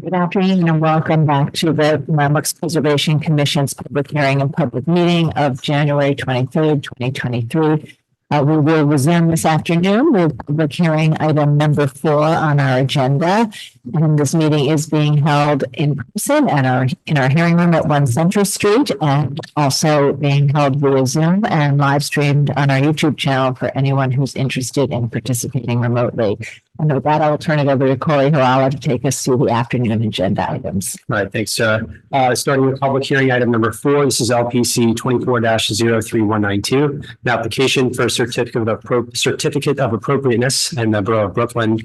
Good afternoon and welcome back to the Landmarks Preservation Commission's public hearing and public meeting of January 23rd, 2023. We will resume this afternoon with public hearing item number 4 on our agenda. And this meeting is being held in person in our hearing room at 1 Central Street, and also being held via Zoom and live streamed on our YouTube channel for anyone who's interested in participating remotely. And with that, I'll turn it over to Corey Harala to take us through the afternoon agenda items. All right, thanks. Starting with public hearing item number 4, this is LPC 24-03192, an application for a certificate of appropriateness in the Borough of Brooklyn,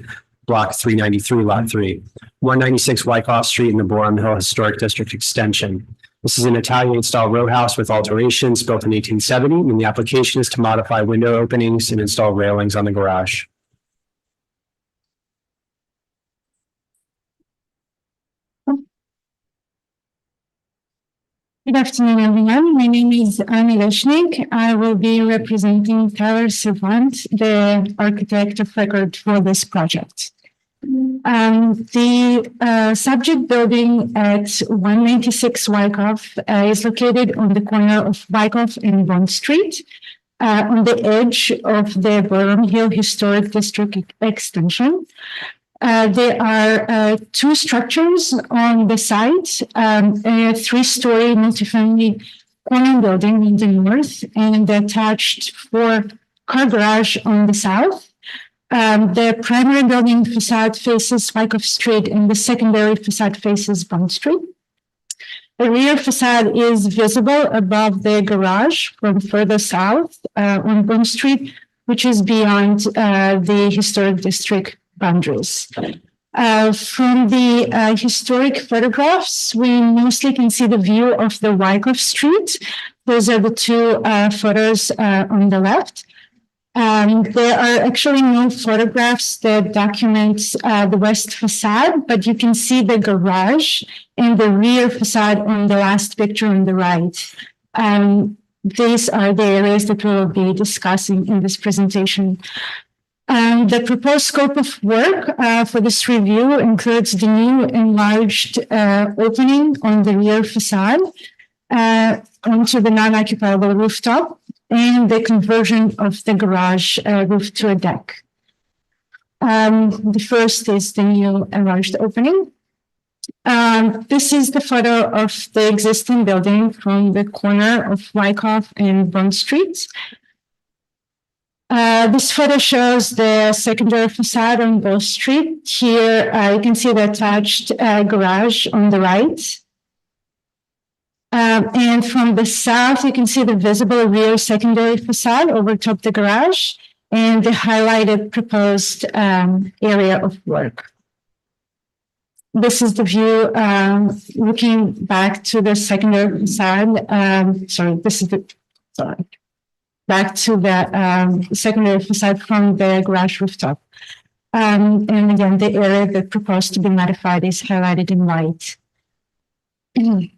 Block 393, Lot 3, 196 Wyckoff Street in the Borum Hill Historic District Extension. This is an Italian-style row house with alterations built in 1870, and the application is to modify window openings and install railings on the garage. Good afternoon, everyone. My name is Anna Leshnik. I will be representing Tyler Savant, the architect of record for this project. The subject building at 196 Wyckoff is located on the corner of Wyckoff and Bond Street, on the edge of the Borum Hill Historic District Extension. There are 2 structures on the site, a 3-story multifamily corner building in the north and the attached 4-car garage on the south. The primary building facade faces Wyckoff Street and the secondary facade faces Bond Street. The rear facade is visible above the garage from further south on Bond Street, which is beyond the historic district boundaries. From the historic photographs, we mostly can see the view of the Wyckoff Street. Those are the 2 photos on the left. There are actually no photographs that document the west facade, but you can see the garage and the rear facade on the last picture on the right. These are the areas that we'll be discussing in this presentation. The proposed scope of work for this review includes the new enlarged opening on the rear facade onto the non-occupiable rooftop and the conversion of the garage roof to a deck. The first is the new enlarged opening. This is the photo of the existing building from the corner of Wyckoff and Bond Street. This photo shows the secondary facade on Bond Street. Here you can see the attached garage on the right. And from the south, you can see the visible rear secondary facade over top the garage and the highlighted proposed area of work. This is the view looking back to the secondary facade. Back to the secondary facade from the garage rooftop. And again, the area that proposed to be modified is highlighted in white. Here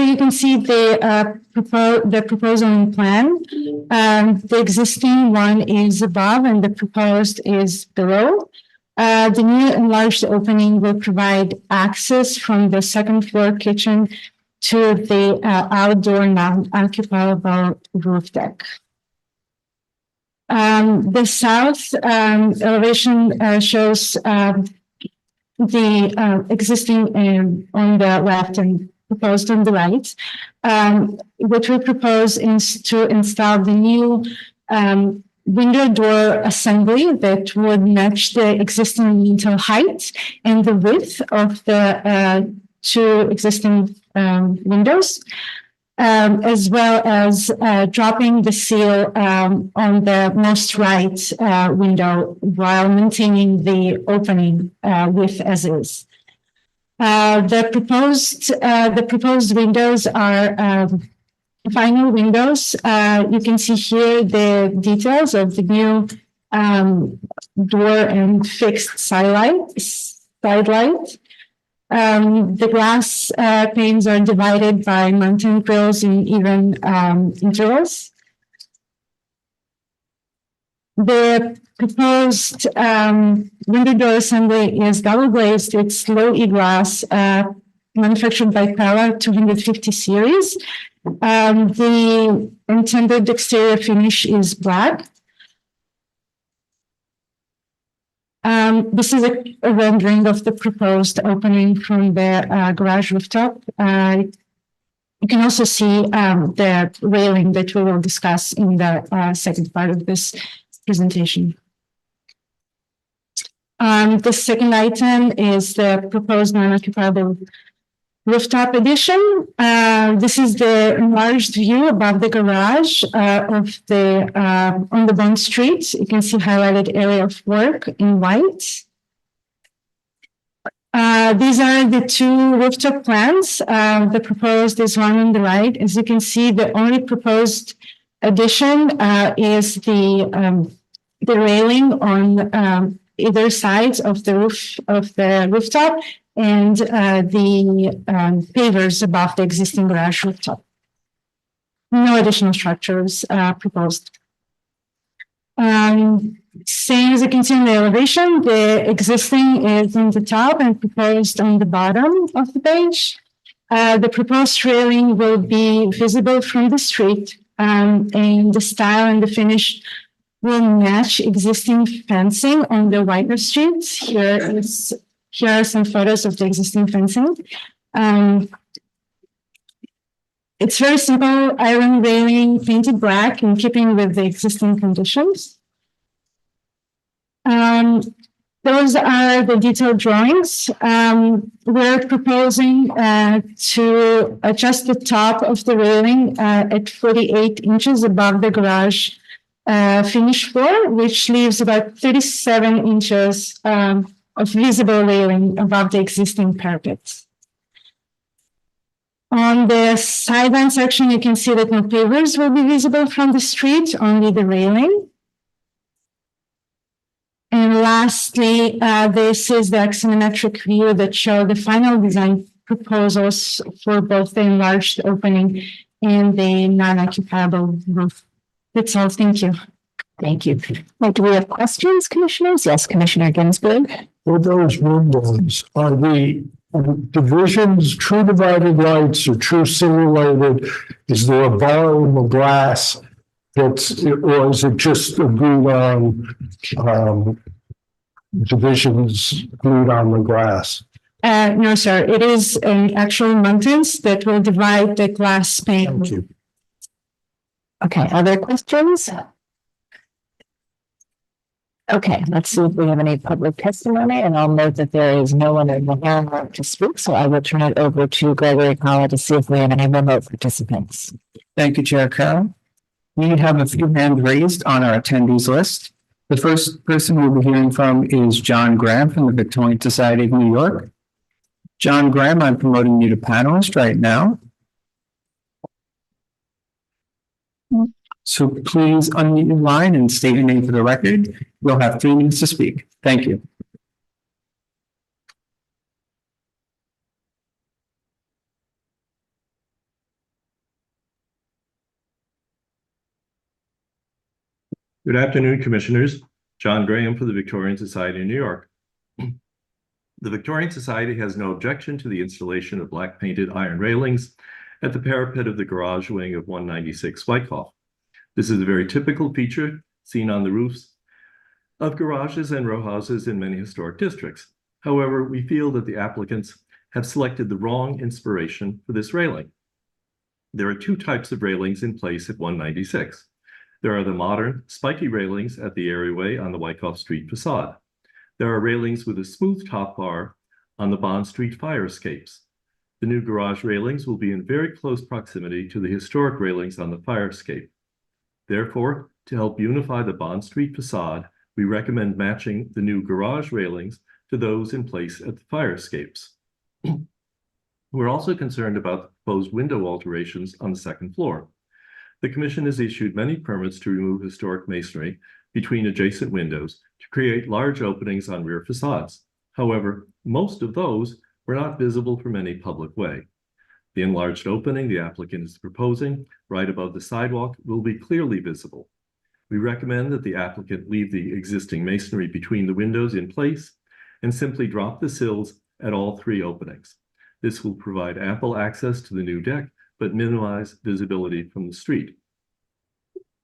you can see the proposal plan. The existing one is above and the proposed is below. The new enlarged opening will provide access from the 2nd floor kitchen to the outdoor non-occupiable roof deck. The south elevation shows the existing on the left and proposed on the right. What we propose is to install the new window door assembly that would match the existing lintel height and the width of the 2 existing windows, as well as dropping the seal on the most right window while maintaining the opening width as is. The proposed windows are final windows. You can see here the details of the new door and fixed side light. The glass panes are divided by mounting grills in even intervals. The proposed window door assembly is double glazed. It's low E glass, manufactured by Pella 250 series. The intended exterior finish is black. This is a rendering of the proposed opening from the garage rooftop. You can also see the railing that we will discuss in the second part of this presentation. The second item is the proposed non-occupiable rooftop addition. This is the enlarged view above the garage of the on the Bond Street. You can see highlighted area of work in white. These are the two rooftop plans. The proposed is one on the right. As you can see, the only proposed addition is the railing on either sides of the roof of the rooftop and the pavers above the existing garage rooftop. No additional structures proposed. Same as you can see in the elevation, the existing is on the top and proposed on the bottom of the page. The proposed railing will be visible from the street, and the style and the finish will match existing fencing on the Wyckoff Street. Here are some photos of the existing fencing. It's very simple iron railing painted black in keeping with the existing conditions. Those are the detailed drawings. We're proposing to adjust the top of the railing at 48 inches above the garage finish floor, which leaves about 37 inches of visible railing above the existing parapets. On the sideline section, you can see that no pavers will be visible from the street, only the railing. And lastly, this is the axonometric view that shows the final design proposals for both the enlarged opening and the non-occupiable roof. That's all. Thank you. Thank you. Do we have questions, commissioners? Yes, Commissioner Ginsburg. For those windows, are the divisions true divided lights or true simulated? Is there a bar in the glass that's, or is it just agreed on divisions glued on the glass? No, sir. It is an actual mountains that will divide the glass pane. Thank you. Okay, other questions? Okay, let's see if we have any public testimony, and I'll note that there is no one in the hearing room to speak, so I will turn it over to Gregory Collins to see if we have any remote participants. Thank you, Chair Carroll. We have a few hands raised on our attendees list. The first person we'll be hearing from is John Graham from the Victorian Society of New York. John Graham, I'm promoting you to panelist right now. So please unmute your line and state your name for the record. You'll have 3 minutes to speak. Thank you. Good afternoon, Commissioners. John Graham for the Victorian Society of New York. The Victorian Society has no objection to the installation of black painted iron railings at the parapet of the garage wing of 196 Wyckoff. This is a very typical feature seen on the roofs of garages and row houses in many historic districts. However, we feel that the applicants have selected the wrong inspiration for this railing. There are 2 types of railings in place at 196. There are the modern, spiky railings at the areaway on the Wyckoff Street facade. There are railings with a smooth top bar on the Bond Street fire escapes. The new garage railings will be in very close proximity to the historic railings on the fire escape. Therefore, to help unify the Bond Street facade, we recommend matching the new garage railings to those in place at the fire escapes. We're also concerned about the proposed window alterations on the 2nd floor. The Commission has issued many permits to remove historic masonry between adjacent windows to create large openings on rear facades. However, most of those were not visible from any public way. The enlarged opening the applicant is proposing right above the sidewalk will be clearly visible. We recommend that the applicant leave the existing masonry between the windows in place and simply drop the sills at all three openings. This will provide ample access to the new deck, but minimize visibility from the street.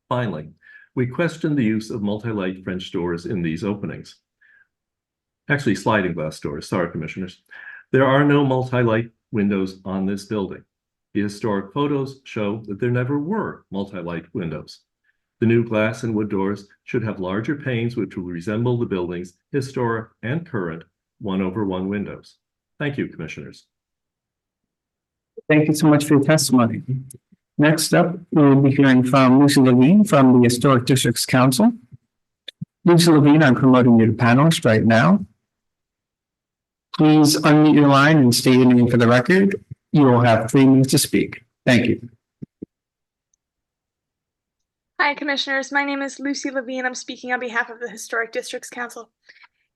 Finally, we question the use of multi-light French doors in these openings. Actually, sliding glass doors, sorry, commissioners. There are no multi-light windows on this building. The historic photos show that there never were multi-light windows. The new glass and wood doors should have larger panes which will resemble the building's historic and current 1/1 windows. Thank you, commissioners. Thank you so much for your testimony. Next up, we'll be hearing from Lucy Levine from the Historic Districts Council. Lucy Levine, I'm promoting you to panelist right now. Please unmute your line and state your name for the record. You will have 3 minutes to speak. Thank you. Hi, Commissioners. My name is Lucy Levine. I'm speaking on behalf of the Historic Districts Council.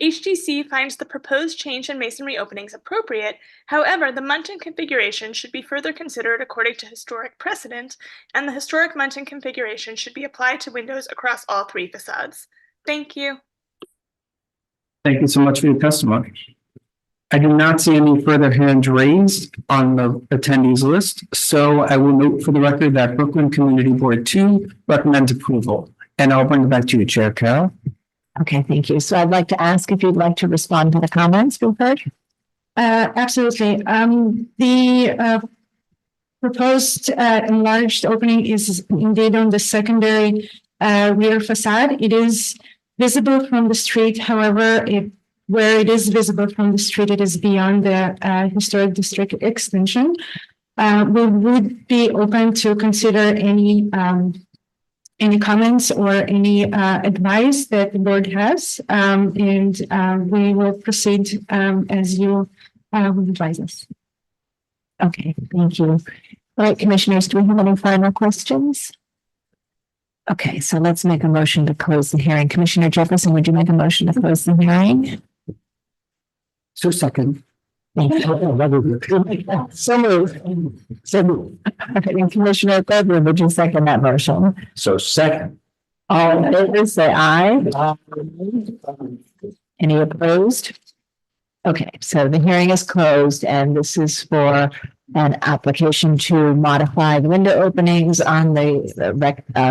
HDC finds the proposed change in masonry openings appropriate. However, the muntin configuration should be further considered according to historic precedent, and the historic muntin configuration should be applied to windows across all 3 facades. Thank you. Thank you so much for your testimony. I do not see any further hands raised on the attendees list, so I will note for the record that Brooklyn Community Board 2 recommends approval. And I'll bring it back to you, Chair Carroll. Okay, thank you. So I'd like to ask if you'd like to respond to the comments we've heard. Absolutely. The proposed enlarged opening is indeed on the secondary rear facade. It is visible from the street. However, where it is visible from the street, it is beyond the historic district extension. We would be open to consider any comments or any advice that the board has, and we will proceed as you would advise us. Okay, thank you. All right, commissioners, do we have any final questions? Okay, so let's make a motion to close the hearing. Commissioner Jefferson, would you make a motion to close the hearing? So second. Thank you. So moved. So moved. Okay, and Commissioner Goldberg, would you second that motion? So second. All in favor, say aye. Any opposed? Okay, so the hearing is closed, and this is for an application to modify the window openings on the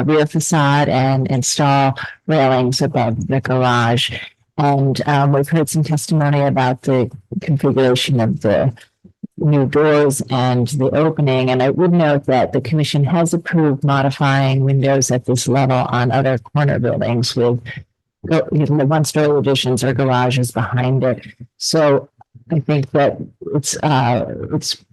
rear facade and install railings above the garage. And we've heard some testimony about the configuration of the new doors and the opening. And I would note that the commission has approved modifying windows at this level on other corner buildings with the 1-story additions or garages behind it. So I think that it's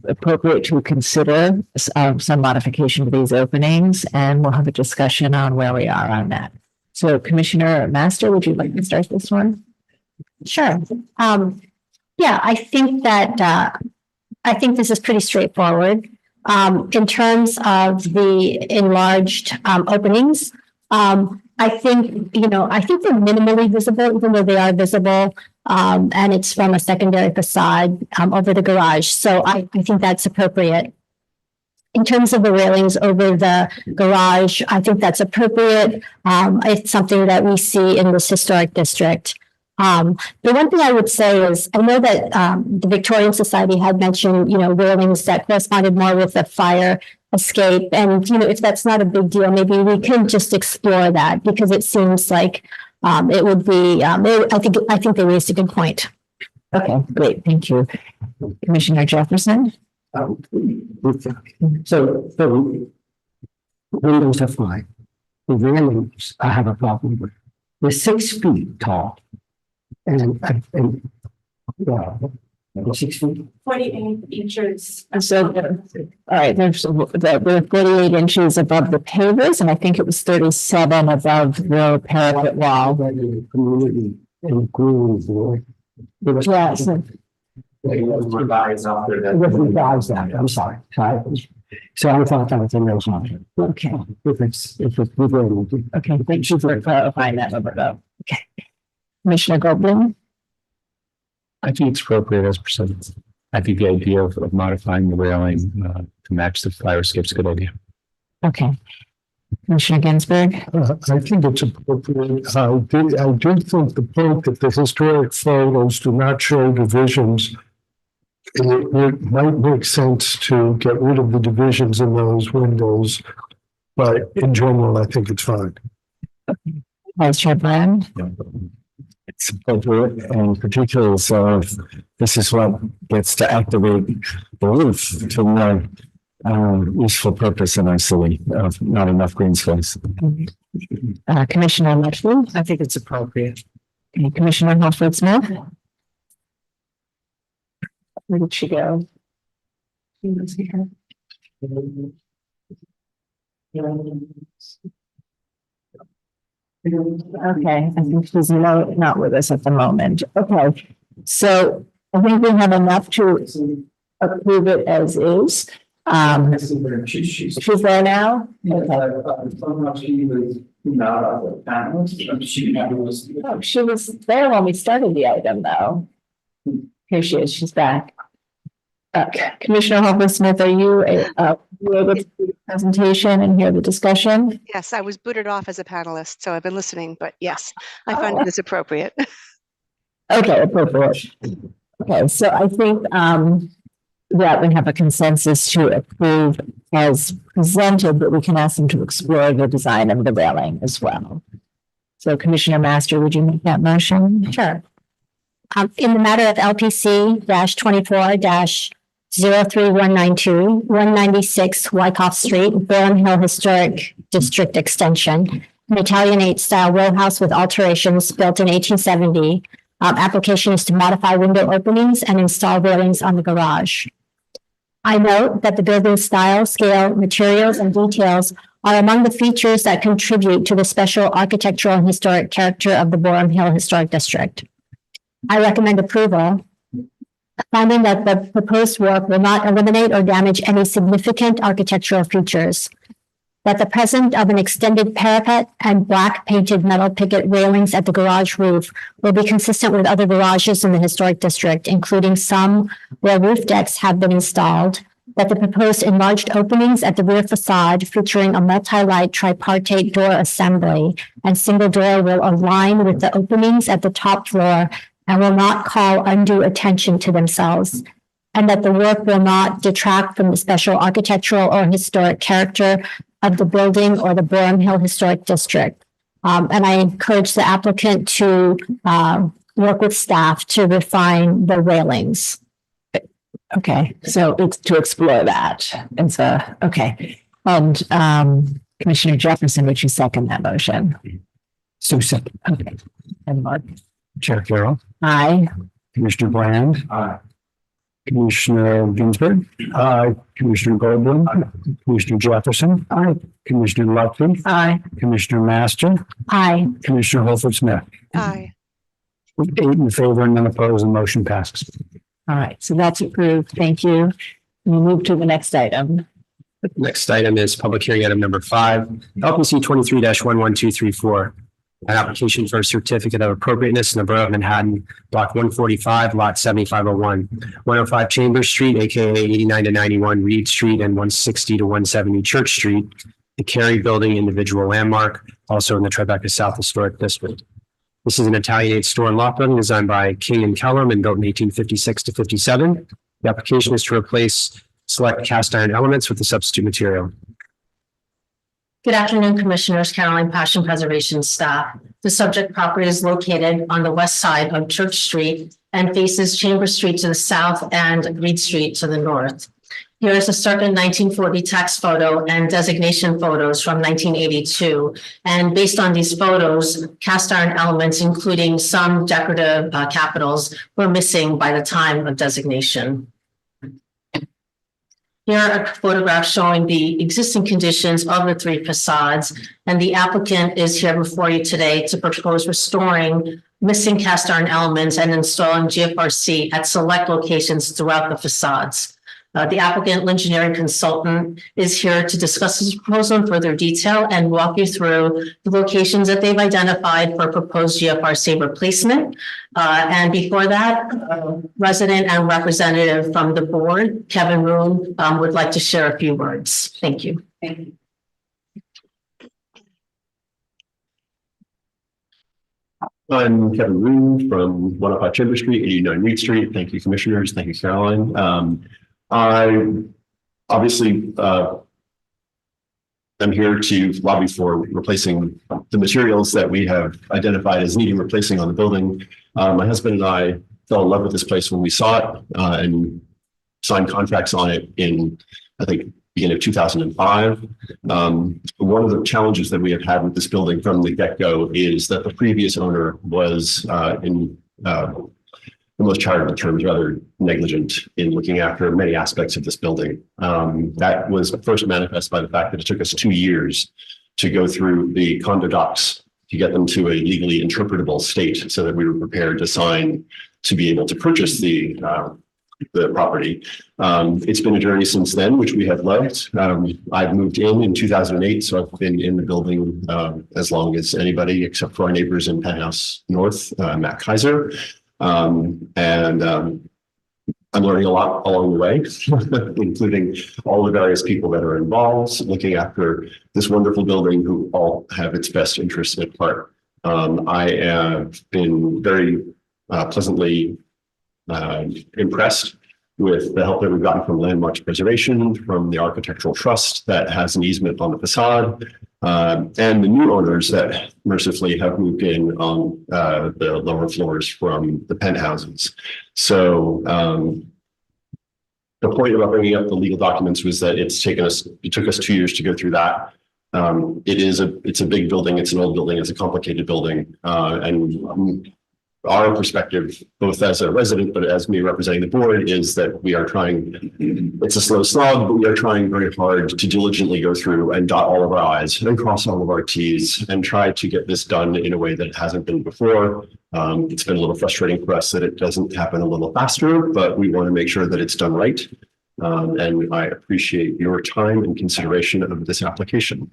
appropriate to consider some modification to these openings, and we'll have a discussion on where we are on that. So Commissioner Master, would you like to start this one? Sure. Yeah, I think this is pretty straightforward. In terms of the enlarged openings, I think they're minimally visible, even though they are visible, and it's from a secondary facade over the garage. So I think that's appropriate. In terms of the railings over the garage, I think that's appropriate. It's something that we see in this historic district. The one thing I would say is, I know that the Victorian Society had mentioned, railings that corresponded more with the fire escape. And, if that's not a big deal, maybe we can just explore that, because it seems like it would be, I think they raised a good point. Okay, great. Thank you. Commissioner Jefferson? So the windows are fine. The railings I have a problem with. They're 6 feet tall. And 6 feet. 48 inches. So, all right, there's 48 inches above the pavers, and I think it was 37 above the parapet wall. Community and Greenwich. Yeah, so Revised after that. I'm sorry. So I thought that was a real option. okay, If it's within. okay, thank you for clarifying that, Roberto. Okay. Commissioner Goldblum? I think it's appropriate as presented. I think the idea of modifying the railing to match the fire escape is a good idea. Okay. Commissioner Ginsburg. I think it's appropriate. I do think the point that the historic photos do not show divisions, it might make sense to get rid of the divisions in those windows. But in general, I think it's fine. Vice Chair Bland. It's appropriate, and particularly so if this is what gets to activate the roof to more useful purpose in our city of not enough green space. Commissioner Letchworth. I think it's appropriate. Okay, Commissioner Halford Smith. Where did she go? She was here. Okay, I think she's not with us at the moment. Okay, so I think we have enough to approve it as is. She's there now? Okay. Oh, she was there when we started the item, though. Here she is, she's back. Commissioner Halford Smith, are you able to do the presentation and hear the discussion? Yes, I was booted off as a panelist, so I've been listening, but yes, I find this appropriate. Okay, appropriate. Okay, so I think that we have a consensus to approve as presented, but we can ask them to explore the design of the railing as well. So Commissioner Master, would you make that motion? Sure. In the matter of LPC -24-03192, 196 Wyckoff Street, Barham Hill Historic District Extension, an Italianate style row house with alterations built in 1870. Application is to modify window openings and install railings on the garage. I note that the building style, scale, materials, and details are among the features that contribute to the special architectural and historic character of the Barham Hill Historic District. I recommend approval, finding that the proposed work will not eliminate or damage any significant architectural features, that the presence of an extended parapet and black painted metal picket railings at the garage roof will be consistent with other garages in the historic district, including some where roof decks have been installed, that the proposed enlarged openings at the rear facade featuring a multi-light tripartite door assembly and single door will align with the openings at the top floor and will not call undue attention to themselves, and that the work will not detract from the special architectural or historic character of the building or the Barham Hill Historic District. And I encourage the applicant to work with staff to refine the railings. Okay, so it's to explore that. And so, okay. And Commissioner Jefferson, would you second that motion? So second. Okay. And Mark? Chair Carroll. Aye. Commissioner Bland. Aye. Commissioner Ginsburg. Aye. Commissioner Goldblum. Commissioner Jefferson. Aye. Commissioner Lutfi. Aye. Commissioner Master. Aye. Commissioner Holford Smith. Aye. With 8 in favor and none opposed, the motion passes. All right, so that's approved. Thank you. We'll move to the next item. Next item is public hearing item number 5, LPC 23-11234. An application for a certificate of appropriateness in the Borough of Manhattan, block 145, lot 7501, 105 Chambers Street, aka 89 to 91 Reed Street, and 160 to 170 Church Street, the Cary Building individual landmark, also in the Tribeca South Historic District. This is an Italianate store and lot building designed by King and Kellum and built in 1856 to 57. The application is to replace select cast iron elements with the substitute material. Good afternoon, Commissioners, Caroline Passion Preservation staff. The subject property is located on the west side of Church Street and faces Chambers Street to the south and Reed Street to the north. Here is a circa 1940 tax photo and designation photos from 1982. And based on these photos, cast iron elements, including some decorative capitals, were missing by the time of designation. Here are photographs showing the existing conditions of the 3 facades, and the applicant is here before you today to propose restoring missing cast iron elements and installing GFRC at select locations throughout the facades. The applicant engineering consultant is here to discuss this proposal in further detail and walk you through the locations that they've identified for proposed GFRC replacement. And before that, resident and representative from the board, Kevin Roon, would like to share a few words. Thank you. Thank you. I'm Kevin Roon from 105 Chamber Street, 89 Reed Street. Thank you, commissioners. Thank you, Caroline. I obviously I'm here to lobby for replacing the materials that we have identified as needing replacing on the building. My husband and I fell in love with this place when we saw it and signed contracts on it in, I think, beginning of 2005. One of the challenges that we have had with this building from the get-go is that the previous owner was in the most charitable terms, rather negligent in looking after many aspects of this building. That was first manifest by the fact that it took us 2 years to go through the condo docs to get them to a legally interpretable state so that we were prepared to sign to be able to purchase the property. It's been a journey since then, which we have loved. I've moved in 2008, so I've been in the building as long as anybody except for our neighbors in Penthouse North, Matt Kaiser. I'm learning a lot along the way, including all the various people that are involved, looking after this wonderful building who all have its best interests at heart. I have been very pleasantly impressed with the help that we've gotten from Landmarks Preservation, from the Architectural Trust that has an easement on the facade, and the new owners that mercifully have moved in on the lower floors from the penthouses. So the point about bringing up the legal documents was that it took us 2 years to go through that. It's a big building, it's an old building, it's a complicated building, and our perspective, both as a resident, but as me representing the board, is that we are trying, it's a slow slog, but we are trying very hard to diligently go through and dot all of our I's and cross all of our T's and try to get this done in a way that it hasn't been before. It's been a little frustrating for us that it doesn't happen a little faster, but we want to make sure that it's done right. And I appreciate your time and consideration of this application.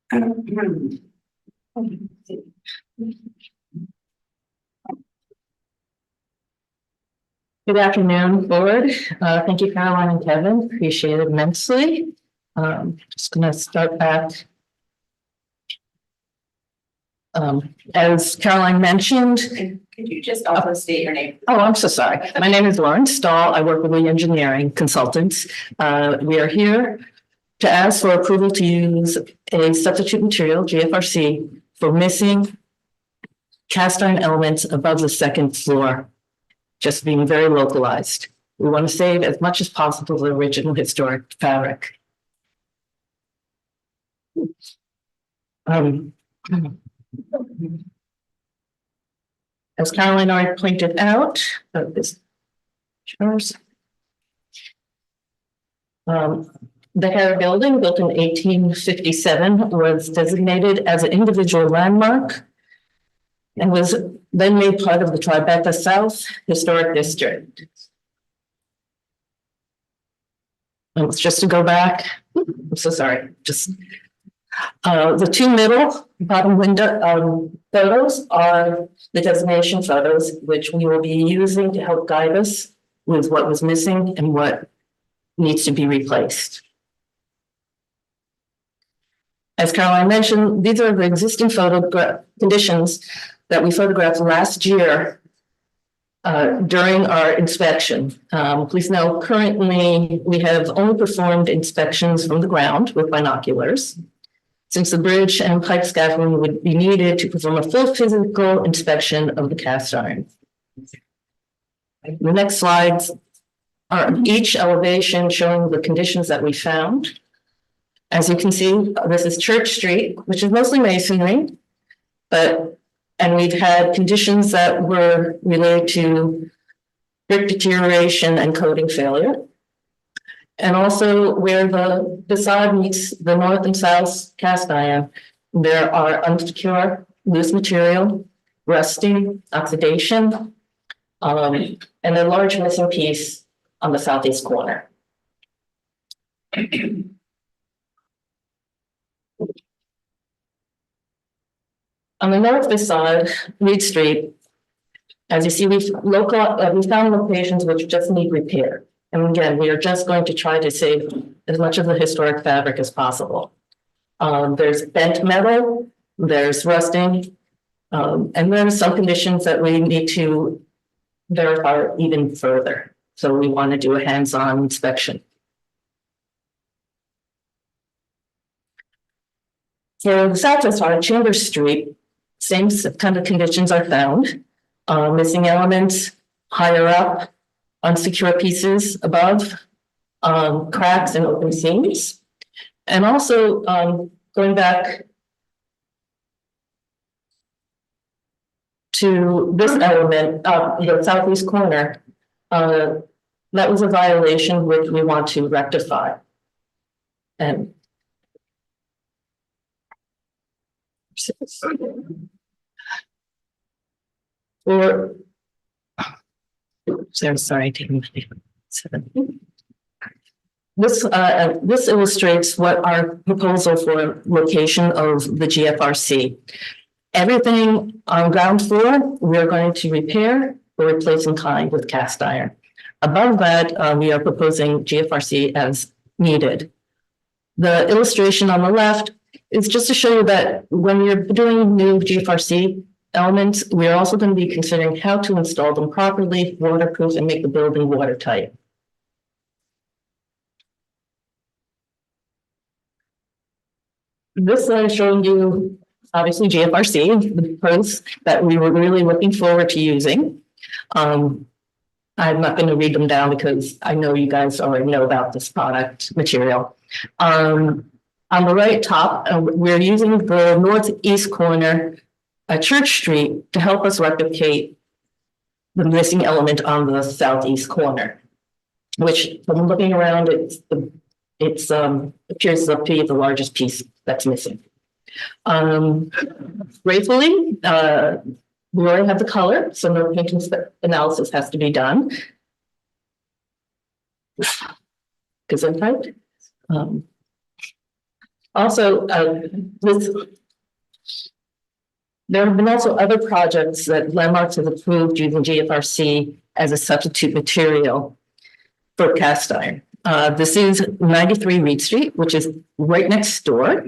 Good afternoon, board. Thank you, Caroline and Kevin. Appreciate it immensely. Just going to start back. As Caroline mentioned. Could you just also state your name? Oh, I'm so sorry. My name is Lauren Stahl. I work with the engineering consultants. We are here to ask for approval to use a substitute material, GFRC, for missing cast iron elements above the second floor, just being very localized. We want to save as much as possible the original historic fabric. As Caroline already pointed out, this shows. The Hare Building, built in 1857, was designated as an individual landmark and was then made part of the Tribeca South Historic District. And just to go back, I'm so sorry, just the two middle bottom window photos are the designation photos, which we will be using to help guide us with what was missing and what needs to be replaced. As Caroline mentioned, these are the existing photograph conditions that we photographed last year during our inspection. Please note, currently we have only performed inspections from the ground with binoculars, since the bridge and pipe scaffolding would be needed to perform a full physical inspection of the cast iron. The next slides are each elevation showing the conditions that we found. As you can see, this is Church Street, which is mostly masonry, and we've had conditions that were related to brick deterioration and coating failure. And also where the facade meets the north and south cast iron, there are unsecure, loose material, rusting, oxidation, and a large missing piece on the southeast corner. On the north facade, Reed Street, as you see, we found locations which just need repair. And again, we are just going to try to save as much of the historic fabric as possible. There's bent metal, there's rusting, and there's some conditions that we need to verify even further. So we want to do a hands-on inspection. For the southwest part of Chambers Street, same kind of conditions are found. Missing elements higher up, unsecure pieces above, cracks and open seams. And also going back to this element of the southeast corner, that was a violation which we want to rectify. And or sorry, taking seven. This illustrates what our proposal for location of the GFRC. Everything on ground floor, we're going to repair or replace in kind with cast iron. Above that, we are proposing GFRC as needed. The illustration on the left is just to show you that when you're doing new GFRC elements, we're also going to be considering how to install them properly, waterproof, and make the building watertight. This slide is showing you, obviously, GFRC, the pros that we were really looking forward to using. I'm not going to read them down because I know you guys already know about this product material. On the right top, we're using the northeast corner at Church Street to help us replicate the missing element on the southeast corner, which, from looking around, it appears to be the largest piece that's missing. Gratefully, we already have the color, so no paint analysis has to be done. Because I'm typed. There have been also other projects that Landmarks have approved using GFRC as a substitute material for cast iron. This is 93 Reed Street, which is right next door.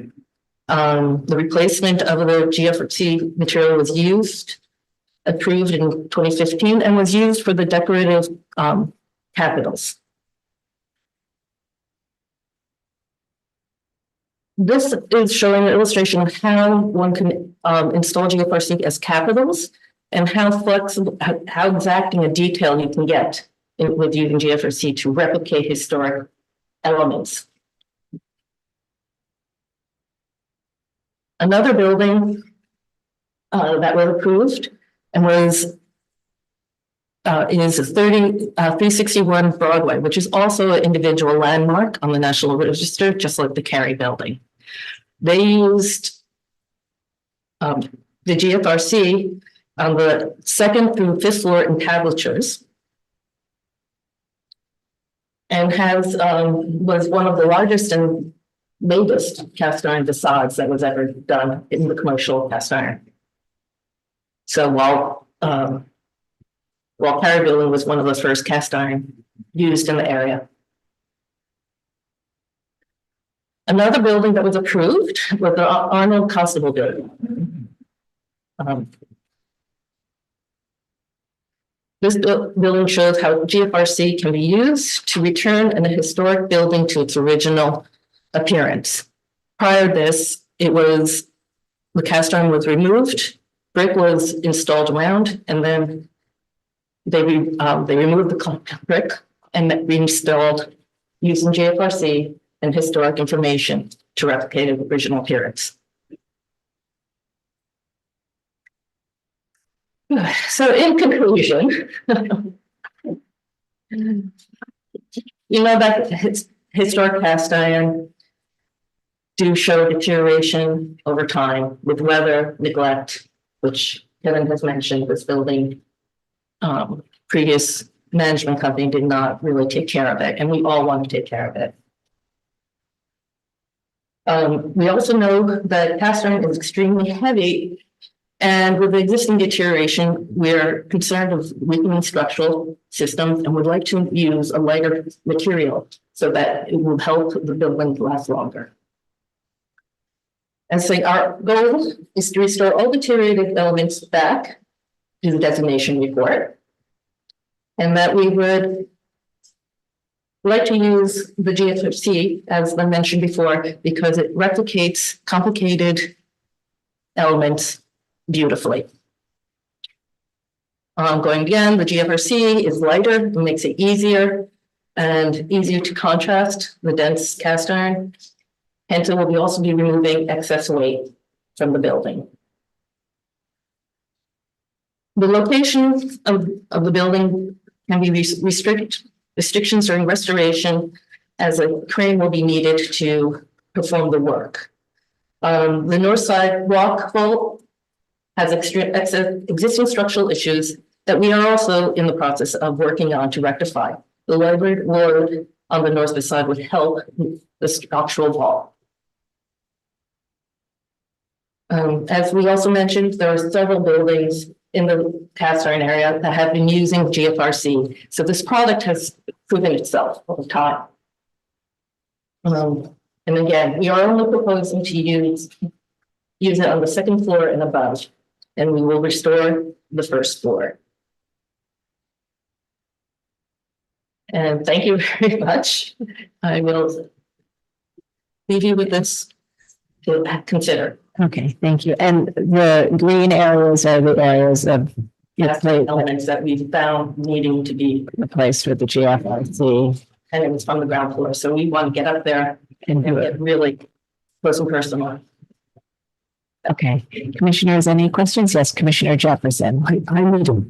The replacement of the GFRC material was approved in 2015, and was used for the decorative capitals. This is showing an illustration of how one can install GFRC as capitals and how flexible, how exacting a detail you can get with using GFRC to replicate historic elements. Another building that was approved and is 361 Broadway, which is also an individual landmark on the National Register, just like the Cary building. They used the GFRC on the 2nd through 5th floor entablatures, and was one of the largest and latest cast iron facades that was ever done in the commercial cast iron. So while Cary building was one of the first cast iron used in the area. Another building that was approved was the Arnold Constable building. This building shows how GFRC can be used to return a historic building to its original appearance. Prior to this, the cast iron was removed, brick was installed around, and then they removed the brick and reinstalled using GFRC and historic information to replicate the original appearance. So in conclusion, you know that historic cast iron do show deterioration over time with weather, neglect, which Kevin has mentioned. This building, previous management company did not really take care of it, and we all want to take care of it. We also know that cast iron is extremely heavy, and with the existing deterioration, we're concerned with weakening structural systems and would like to use a lighter material so that it will help the building last longer. And so our goal is to restore all deteriorated elements back to the designation report. And that we would like to use the GFC, as I mentioned before, because it replicates complicated elements beautifully. Going again, the GFRC is lighter, it makes it easier to contrast the dense cast iron. Hence, it will also be removing excess weight from the building. The location of the building can be restrictions during restoration, as a crane will be needed to perform the work. The north side rock fault has existing structural issues that we are also in the process of working on to rectify. The levered load on the north side would help the structural wall. As we also mentioned, there are several buildings in the cast iron area that have been using GFRC. So this product has proven itself over time. And again, we are only proposing to use it on the second floor and above, and we will restore the first floor. And thank you very much. I will leave you with this to consider. Okay, thank you. And the green areas are the areas of Elements that we found needing to be replaced with the GFRC. And it was from the ground floor. So we want to get up there and get really close and personal. Okay, commissioners, any questions? Yes, Commissioner Jefferson. I need a little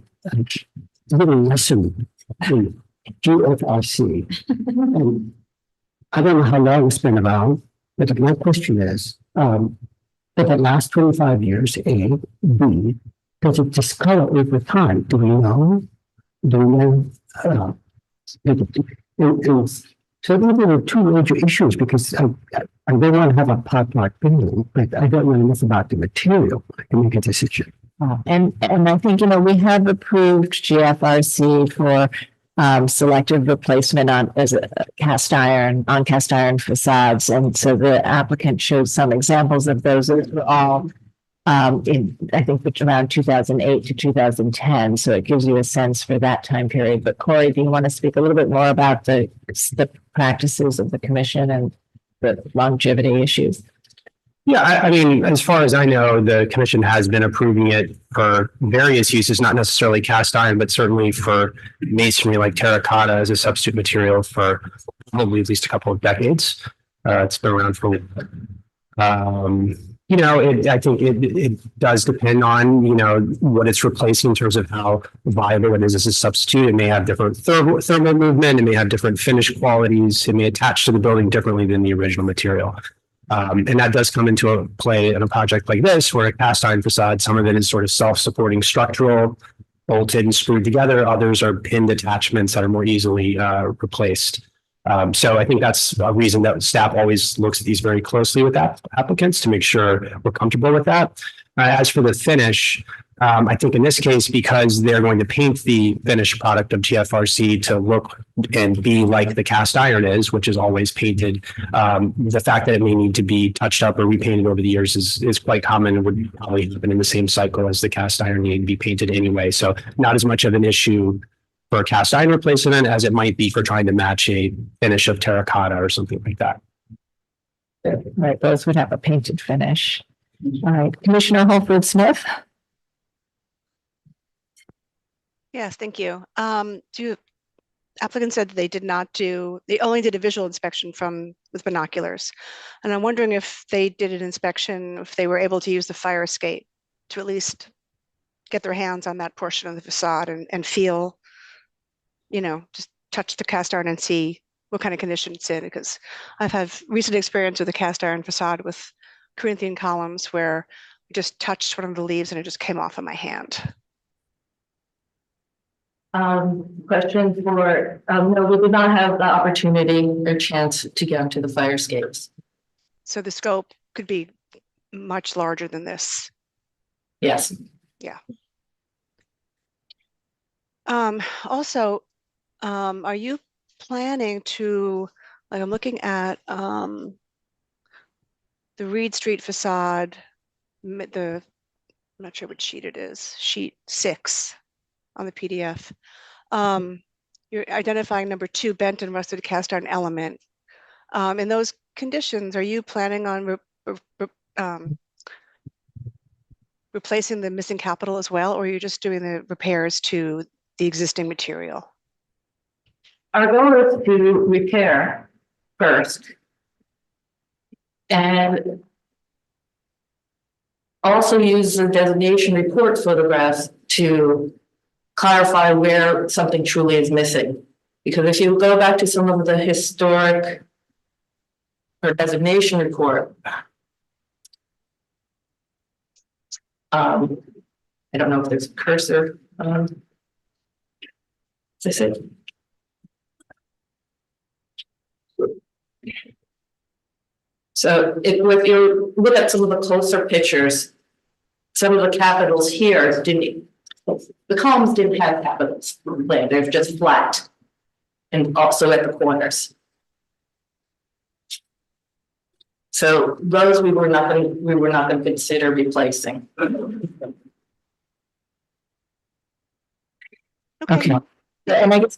lesson in GFRC. And I don't know how long it's been around, but my question is, for the last 25 years, A, B, does it discolor over time? Do we know? Do we know? So these are two major issues, because I don't want to have a pot-like opinion, but I don't know enough about the material to make a decision. And I think, we have approved GFRC for selective replacement on cast iron facades. And so the applicant showed some examples of those that were all in, I think, around 2008 to 2010. So it gives you a sense for that time period. But Corey, do you want to speak a little bit more about the practices of the commission and the longevity issues? Yeah, I mean, as far as I know, the commission has been approving it for various uses, not necessarily cast iron, but certainly for masonry like terracotta as a substitute material for probably at least a couple of decades. It's been around for a while. I think it does depend on, what it's replacing in terms of how viable it is as a substitute. It may have different thermal movement. It may have different finish qualities. It may attach to the building differently than the original material. And that does come into play in a project like this, where a cast iron facade, some of it is sort of self-supporting structural, bolted and screwed together. Others are pinned attachments that are more easily replaced. So I think that's a reason that staff always looks at these very closely with applicants to make sure we're comfortable with that. As for the finish, I think in this case, because they're going to paint the finished product of GFRC to look and be like the cast iron is, which is always painted, the fact that it may need to be touched up or repainted over the years is quite common and would probably happen in the same cycle as the cast iron needing to be painted anyway. So not as much of an issue for a cast iron replacement as it might be for trying to match a finish of terracotta or something like that. Right, those would have a painted finish. All right, Commissioner Holford Smith. Yes, thank you. Applicant said they only did a visual inspection with binoculars. And I'm wondering if they did an inspection, if they were able to use the fire escape to at least get their hands on that portion of the facade and feel, just touch the cast iron and see what kind of condition it's in. Because I've had recent experience with a cast iron facade with Corinthian columns where we just touched one of the leaves and it just came off of my hand. Question for, no, we did not have the opportunity or chance to go into the fire escapes. So the scope could be much larger than this. Yes. Yeah. Also, are you planning to, I'm looking at the Reed Street facade, I'm not sure which sheet it is, sheet 6 on the PDF. You're identifying number 2, bent and rusted cast iron element. In those conditions, are you planning on replacing the missing capital as well, or are you just doing the repairs to the existing material? Our goal is to repair first. And also use the designation report photographs to clarify where something truly is missing. Because if you go back to some of the historic or designation report, I don't know if there's a cursor. As I said. So if you look at some of the closer pictures, some of the capitals here the columns didn't have capitals there, they're just flat. And also at the corners. So those we were not going to consider replacing. Okay. And I guess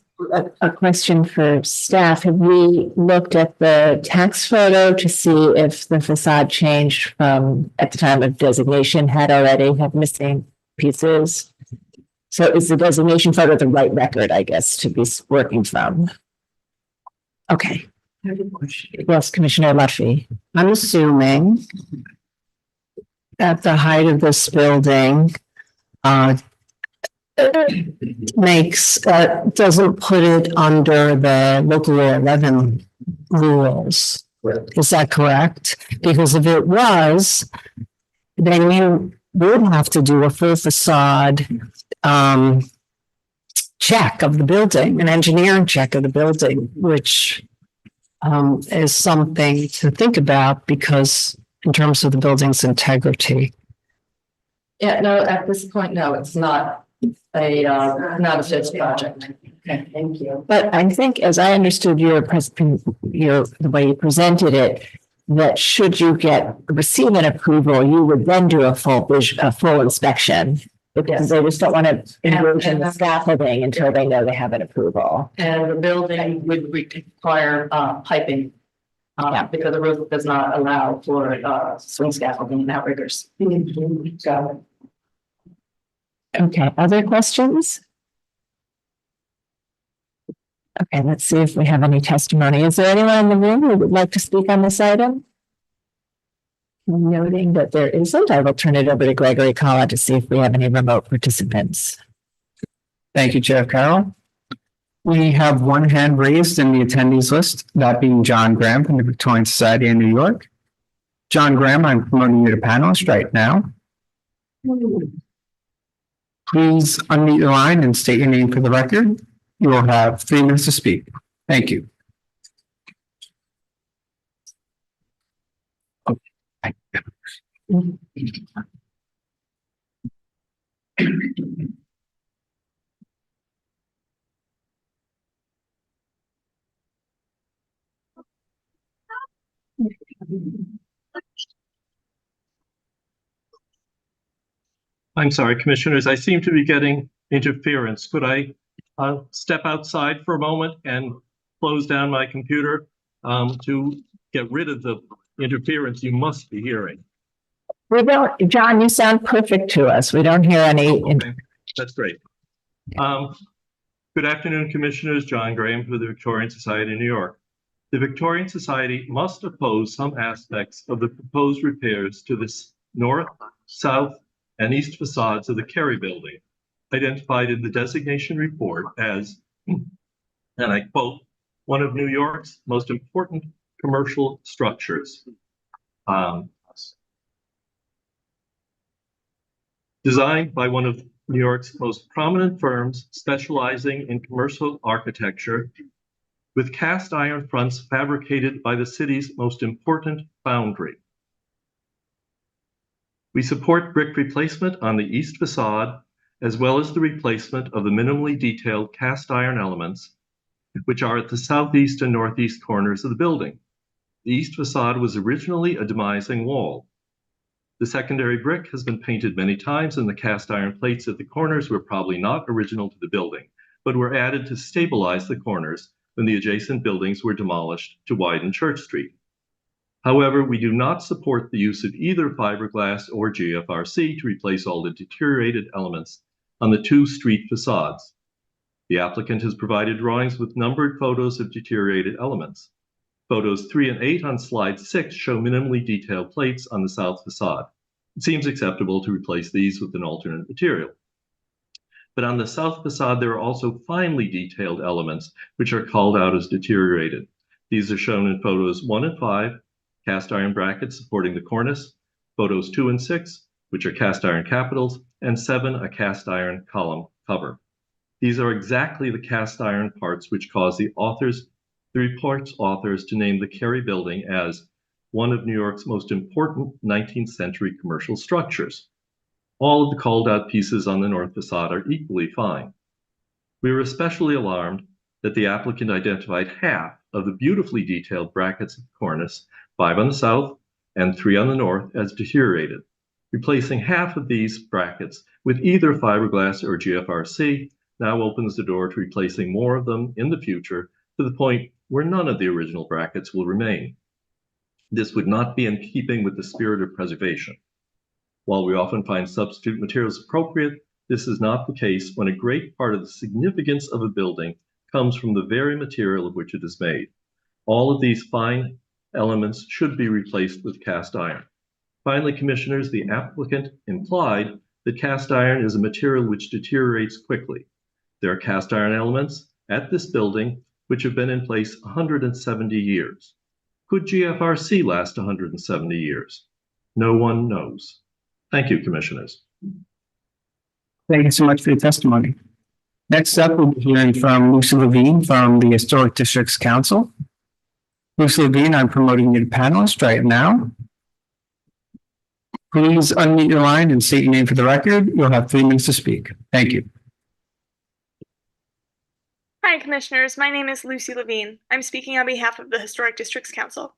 a question for staff. Have we looked at the tax photo to see if the facade changed from at the time of designation had missing pieces? So is the designation photo the right record, I guess, to be working from? Okay. Yes, Commissioner Luffy. I'm assuming at the height of this building, doesn't put it under the local law 11 rules. Is that correct? Because if it was, then you would have to do a full facade check of the building, an engineering check of the building, which is something to think about because in terms of the building's integrity. Yeah, no, at this point, no, it's not a fixed project. Okay, thank you. But I think, as I understood the way you presented it, that should you receive an approval, you would then do a full inspection. Because they just don't want to engage in the scaffolding until they know they have an approval. And the building would require piping. Because the roof does not allow for swing scaffolding and outriggers. Got it. Okay, other questions? Okay, let's see if we have any testimony. Is there anyone in the room who would like to speak on this item? Noting that there isn't, I will turn it over to Gregory Collin to see if we have any remote participants. Thank you, Chair Carroll. We have one hand raised in the attendees list, that being John Graham from the Victorian Society in New York. John Graham, I'm promoting you to panelist right now. Please unmute your line and state your name for the record. You will have 3 minutes to speak. Thank you. I'm sorry, commissioners, I seem to be getting interference. Could I step outside for a moment and close down my computer to get rid of the interference you must be hearing? We don't, John, you sound perfect to us. We don't hear any. Okay, that's great. Good afternoon, commissioners. John Graham for the Victorian Society of New York. The Victorian Society must oppose some aspects of the proposed repairs to the north, south, and east facades of the Kerry building, identified in the designation report as, and I quote, one of New York's most important commercial structures. Designed by one of New York's most prominent firms specializing in commercial architecture, with cast iron fronts fabricated by the city's most important foundry. We support brick replacement on the east facade, as well as the replacement of the minimally detailed cast iron elements, which are at the southeast and northeast corners of the building. The east facade was originally a demising wall. The secondary brick has been painted many times, and the cast iron plates at the corners were probably not original to the building, but were added to stabilize the corners when the adjacent buildings were demolished to widen Church Street. However, we do not support the use of either fiberglass or GFRC to replace all the deteriorated elements on the two street facades. The applicant has provided drawings with numbered photos of deteriorated elements. Photos 3 and 8 on slide 6 show minimally detailed plates on the south facade. It seems acceptable to replace these with an alternate material. But on the south facade, there are also finely detailed elements which are called out as deteriorated. These are shown in photos 1 and 5, cast iron brackets supporting the cornice, photos 2 and 6, which are cast iron capitals, and 7, a cast iron column cover. These are exactly the cast iron parts which cause the report's authors to name the Carey Building as one of New York's most important 19th century commercial structures. All of the called out pieces on the north facade are equally fine. We were especially alarmed that the applicant identified half of the beautifully detailed brackets of the cornice, 5 on the south and 3 on the north, as deteriorated. Replacing half of these brackets with either fiberglass or GFRC now opens the door to replacing more of them in the future, to the point where none of the original brackets will remain. This would not be in keeping with the spirit of preservation. While we often find substitute materials appropriate, this is not the case when a great part of the significance of a building comes from the very material of which it is made. All of these fine elements should be replaced with cast iron. Finally, Commissioners, the applicant implied that cast iron is a material which deteriorates quickly. There are cast iron elements at this building which have been in place 170 years. Could GFRC last 170 years? No one knows. Thank you, Commissioners. Thank you so much for your testimony. Next up, we'll be hearing from Lucy Levine from the Historic Districts Council. Lucy Levine, I'm promoting you to panelist right now. Please unmute your line and state your name for the record. You'll have 3 minutes to speak. Thank you. Hi, Commissioners. My name is Lucy Levine. I'm speaking on behalf of the Historic Districts Council.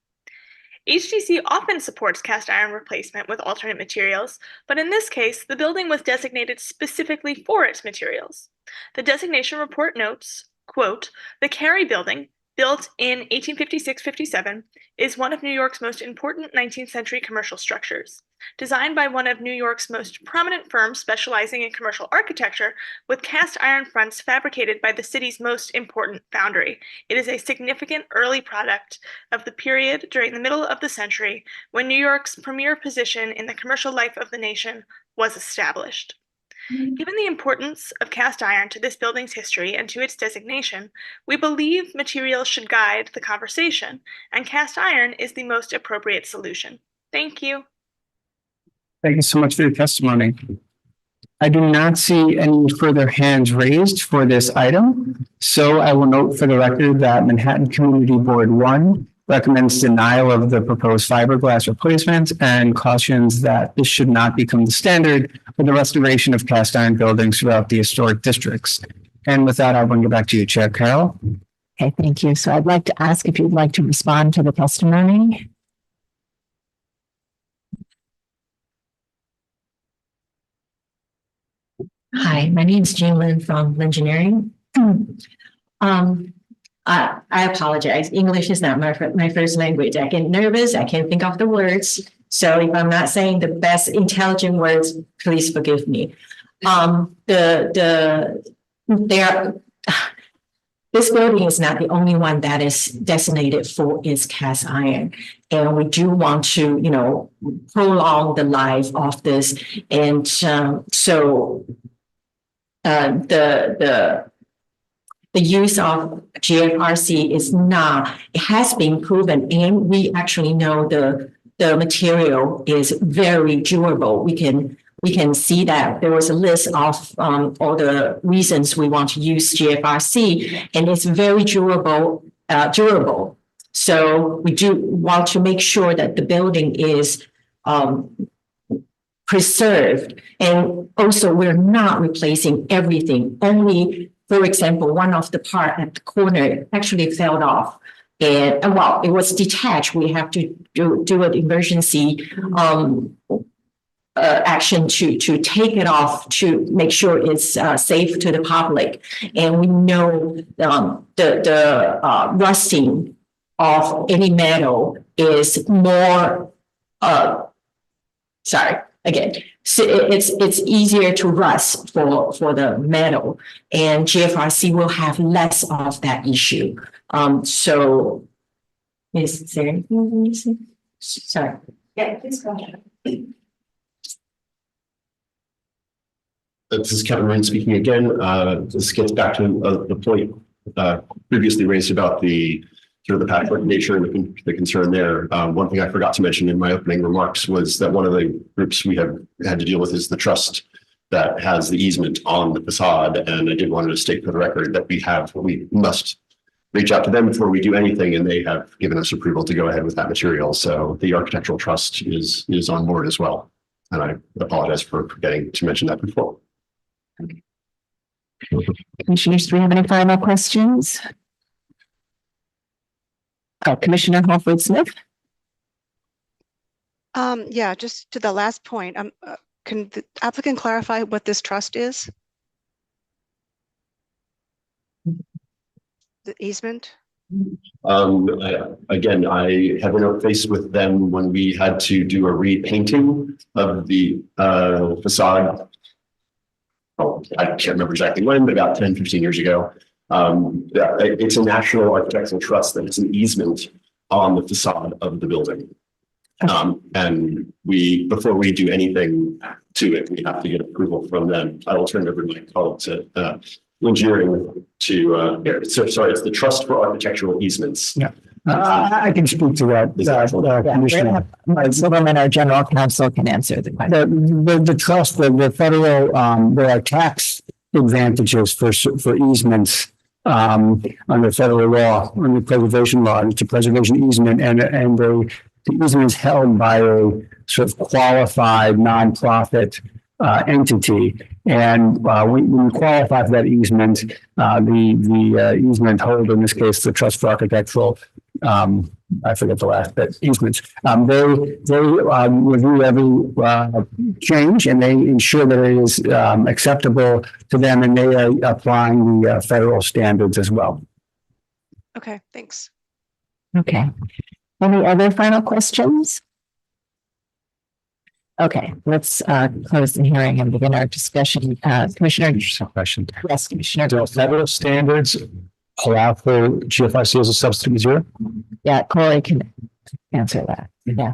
HDC often supports cast iron replacement with alternate materials, but in this case, the building was designated specifically for its materials. The designation report notes, quote, "The Carey Building, built in 1856-57, is one of New York's most important 19th century commercial structures. Designed by one of New York's most prominent firms specializing in commercial architecture, with cast iron fronts fabricated by the city's most important foundry, it is a significant early product of the period during the middle of the century when New York's premier position in the commercial life of the nation was established." Given the importance of cast iron to this building's history and to its designation, we believe materials should guide the conversation, and cast iron is the most appropriate solution. Thank you. Thank you so much for your testimony. I do not see any further hands raised for this item, so I will note for the record that Manhattan Community Board 1 recommends denial of the proposed fiberglass replacement and cautions that this should not become the standard for the restoration of cast iron buildings throughout the historic districts. And with that, I'll bring it back to you, Chair Carroll. Okay, thank you. So I'd like to ask if you'd like to respond to the testimony. Hi, my name is Jean Lynn from Engineering. I apologize. English is not my first language. I get nervous. I can't think of the words. So if I'm not saying the best intelligent words, please forgive me. This building is not the only one that is designated for its cast iron. And we do want to, prolong the life of this. And the use of GFRC it has been proven, and we actually know the material is very durable. We can see that there was a list of all the reasons we want to use GFRC, and it's very durable. So we do want to make sure that the building is preserved, and also we're not replacing everything. Only, for example, one of the part at the corner actually fell off. And well, it was detached. We have to do an emergency action to take it off to make sure it's safe to the public. And we know the rusting of any metal is more sorry, again, so it's easier to rust for the metal, and GFRC will have less of that issue. So is there anything you say? Sorry. Yeah, please go ahead. This is Kevin Ryan speaking again. This gets back to the point previously raised about the sort of the patchwork nature and the concern there. One thing I forgot to mention in my opening remarks was that one of the groups we have had to deal with is the trust that has the easement on the facade. And I did want to state for the record that we must reach out to them before we do anything, and they have given us approval to go ahead with that material. So the architectural trust is on board as well. And I apologize for forgetting to mention that before. Okay. Commissioners, do we have any final questions? Commissioner Holford Smith. Yeah, just to the last point, can the applicant clarify what this trust is? The easement? Again, I have interfaced with them when we had to do a repainting of the facade. Oh, I can't remember exactly when, but about 10, 15 years ago. It's a national architectural trust that it's an easement on the facade of the building. And before we do anything to it, we have to get approval from them. I will turn it over to my colleague to engineering to, sorry, it's the Trust for Architectural Easements. Yeah. I can speak to that, Commissioner. Mark Silverman, our general counsel, can answer the question. The trust, the federal, there are tax advantages for easements under federal law, under preservation law. It's a preservation easement, and the easement is held by a sort of qualified nonprofit entity. And when we qualify for that easement, the easement holder, in this case, the Trust for Architectural, I forget the last bit, easements. They review every change, and they ensure that it is acceptable to them, and they are applying the federal standards as well. Okay, thanks. Okay. Any other final questions? Okay, let's close the hearing and begin our discussion. Commissioner. Interesting question. Yes, Commissioner. Do federal standards allow for GFRC as a substitute material? Yeah, Corey can answer that. Yeah.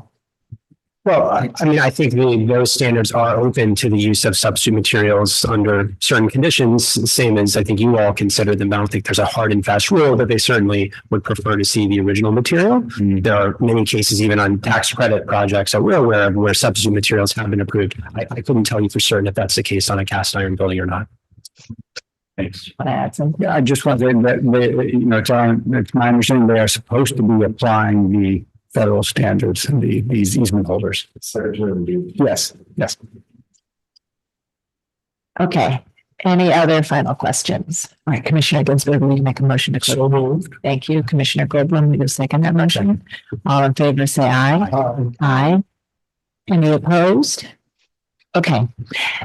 Well, I mean, I think those standards are open to the use of substitute materials under certain conditions, same as I think you all consider them. I don't think there's a hard and fast rule, but they certainly would prefer to see the original material. There are many cases, even on tax credit projects that we're aware of, where substitute materials have been approved. I couldn't tell you for certain if that's the case on a cast iron building or not. Thanks. Yeah, I just want to say that it's my understanding they are supposed to be applying the federal standards and these easement holders. Yes, yes. Okay. Any other final questions? All right, Commissioner Ginsburg, will you make a motion to close? So moved. Thank you. Commissioner Goldblum, will you second that motion? All in favor, say aye. Aye. Any opposed? Okay,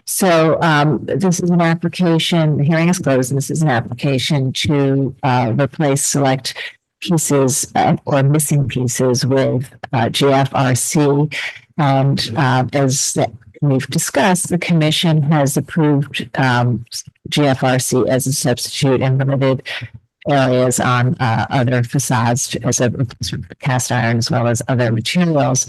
so this is an application, the hearing is closed, and this is an application to replace select pieces or missing pieces with GFRC. And as we've discussed, the commission has approved GFRC as a substitute in limited areas on other facades as a replacement for cast iron, as well as other materials.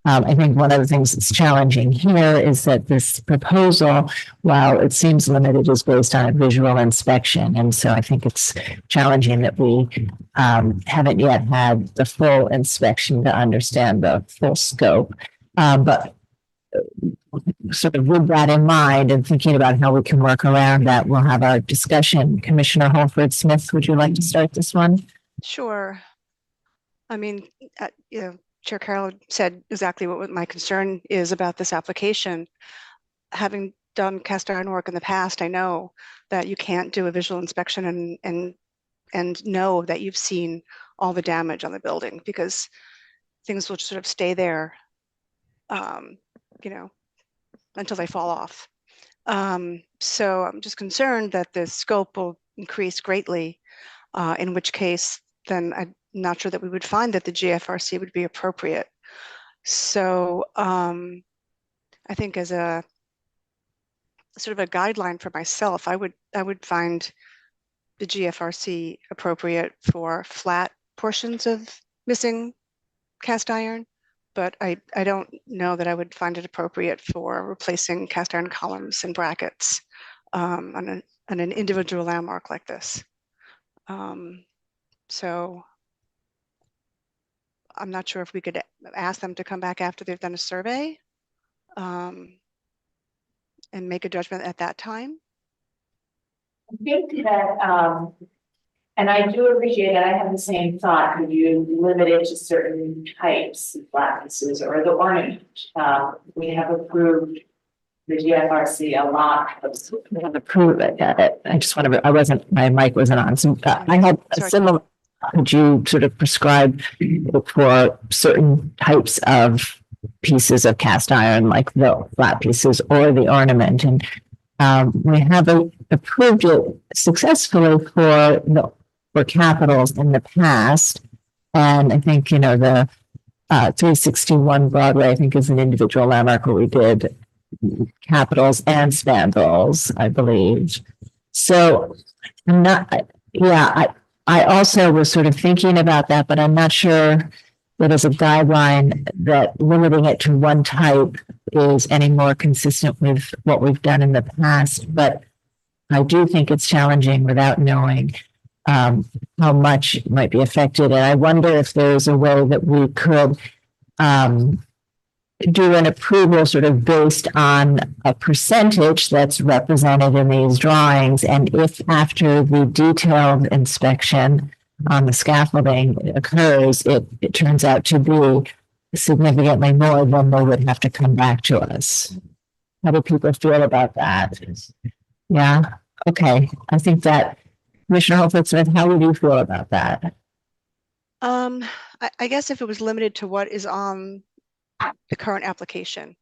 I think one of the things that's challenging here is that this proposal, while it seems limited, is based on a visual inspection. And so I think it's challenging that we haven't yet had the full inspection to understand the full scope. But sort of with that in mind and thinking about how we can work around that, we'll have our discussion. Commissioner Holford Smith, would you like to start this one? Sure. I mean, Chair Carroll said exactly what my concern is about this application. Having done cast iron work in the past, I know that you can't do a visual inspection and and know that you've seen all the damage on the building, because things will sort of stay there, you know, until they fall off. So I'm just concerned that the scope will increase greatly, in which case then I'm not sure that we would find that the GFRC would be appropriate. So I think as a sort of a guideline for myself, I would find the GFRC appropriate for flat portions of missing cast iron, but I don't know that I would find it appropriate for replacing cast iron columns and brackets on an individual landmark like this. So I'm not sure if we could ask them to come back after they've done a survey and make a judgment at that time. I think that, and I do appreciate that I have the same thought. Could you limit it to certain types of flat pieces or the ornament? We have approved the GFRC a lot. We have approved it. I just want to, my mic wasn't on. So I had a similar, could you sort of prescribe for certain types of pieces of cast iron, like the flat pieces or the ornament? And we have approved it successfully for capitals in the past. And I think, the 361 Broadway, I think, is an individual landmark where we did capitals and spandrels, I believe. So I'm not, I also was sort of thinking about that, but I'm not sure that as a guideline that limiting it to one type is any more consistent with what we've done in the past. But I do think it's challenging without knowing how much might be affected. And I wonder if there's a way that we could do an approval sort of based on a percentage that's represented in these drawings. And if after the detailed inspection on the scaffolding occurs, it turns out to be significantly more, then they would have to come back to us. How do people feel about that? Yeah. Okay. I think that Commissioner Holford-Smith, how would you feel about that? I guess if it was limited to what is on the current application.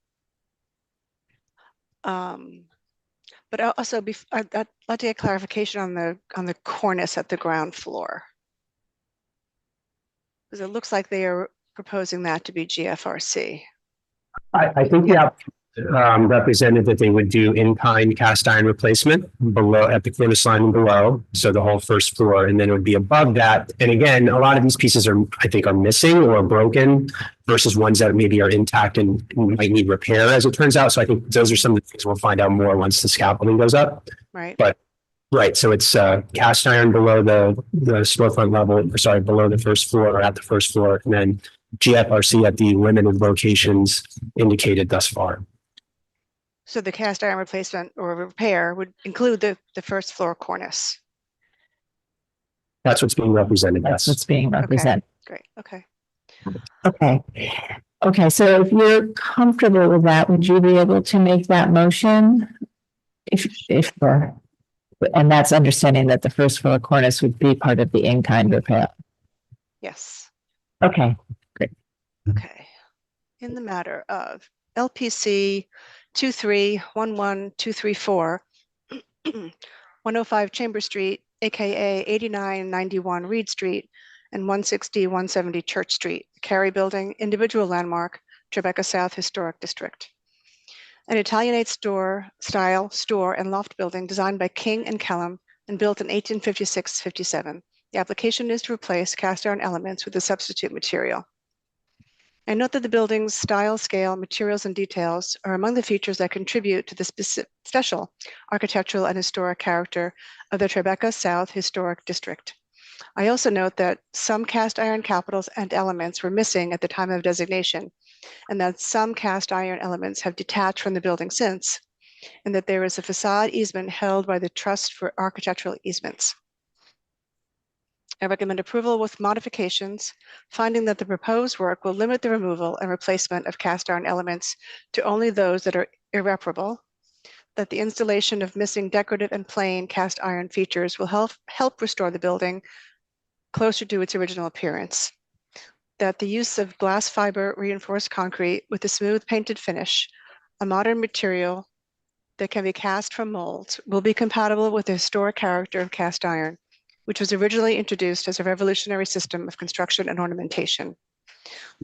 But also I'd like to get clarification on the cornice at the ground floor, because it looks like they are proposing that to be GFRC. I think represented that they would do in-kind cast iron replacement below at the cornice line and below, so the whole first floor, and then it would be above that. And again, a lot of these pieces are missing or broken versus ones that maybe are intact and might need repair, as it turns out. So I think those are some of the things we'll find out more once the scaffolding goes up. Right. But right, so it's cast iron below the storefront level, sorry, below the first floor or at the first floor, and then GFRC at the limited locations indicated thus far. So the cast iron replacement or repair would include the first floor cornice. That's what's being represented. That's what's being represented. Okay, great. Okay. Okay. So if you're comfortable with that, would you be able to make that motion? And that's understanding that the first floor cornice would be part of the in-kind repair. Yes. Okay. Great. Okay. In the matter of LPC 2311234, 105 Chamber Street, aka 8991 Reed Street, and 160-170 Church Street, Carey Building, individual landmark, Tribeca South Historic District. An Italianate style store and loft building designed by King and Kellum and built in 1856-57. The application is to replace cast iron elements with a substitute material. I note that the building's style, scale, materials, and details are among the features that contribute to the special architectural and historic character of the Tribeca South Historic District. I also note that some cast iron capitals and elements were missing at the time of designation, and that some cast iron elements have detached from the building since, and that there is a facade easement held by the Trust for Architectural Easements. I recommend approval with modifications, finding that the proposed work will limit the removal and replacement of cast iron elements to only those that are irreparable, that the installation of missing decorative and plain cast iron features will help restore the building closer to its original appearance. That the use of glass fiber reinforced concrete with a smooth painted finish, a modern material that can be cast from molds, will be compatible with the historic character of cast iron, which was originally introduced as a revolutionary system of construction and ornamentation.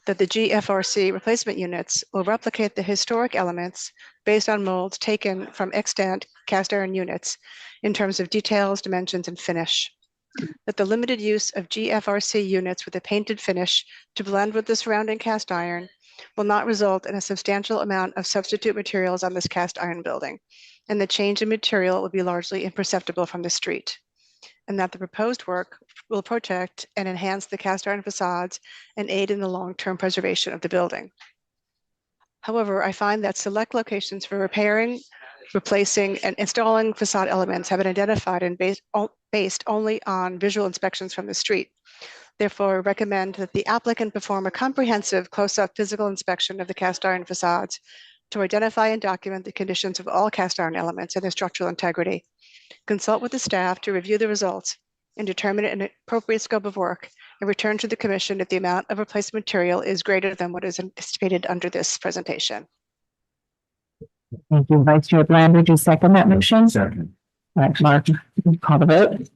That the GFRC replacement units will replicate the historic elements based on molds taken from extant cast iron units in terms of details, dimensions, and finish. That the limited use of GFRC units with a painted finish to blend with the surrounding cast iron will not result in a substantial amount of substitute materials on this cast iron building, and the change in material will be largely imperceptible from the street. And that the proposed work will protect and enhance the cast iron facades and aid in the long-term preservation of the building. However, I find that select locations for repairing, replacing, and installing facade elements have been identified and based only on visual inspections from the street. Therefore, I recommend that the applicant perform a comprehensive close-up physical inspection of the cast iron facades to identify and document the conditions of all cast iron elements and their structural integrity. Consult with the staff to review the results and determine an appropriate scope of work, and return to the commission if the amount of replacement material is greater than what is anticipated under this presentation. Thank you, Vice Chair Bland. Would you second that motion? Second. All right, Mark, call the vote.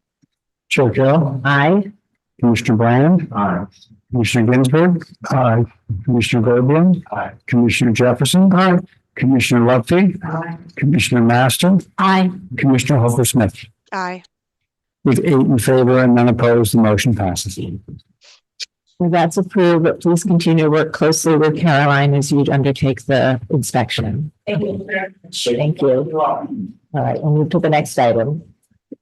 Chair Carroll. Aye. Commissioner Brand. Aye. Commissioner Ginsburg. Aye. Commissioner Goldblum. Aye. Commissioner Jefferson. Aye. Commissioner Lutfi. Aye. Commissioner Master. Aye. Commissioner Hooper Smith. Aye. With 8 in favor and none opposed, the motion passes. Well, that's approved, but please continue to work closely with Caroline as you undertake the inspection. Thank you. Thank you. All right, we'll move to the next item.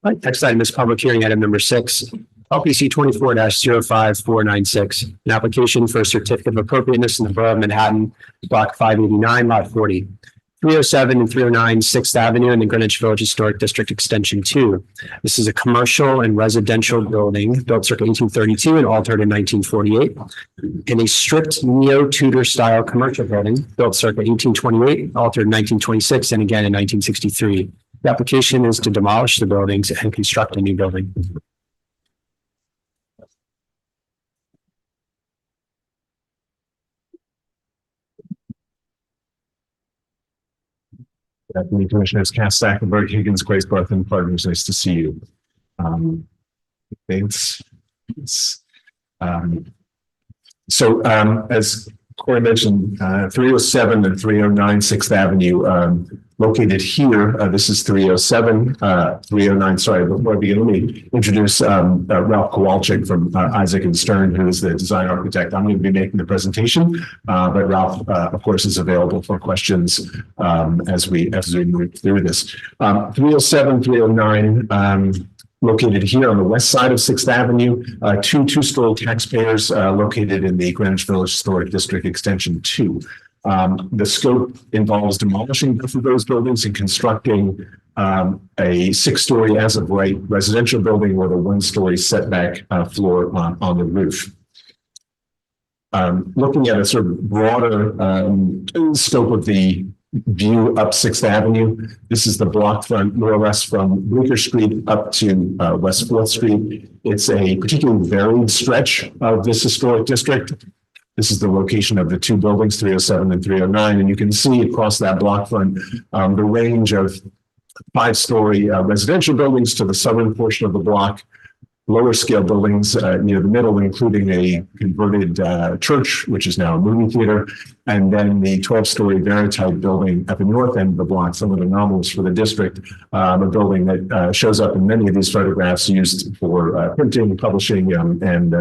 Next item is public hearing item number 6, LPC 24-05496, an application for a certificate of appropriateness in the Borough of Manhattan, block 589, lot 40, 307 and 309 6th Avenue in the Greenwich Village Historic District Extension 2. This is a commercial and residential building built circa 1832 and altered in 1948, and a stripped neo-Tudor style commercial building built circa 1828, altered in 1926, and again in 1963. The application is to demolish the buildings and construct a new building. Good afternoon, Commissioners. Cass Stackenberg, Higgins, Grace Barth, and Partners. Nice to see you. Thanks. As Corey mentioned, 307 and 309 6th Avenue, located here. This is 307, 309. Sorry, before I begin, let me introduce Ralph Kowalczyk from Isaac and Stern, who is the design architect. I'm going to be making the presentation, but Ralph, of course, is available for questions as we move through this. 307, 309. Located here on the west side of 6th Avenue, two-story taxpayers located in the Greenwich Village Historic District Extension 2. The scope involves demolishing both of those buildings and constructing a 6-story as of right residential building with a 1-story setback floor on the roof. Looking at a sort of broader scope of the view up 6th Avenue. This is the block front, more or less from Bleecker Street up to West 4th Street. It's a particularly varied stretch of this historic district. This is the location of the two buildings, 307 and 309. And you can see across that block front the range of 5-story residential buildings to the southern portion of the block, lower scale buildings near the middle, including a converted church, which is now a movie theater, and then the 12-story Riverside building at the north end of the block, somewhat anomalous for the district, a building that shows up in many of these photographs used for printing, publishing, and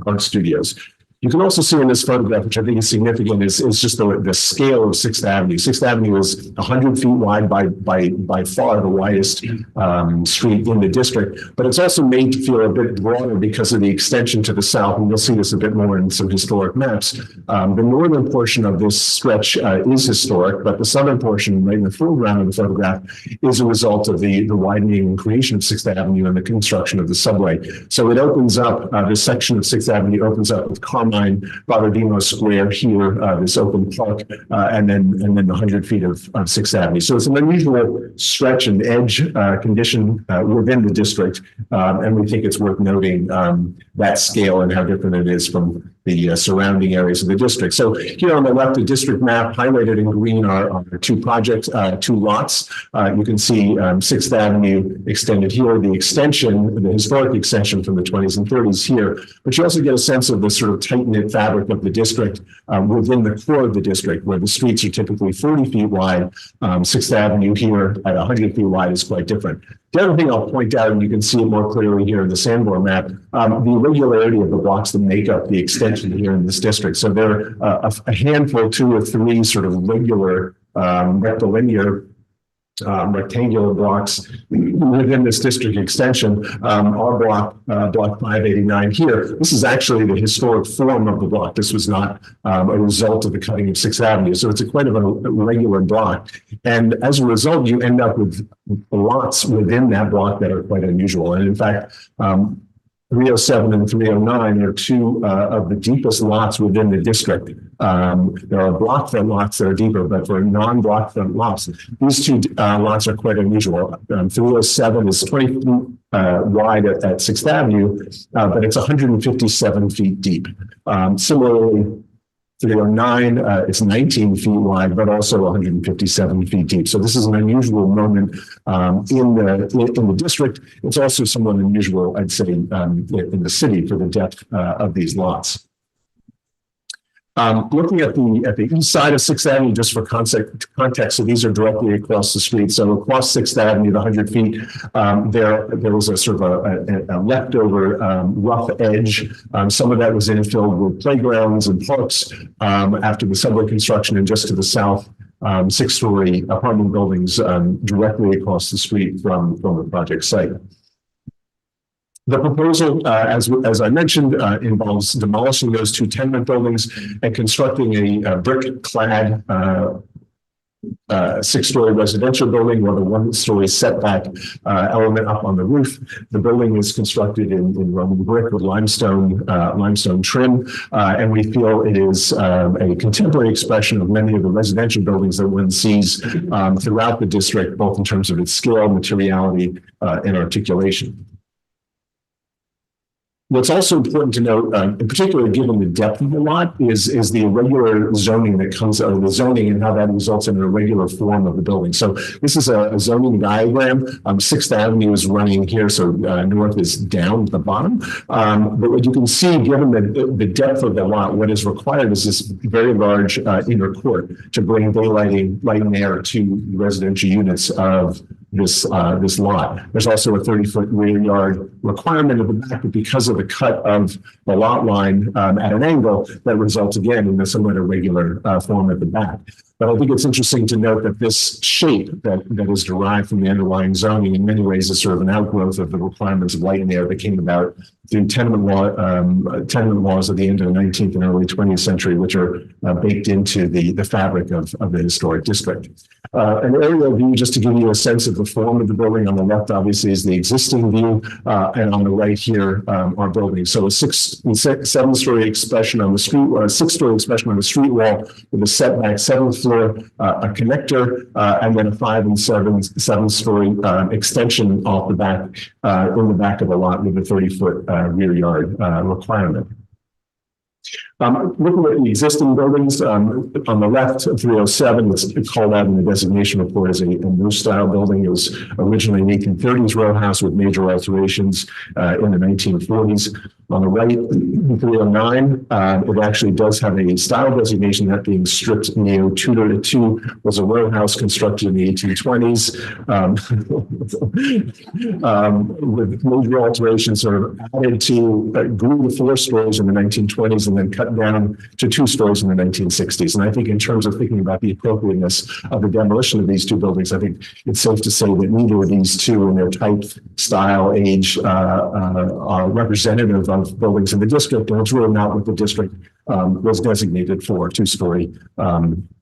art studios. You can also see in this photograph, which I think is significant, is just the scale of 6th Avenue. 6th Avenue is 100 feet wide by far the widest street in the district, but it's also made to feel a bit broader because of the extension to the south, and you'll see this a bit more in some historic maps. The northern portion of this stretch is historic, but the southern portion, right in the foreground of the photograph, is a result of the widening and creation of 6th Avenue and the construction of the subway. So it opens up, this section of 6th Avenue opens up with Carmel 309 Bardino Square here, this open park, and then the 100 feet of Sixth Avenue. So it's an unusual stretch and edge condition within the district, and we think it's worth noting that scale and how different it is from the surrounding areas of the district. So here on the left, the district map highlighted in green are two projects, two lots. You can see Sixth Avenue extended here, the extension, the historic extension from the 20s and 30s here. But you also get a sense of the sort of tight-knit fabric of the district within the core of the district, where the streets are typically 40 feet wide. Sixth Avenue here at 100 feet wide is quite different. The other thing I'll point out, and you can see it more clearly here in the Sanborn map, the irregularity of the blocks that make up the extension here in this district. So there are a handful, 2 or 3 sort of regular rectilinear rectangular blocks within this district extension. Our block 589 here, this is actually the historic form of the block. This was not a result of the cutting of Sixth Avenue. So it's quite of a regular block. And as a result, you end up with lots within that block that are quite unusual. And in fact, 307 and 309 are 2 of the deepest lots within the district. There are block front lots that are deeper, but for non-block front lots, these 2 lots are quite unusual. 307 is 20 feet wide at 6th Avenue, but it's 157 feet deep. Similarly, 309, it's 19 feet wide, but also 157 feet deep. So this is an unusual moment in the district. It's also somewhat unusual, I'd say, in the city for the depth of these lots. Looking at the east side of 6th Avenue, just for context, so these are directly across the street. So across 6th Avenue, the 100 feet, there was a sort of a leftover rough edge. Some of that was infilled with playgrounds and parks after the subway construction, and just to the south, 6-story apartment buildings directly across the street from the project site. The proposal, as I mentioned, involves demolishing those 2 tenement buildings and constructing a brick-clad 6-story residential building with a 1-story setback element up on the roof. The building is constructed in Roman brick with limestone trim, and we feel it is a contemporary expression of many of the residential buildings that one sees throughout the district, both in terms of its scale, materiality, and articulation. What's also important to note, in particular, given the depth of the lot, is the irregular zoning that comes out of the zoning and how that results in an irregular form of the building. So this is a zoning diagram. 6th Avenue is running here, so north is down at the bottom. But what you can see, given the depth of the lot, what is required is this very large inner court to bring light and air to residential units of this lot. There's also a 30-foot rear yard requirement of the back, but because of the cut of the lot line at an angle, that results again in a somewhat irregular form at the back. But I think it's interesting to note that this shape that is derived from the underlying zoning in many ways is sort of an outgrowth of the requirements of light and air that came about through tenement laws at the end of the 19th and early 20th century, which are baked into the fabric of the historic district. An aerial view, just to give you a sense of the form of the building. On the left, obviously, is the existing view, and on the right here are buildings. So a 7-story expression on the street, or a 6-story expression on the street wall with a setback 7th floor, a connector, and then a 5- and 7-story extension off the back in the back of the lot with a 30-foot rear yard requirement. Looking at the existing buildings, on the left, 307, it's called out in the designation report as a new style building. It was originally an 1830s row house with major alterations in the 1940s. On the right, 309, it actually does have a style designation, that being stripped neo-Tudor. The 2 was a row house constructed in the 1820s with major alterations sort of added to, grew to 4 stories in the 1920s and then cut down to 2 stories in the 1960s. And I think in terms of thinking about the appropriateness of the demolition of these 2 buildings, I think it's safe to say that neither of these 2 in their type, style, age are representative of buildings in the district, and it's really not what the district was designated for, 2-story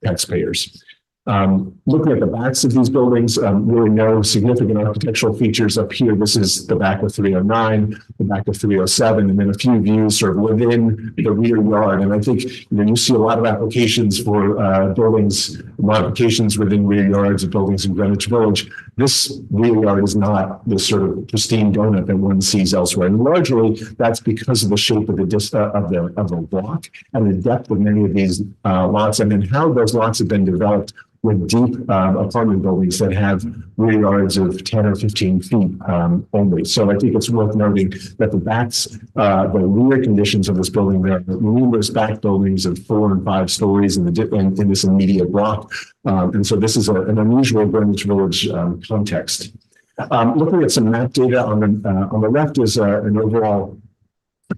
taxpayers. Looking at the backs of these buildings, really no significant architectural features up here. This is the back of 309, the back of 307, and then a few views sort of within the rear yard. And I think you see a lot of applications for buildings, modifications within rear yards of buildings in Greenwich Village. This rear yard is not the sort of pristine donut that one sees elsewhere. And largely that's because of the shape of the block and the depth of many of these lots, and then how those lots have been developed with deep apartment buildings that have rear yards of 10 or 15 feet only. So I think it's worth noting that the backs, the rear conditions of this building, there are numerous back buildings of 4 and 5 stories in this immediate block. And so this is an unusual Greenwich Village context. Looking at some map data on the left is an overall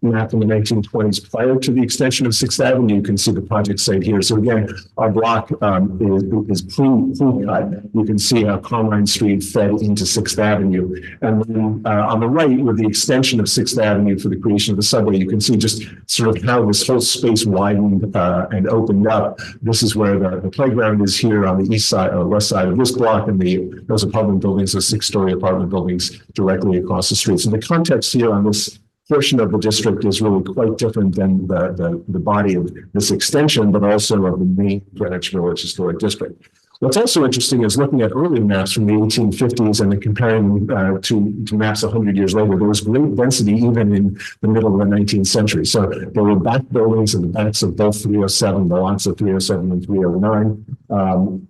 map in the 1920s prior to the extension of 6th Avenue. You can see the project site here. So again, our block is pre-cut. You can see how Carmine Street fed into 6th Avenue. And then on the right, with the extension of 6th Avenue for the creation of the subway, you can see just sort of how this whole space widened and opened up. This is where the playground is here on the east side or west side of this block, and those apartment buildings, those 6-story apartment buildings directly across the street. So the context here on this portion of the district is really quite different than the body of this extension, but also of the main Greenwich Village Historic District. What's also interesting is looking at early maps from the 1850s and then comparing to maps 100 years later. There was great density even in the middle of the 19th century. So there were back buildings in the backs of both 307, the lots of 307 and 309.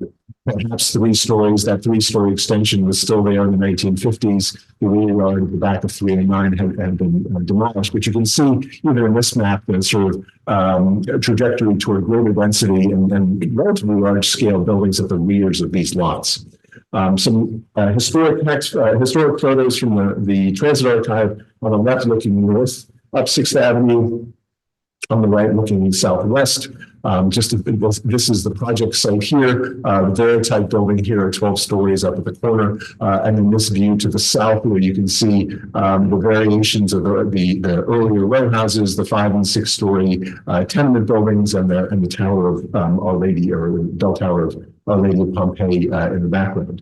Perhaps 3 stories. That 3-story extension was still there in the 1950s. The rear yard at the back of 309 had been demolished. But you can see either in this map the sort of trajectory toward greater density and relatively large scale buildings at the rears of these lots. Some historic photos from the Transit Archive on the left looking north up 6th Avenue, on the right looking southwest. This is the project site here. The Riverside building here are 12 stories up at the corner. And then this view to the south where you can see the variations of the earlier row houses, the 5 and 6 story tenement buildings and the Tower of Our Lady, or the bell tower of Our Lady of Pompeii in the background.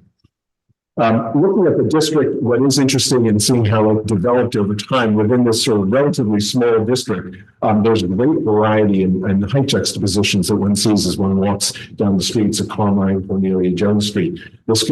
Looking at the district, what is interesting in seeing how it developed over time within this sort of relatively small district, there's a great variety and height juxtapositions that one sees as one walks down the streets of Carmine, Cornelia, Jones Street. This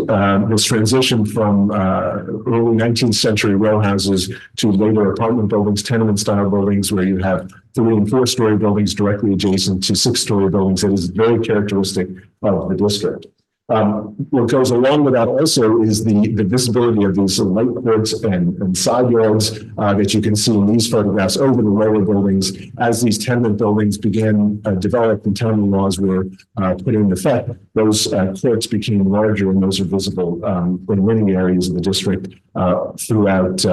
transition from early 19th century row houses to later apartment buildings, tenement style buildings, where you have 3 and 4 story buildings directly adjacent to 6-story buildings, that is very characteristic of the district. What goes along with that also is the visibility of these light courts and side yards that you can see in these photographs over the lower buildings. As these tenement buildings began developed and tenement laws were put into effect, those courts became larger, and those are visible in many areas of the district throughout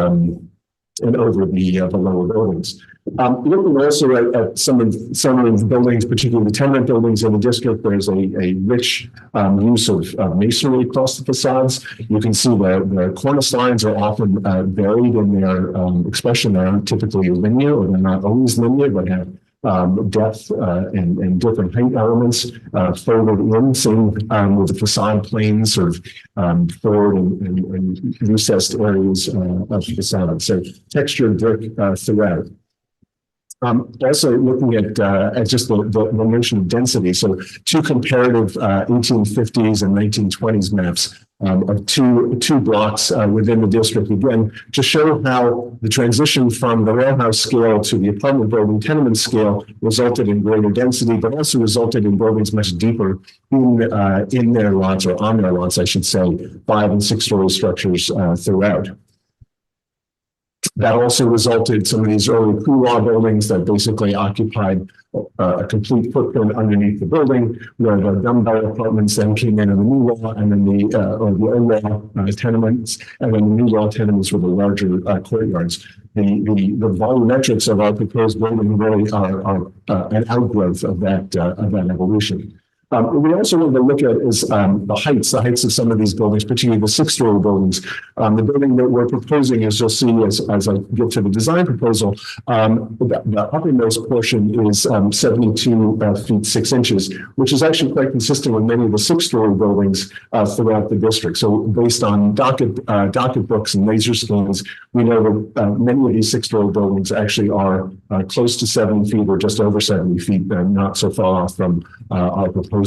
and over the lower buildings. Looking also at some of the buildings, particularly the tenement buildings in the district, there's a rich use of masonry across the facades. You can see the cornice lines are often varied in their expression. They aren't typically linear, or they're not always linear, but have depth and different height elements folded in, same with the facade planes sort of forward and recessed areas of the facade. So textured brick throughout. Also looking at just the notion of density. So 2 comparative 1850s and 1920s maps of two blocks within the district, again, to show how the transition from the row house scale to the apartment building tenement scale resulted in greater density, but also resulted in buildings much deeper in their lots, or on their lots, I should say, 5 and 6 story structures throughout. That also resulted some of these early Law buildings that basically occupied a complete footprint underneath the building, where the dumbbell apartments then came in the new law, and then the old law tenements, and then the new law tenements were the larger courtyards. The volumetrics of our proposed building really are an outgrowth of that evolution. We also want to look at is the heights of some of these buildings, particularly the 6-story buildings. The building that we're proposing, as you'll see as I get to the design proposal, the uppermost portion is 72 feet 6 inches, which is actually quite consistent with many of the 6-story buildings throughout the district. So based on docket books and laser scans, we know that many of these 6-story buildings actually are close to 70 feet or just over 70 feet, not so far off from our proposal.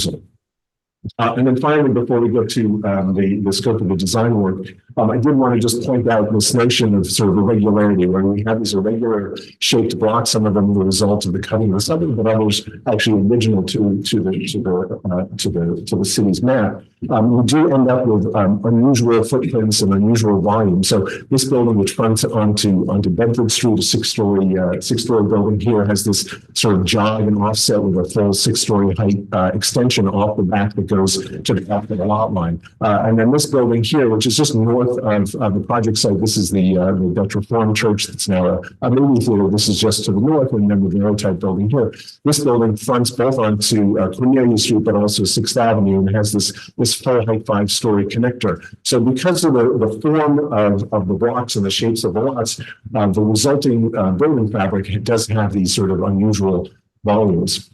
And then finally, before we go to the scope of the design work, I did want to just point out this notion of sort of irregularity, where we have these irregular shaped blocks, some of them the result of the cutting of the suburb, but others actually original to the city's map. We do end up with unusual footprints and unusual volume. So this building, which fronts onto Bedford Street, a six-story building here, has this sort of jog and offset with a full 6-story height extension off the back that goes to the back of the lot line. And then this building here, which is just north of the project site, this is the Dutch Reformed Church that's now a movie theater. This is just to the north, and then the Riverside building here. This building fronts both onto Cornelia Street, but also 6th Avenue, and has this full height 5-story connector. So because of the form of the blocks and the shapes of the lots, the resulting building fabric does have these sort of unusual volumes.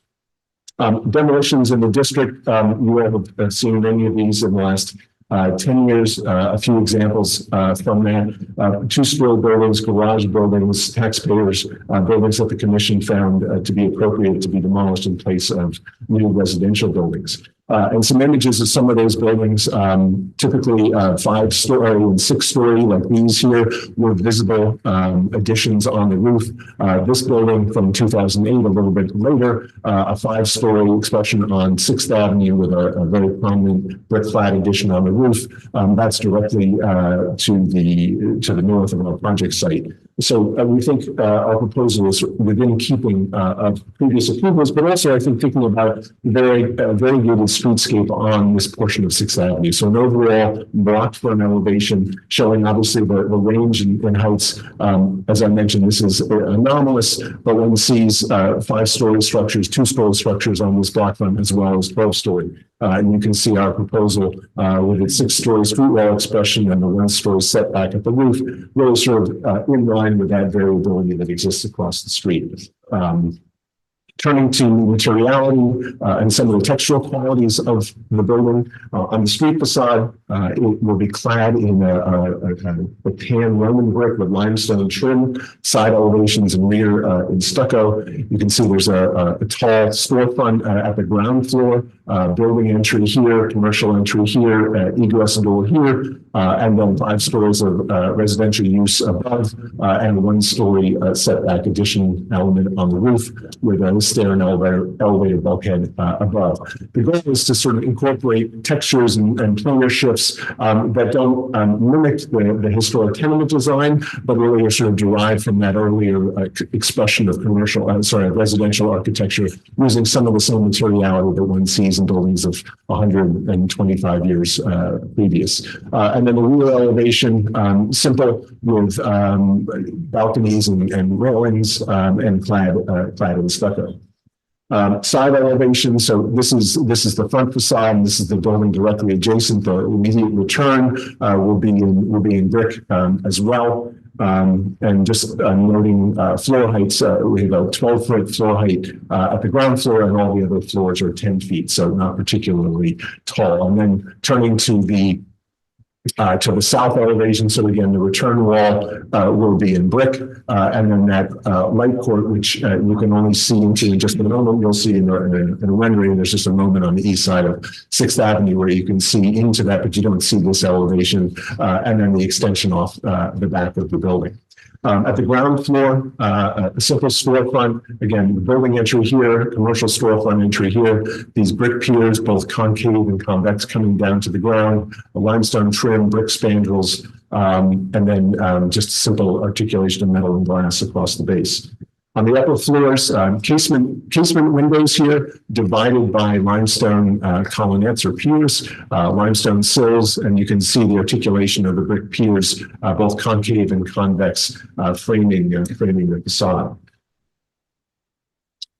Demolitions in the district, you have seen many of these in the last 10 years, a few examples from that. 2-story buildings, garage buildings, taxpayers, buildings that the commission found to be appropriate to be demolished in place of new residential buildings. And some images of some of those buildings, typically 5-story and 6-story, like these here, were visible additions on the roof. This building from 2008, a little bit later, a 5-story expression on 6th Avenue with a very prominent brick flat addition on the roof. That's directly to the north of our project site. So we think our proposal is within keeping of previous approvals, but also I think thinking about very good streetscape on this portion of 6th Avenue. So an overall block front elevation showing obviously the range in heights. As I mentioned, this is anomalous, but one sees 5-story structures, 2-story structures on this block front, as well as 12-story. And you can see our proposal with its 6-story street wall expression and the 1-story setback at the roof, really sort of in line with that variability that exists across the street. Turning to materiality and some of the textural qualities of the building. On the street facade, it will be clad in a tan Roman brick with limestone trim, side elevations and rear in stucco. You can see there's a tall storefront at the ground floor, building entry here, commercial entry here, egress door here, and then 5 stories of residential use above, and 1-story setback addition element on the roof with a stair and elevated bulkhead above. The goal is to sort of incorporate textures and planar shifts that don't mimic the historic tenement design, but really are sort of derived from that earlier expression of residential architecture, using some of the same materiality that one sees in buildings of 125 years previous. And then the rear elevation, simple with balconies and railings and clad in stucco. Side elevation. So this is the front facade. And this is the building directly adjacent. The immediate return will be in brick as well. And just noting floor heights, we have a 12-foot floor height at the ground floor, and all the other floors are 10 feet, so not particularly tall. And then turning to the south elevation. So again, the return wall will be in brick, and then that light court, which you can only see into in just a moment. You'll see in a rendering. There's just a moment on the east side of 6th Avenue where you can see into that, but you don't see this elevation, and then the extension off the back of the building. At the ground floor, a simple storefront. Again, the building entry here, commercial storefront entry here. These brick piers, both concave and convex, coming down to the ground. A limestone trim, brick spandrels, and then just simple articulation of metal and glass across the base. On the upper floors, casement windows here, divided by limestone colonnettes or piers, limestone sills, and you can see the articulation of the brick piers, both concave and convex, framing the facade.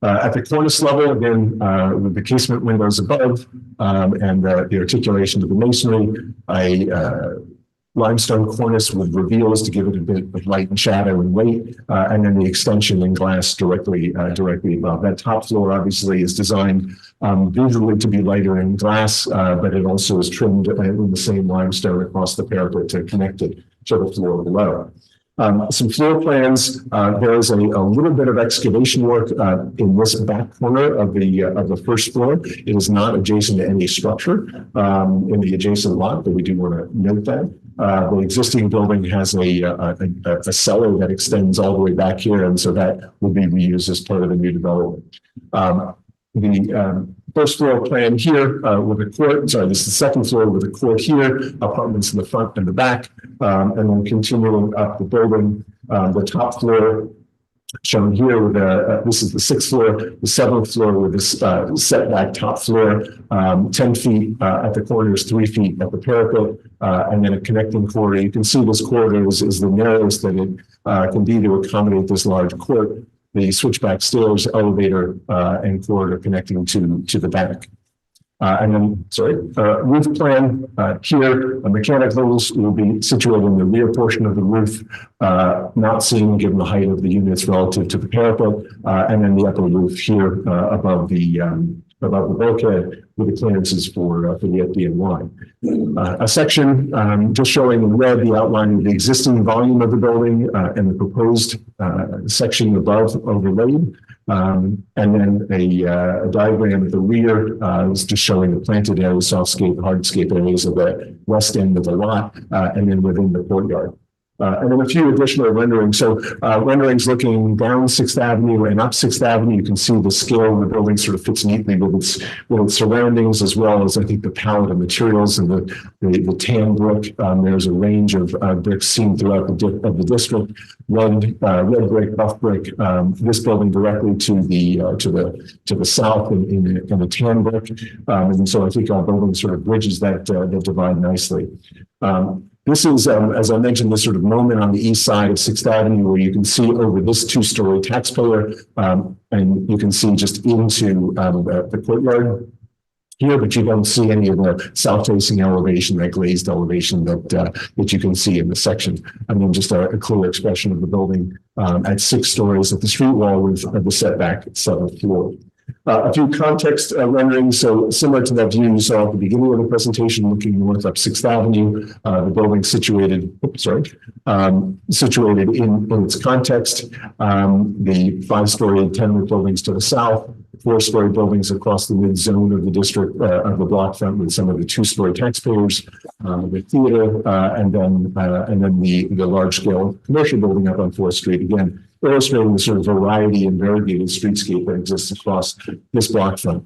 At the cornice level, again, with the casement windows above and the articulation of the masonry, a limestone cornice with reveals to give it a bit of light and shadow and weight, and then the extension in glass directly above. That top floor obviously is designed visually to be lighter in glass, but it also is trimmed in the same limestone across the parapet to connect it to the floor below. Some floor plans. There is a little bit of excavation work in this back corner of the first floor. It is not adjacent to any structure in the adjacent lot, but we do want to note that. The existing building has a cellar that extends all the way back here, and so that will be reused as part of the new development. The first floor plan here with a court, sorry, this is the second floor with a court here, apartments in the front and the back, and then continuing up the building, the top floor shown here with this is the sixth floor, the seventh floor with this setback top floor, 10 feet at the corners, 3 feet at the parapet, and then a connecting corridor. You can see this corridor is the narrowest that it can be to accommodate this large court. The switchback stairs, elevator, and corridor connecting to the back. And then, roof plan here, mechanicals will be situated in the rear portion of the roof, not seen given the height of the units relative to the parapet, and then the upper roof here above the bulkhead with the clearances for the FDNY. A section just showing in red the outline of the existing volume of the building and the proposed section above overlaid. And then a diagram at the rear is just showing the planted areas, softscape, hardscape areas of the west end of the lot, and then within the courtyard. And then a few additional renderings. So renderings looking down 6th Avenue and up 6th Avenue, you can see the scale of the building sort of fits neatly with its surroundings, as well as I think the palette of materials and the tan brick. There's a range of bricks seen throughout the district. Red brick, buff brick. This building directly to the south in the tan brick, and so I think our building sort of bridges that divide nicely. This is, as I mentioned, this sort of moment on the east side of 6th Avenue where you can see over this 2-story tax pillar, and you can see just into the courtyard here, but you don't see any of the south-facing elevation, that glazed elevation that you can see in the section. And then just a clear expression of the building at 6 stories at the street wall with the setback at 7th floor. A few context renderings. So similar to that view you saw at the beginning of the presentation, looking north up 6th Avenue, the building situated in its context, the 5-story and 10-roof buildings to the south, 4-story buildings across the mid zone of the district of the block front with some of the 2-story taxpayers, the theater, and then the large scale commercial building up on 4th Street. Again, illustrating the sort of variety and variegated streetscape that exists across this block front.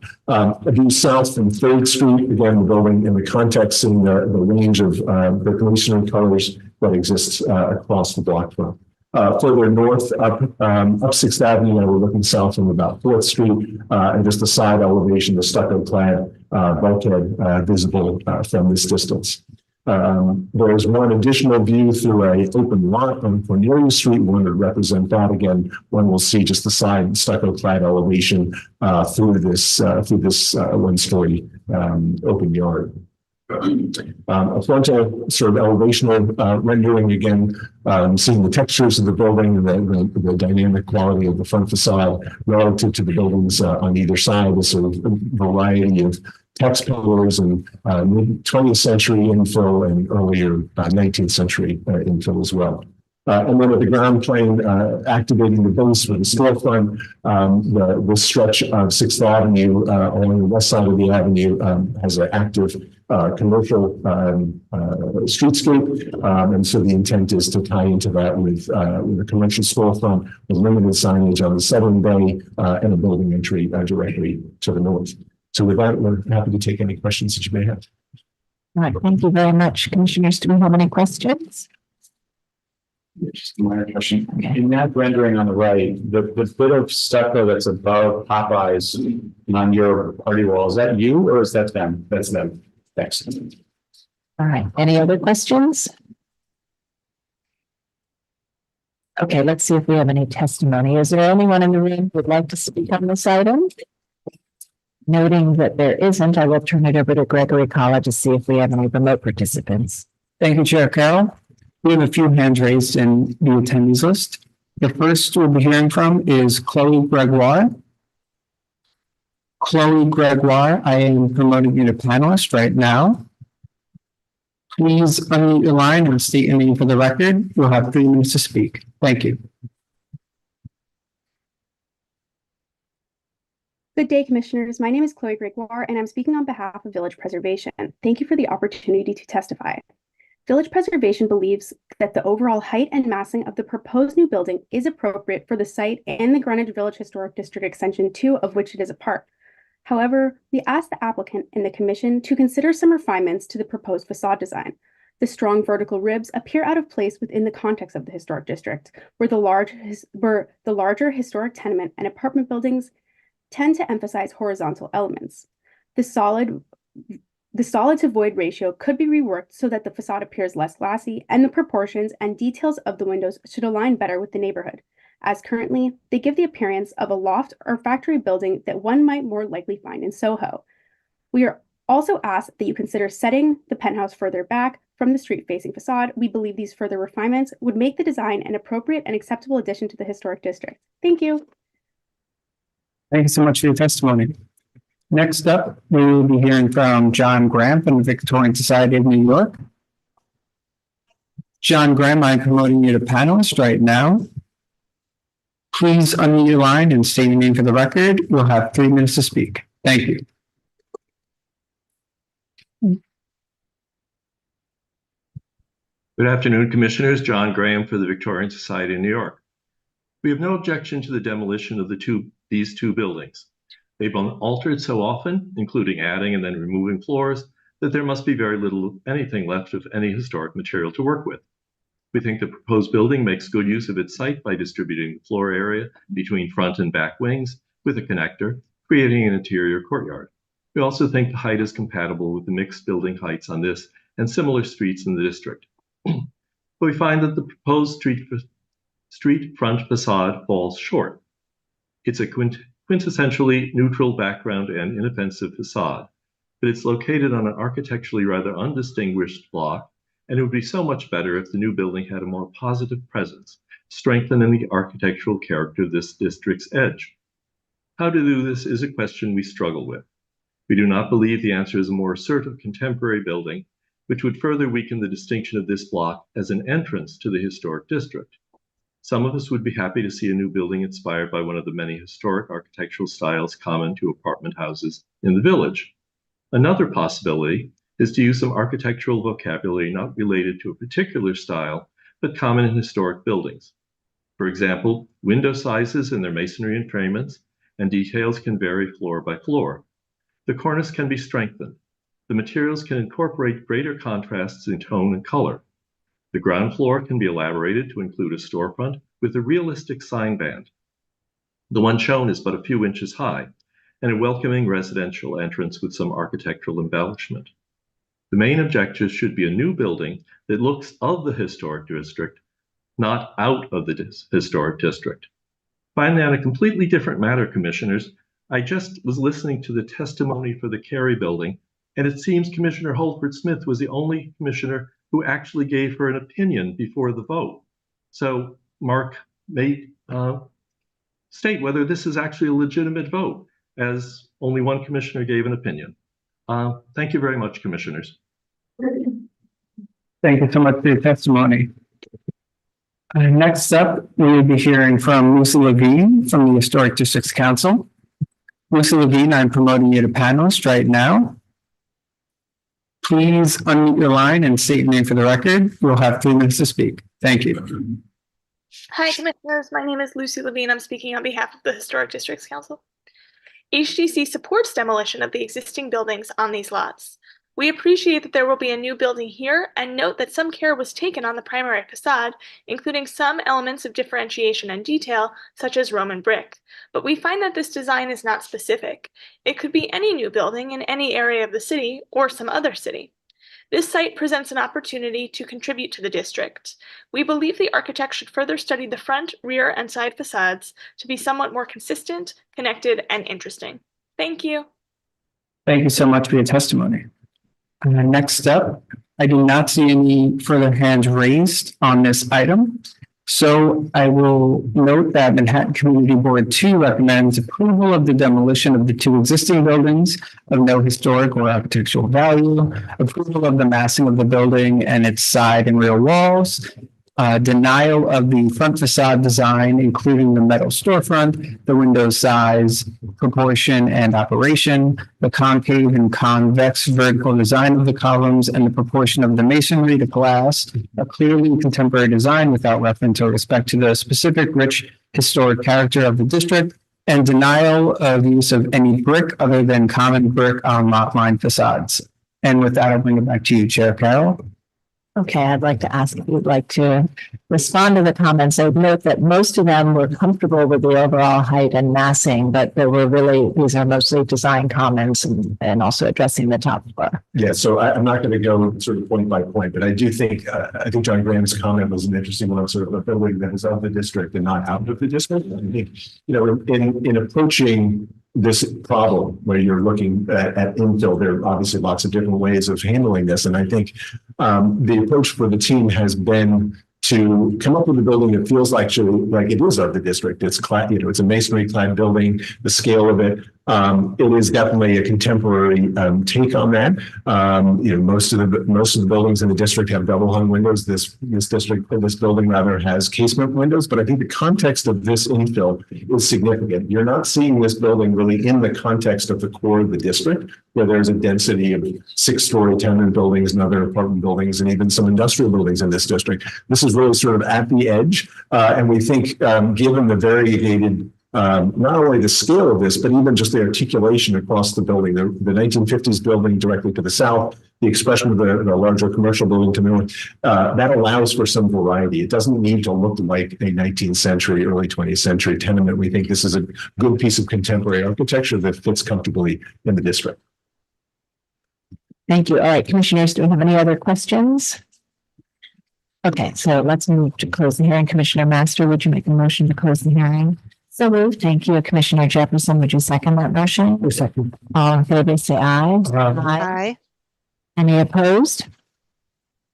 Due south from 3rd Street, again, the building in the context and the range of the masonry colors that exists across the block front. Further north up 6th Avenue, and we're looking south from about 4th Street, and just the side elevation, the stucco clad bulkhead visible from this distance. There is one additional view through an open lot on Cornelius Street. One to represent that. Again, one will see just the side stucco clad elevation through this 1-story open yard. A frontal sort of elevational rendering, again, seeing the textures of the building and the dynamic quality of the front facade relative to the buildings on either side. This sort of variety of text pillars and mid-20th century infill and earlier 19th century infill as well. And then at the ground plane, activating the base for the storefront, the stretch of 6th Avenue along the west side of the avenue has an active commercial streetscape. And so the intent is to tie into that with a commercial storefront with limited signage on the southern bay and a building entry directly to the north. So with that, we're happy to take any questions that you may have. All right, thank you very much. Commissioners, do we have any questions? Just a minor question. In that rendering on the right, the bit of stucco that's above Popeye's on your party wall, is that you or is that them? That's them. Thanks. All right, any other questions? Okay, let's see if we have any testimony. Is there anyone in the room who would like to speak on this item? Noting that there isn't, I will turn it over to Gregory College to see if we have any remote participants. Thank you, Chair Carroll. We have a few hands raised in the attendees list. The first we'll be hearing from is Chloe Gregoire. Chloe Gregoire, I am promoting you to panelist right now. Please unmute your line and state your name for the record. You'll have 3 minutes to speak. Thank you. Good day, Commissioners. My name is Chloe Gregoire, and I'm speaking on behalf of Village Preservation. Thank you for the opportunity to testify. Village Preservation believes that the overall height and massing of the proposed new building is appropriate for the site and the Greenwich Village Historic District Extension 2, of which it is a part. However, we asked the applicant and the Commission to consider some refinements to the proposed facade design. The strong vertical ribs appear out of place within the context of the historic district, where the larger historic tenement and apartment buildings tend to emphasize horizontal elements. The solid to void ratio could be reworked so that the facade appears less glassy, and the proportions and details of the windows should align better with the neighborhood, as currently they give the appearance of a loft or factory building that one might more likely find in Soho. We are also asked that you consider setting the penthouse further back from the street-facing facade. We believe these further refinements would make the design an appropriate and acceptable addition to the historic district. Thank you. Thank you so much for your testimony. Next up, we will be hearing from John Graham from the Victorian Society of New York. John Graham, I'm promoting you to panelist right now. Please unmute your line and state your name for the record. You'll have 3 minutes to speak. Thank you. Good afternoon, Commissioners. John Graham for the Victorian Society of New York. We have no objection to the demolition of these two buildings. They've been altered so often, including adding and then removing floors, that there must be very little anything left of any historic material to work with. We think the proposed building makes good use of its site by distributing the floor area between front and back wings with a connector, creating an interior courtyard. We also think the height is compatible with the mixed building heights on this and similar streets in the district. But we find that the proposed street front facade falls short. It's a quintessentially neutral background and inoffensive facade, but it's located on an architecturally rather undistinguished block, and it would be so much better if the new building had a more positive presence, strengthening the architectural character of this district's edge. How to do this is a question we struggle with. We do not believe the answer is a more assertive contemporary building, which would further weaken the distinction of this block as an entrance to the historic district. Some of us would be happy to see a new building inspired by one of the many historic architectural styles common to apartment houses in the village. Another possibility is to use some architectural vocabulary not related to a particular style, but common in historic buildings. For example, window sizes and their masonry entrainments and details can vary floor by floor. The cornice can be strengthened. The materials can incorporate greater contrasts in tone and color. The ground floor can be elaborated to include a storefront with a realistic sign band. The one shown is but a few inches high, and a welcoming residential entrance with some architectural embellishment. The main objective should be a new building that looks of the historic district, not out of the historic district. Finally, on a completely different matter, Commissioners, I just was listening to the testimony for the Carey building, and it seems Commissioner Holford Smith was the only commissioner who actually gave her an opinion before the vote. So Mark may state whether this is actually a legitimate vote, as only one commissioner gave an opinion. Thank you very much, Commissioners. Thank you so much for your testimony. Next up, we will be hearing from Lucy Levine from the Historic Districts Council. Lucy Levine, I'm promoting you to panelist right now. Please unmute your line and state your name for the record. You'll have 3 minutes to speak. Thank you. Hi, Commissioners. My name is Lucy Levine. I'm speaking on behalf of the Historic Districts Council. HDC supports demolition of the existing buildings on these lots. We appreciate that there will be a new building here and note that some care was taken on the primary facade, including some elements of differentiation and detail, such as Roman brick. But we find that this design is not specific. It could be any new building in any area of the city or some other city. This site presents an opportunity to contribute to the district. We believe the architect should further study the front, rear, and side facades to be somewhat more consistent, connected, and interesting. Thank you. Thank you so much for your testimony. Next up, I do not see any further hands raised on this item. So I will note that Manhattan Community Board 2 recommends approval of the demolition of the two existing buildings of no historic or architectural value, approval of the massing of the building and its side and rear walls, denial of the front facade design, including the metal storefront, the window size, proportion, and operation, the concave and convex vertical design of the columns, and the proportion of the masonry to glass, a clearly contemporary design without reference or respect to the specific rich historic character of the district, and denial of use of any brick other than common brick on lot line facades. And with that, I'll bring it back to you, Chair Carroll. Okay, I'd like to ask if you'd like to respond to the comments. I'd note that most of them were comfortable with the overall height and massing, but there were really, these are mostly design comments and also addressing the top floor. Yeah, so I'm not going to go sort of point by point, but I do think, I think John Graham's comment was an interesting one, sort of a building that is of the district and not out of the district. I think, you know, in approaching this problem where you're looking at infill, there are obviously lots of different ways of handling this. And I think the approach for the team has been to come up with a building that feels like it is of the district. It's clad, you know, it's a masonry clad building. The scale of it, it is definitely a contemporary take on that. You know, most of the buildings in the district have double hung windows. This building rather has casement windows. But I think the context of this infill is significant. You're not seeing this building really in the context of the core of the district, where there's a density of 6-story tenement buildings and other apartment buildings and even some industrial buildings in this district. This is really sort of at the edge. And we think given the variegated, not only the scale of this, but even just the articulation across the building, the 1950s building directly to the south, the expression of the larger commercial building to the north, that allows for some variety. It doesn't need to look like a 19th century, early 20th century tenement. We think this is a good piece of contemporary architecture that fits comfortably in the district. Thank you. All right, commissioners, do we have any other questions? Okay, so let's move to close the hearing. Commissioner Master, would you make a motion to close the hearing? So moved. Thank you. Commissioner Jefferson, would you second that motion? Second. All in favor, say aye. Aye. Any opposed?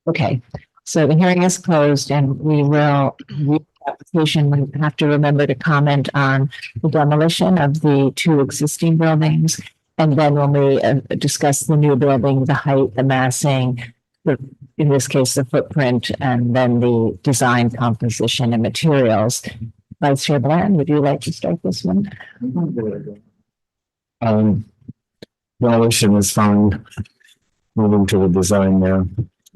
Okay, so the hearing is closed and we will read the application. We have to remember to comment on the demolition of the two existing buildings. And then when we discuss the new building, the height, the massing, in this case, the footprint, and then the design composition and materials. Vice Chair Bland, would you like to start this one? Demolition is fine. Moving to the design now.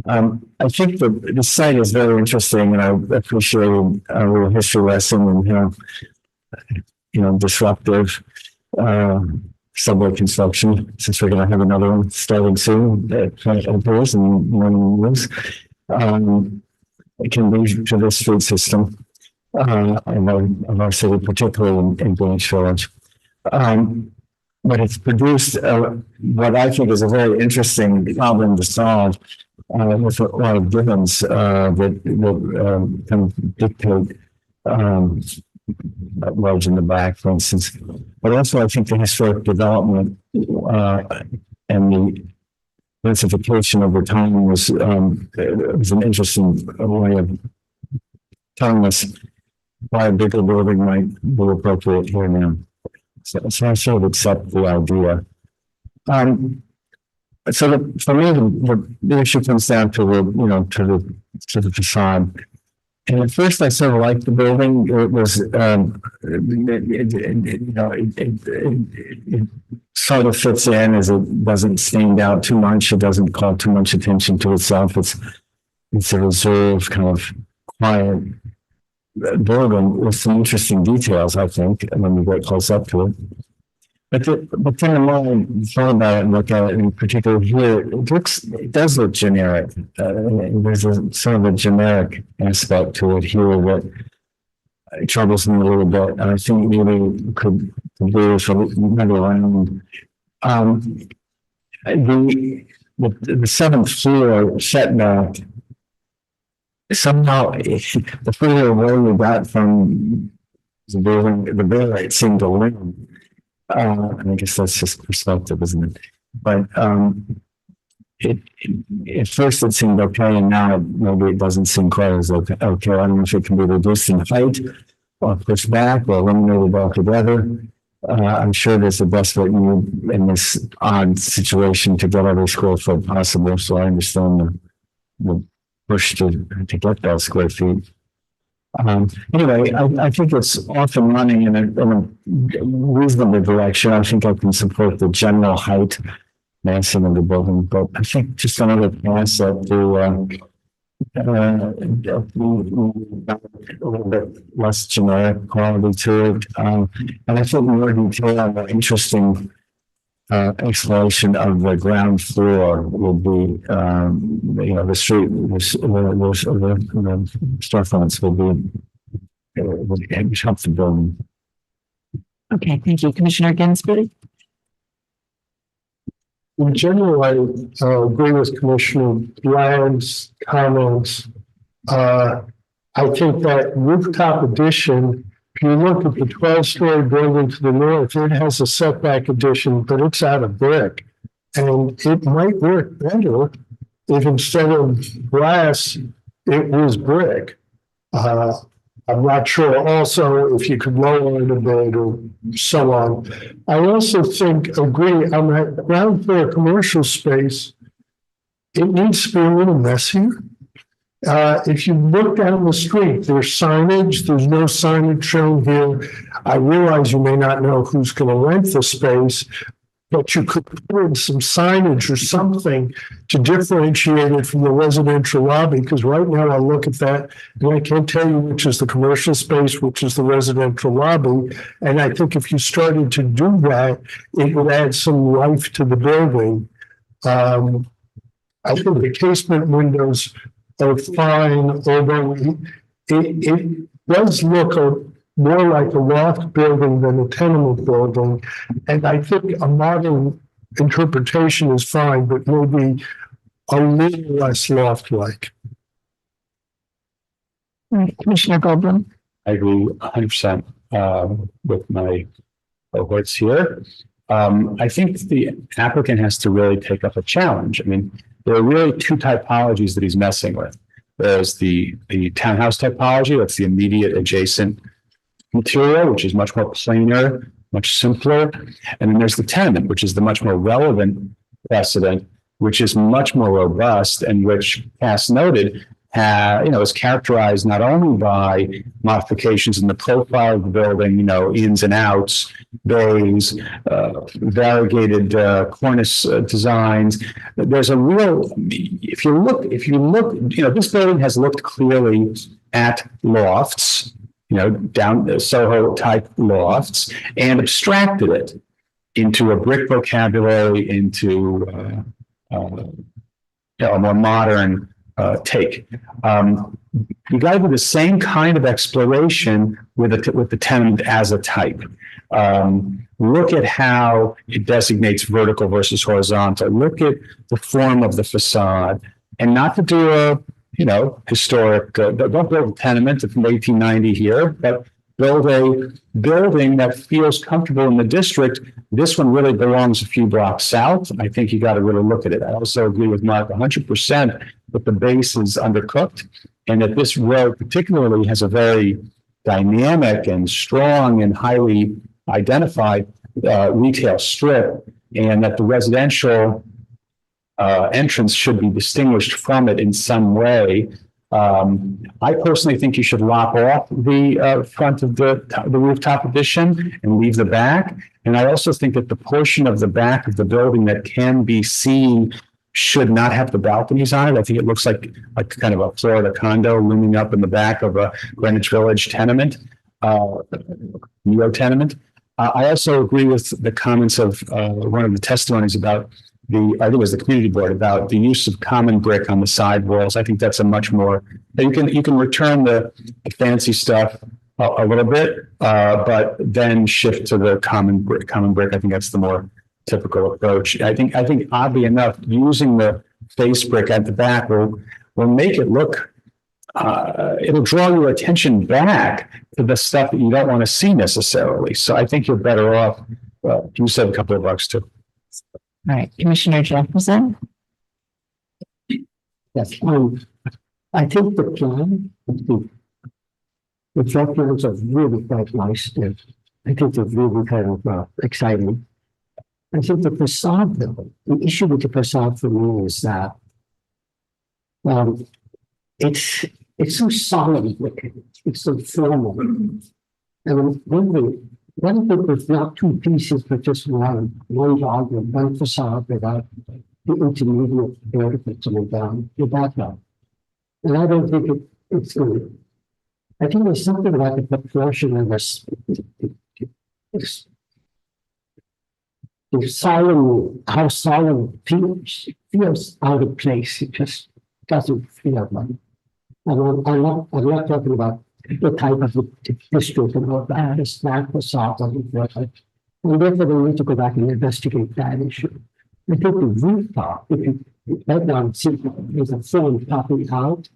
I think the site is very interesting, and I appreciate a little history lesson and disruptive subway construction. Since we're going to have another one starting soon, that appears in one years, it can bring to the street system of our city, particularly in Greenwich Village. But it's produced what I think is a very interesting problem to solve with a lot of givens that can dictate roads in the back, for instance. But also I think the historic development and the densification over time was an interesting way of telling us why a bigger building might be appropriate here now. So I sort of accept the idea. For me, the issue comes down to the facade. And at first, I sort of liked the building. It was, it sort of fits in as it doesn't stand out too much. It doesn't call too much attention to itself. It's a reserved kind of quiet building with some interesting details, I think, when we get close up to it. But then the more I thought about it and look at it, in particular here, it does look generic. There's a sort of a generic aspect to it here that troubles me a little bit. And I think maybe could do with a little around. The the seventh floor setback, somehow the further away we got from the building, it seemed to loom. I guess that's just perspective, isn't it? But at first it seemed okay, and now maybe it doesn't seem quite as okay. I don't know if it can be reduced in height or pushed back or eliminated altogether. I'm sure there's the best way in this odd situation to get every square foot possible. So I understand the push to get those square feet. Anyway, I think it's off and running in a reasonable direction. I think I can support the general height massing of the building, but I think just another pass at a little bit less generic quality to it. And I think more detail and more interesting exploration of the ground floor will be, the street, the storefronts will help the building. Okay, thank you. Commissioner Ginsburg? In general, I agree with Commissioner Bland's comments. I think that rooftop addition, if you look at the 12-story building to the north, it has a setback addition, but it's out of brick. And it might work better if instead of glass, it was brick. I'm not sure also if you could lower it a bit or so on. I also agree on that ground floor commercial space, it needs to be a little messier. If you look down the street, there's signage. There's no signage shown here. I realize you may not know who's going to rent the space, but you could put in some signage or something to differentiate it from the residential lobby, because right now I look at that and I can't tell you which is the commercial space, which is the residential lobby. And I think if you started to do that, it would add some life to the building. I think the casement windows are fine, although it does look more like a loft building than a tenement building. And I think a modern interpretation is fine, but maybe a little less loft-like. Commissioner Goldblum? I agree 100% with my cohorts here. I think the applicant has to really take up a challenge. I mean, there are really two typologies that he's messing with. There's the townhouse typology, that's the immediate adjacent material, which is much more plainer, much simpler. And then there's the tenement, which is the much more relevant precedent, which is much more robust and which, Cass noted, is characterized not only by modifications in the profile of the building, ins and outs, bays, variegated cornice designs. There's a real, if you look, this building has looked clearly at lofts, down Soho type lofts, and abstracted it into a brick vocabulary, into a more modern take. You got to do the same kind of exploration with the tenement as a type. Look at how it designates vertical versus horizontal. Look at the form of the facade, and not to do a historic. Don't build a tenement from 1890 here, but build a building that feels comfortable in the district. This one really belongs a few blocks south. I think you got to really look at it. I also agree with Mark 100% that the base is undercooked, and that this road particularly has a very dynamic and strong and highly identified retail strip, and that the residential entrance should be distinguished from it in some way. I personally think you should lop off the front of the rooftop addition and leave the back. And I also think that the portion of the back of the building that can be seen should not have the balconies on it. I think it looks like kind of a Florida condo looming up in the back of a Greenwich Village tenement, neo-tenement. I also agree with the comments of one of the testimonies about I think it was the community board, about the use of common brick on the side walls. I think that's a much more, you can return the fancy stuff a little bit, but then shift to the common brick. I think that's the more typical approach. I think oddly enough, using the face brick at the back will make it look, it'll draw your attention back to the stuff that you don't want to see necessarily. So I think you're better off, well, you said a couple of bucks too. All right, Commissioner Jefferson? Yes, I think the plan, the floor plans are really quite nice. I think they're really kind of exciting. I think the facade, though, the issue with the facade for me is that it's so solid looking, it's so formal. And I'm wondering, what if it's not two pieces, but just one log with one facade without the intermediate vertical coming down the back up? And I don't think it's going to. I think there's something about the proportion of this. The solemn, how solemn feels out of place. It just doesn't feel like. I'm not talking about the type of district and all that. It's not facade doesn't feel like. And therefore, they need to go back and investigate that issue. I think the rooftop, if you right now see there's a film popping out,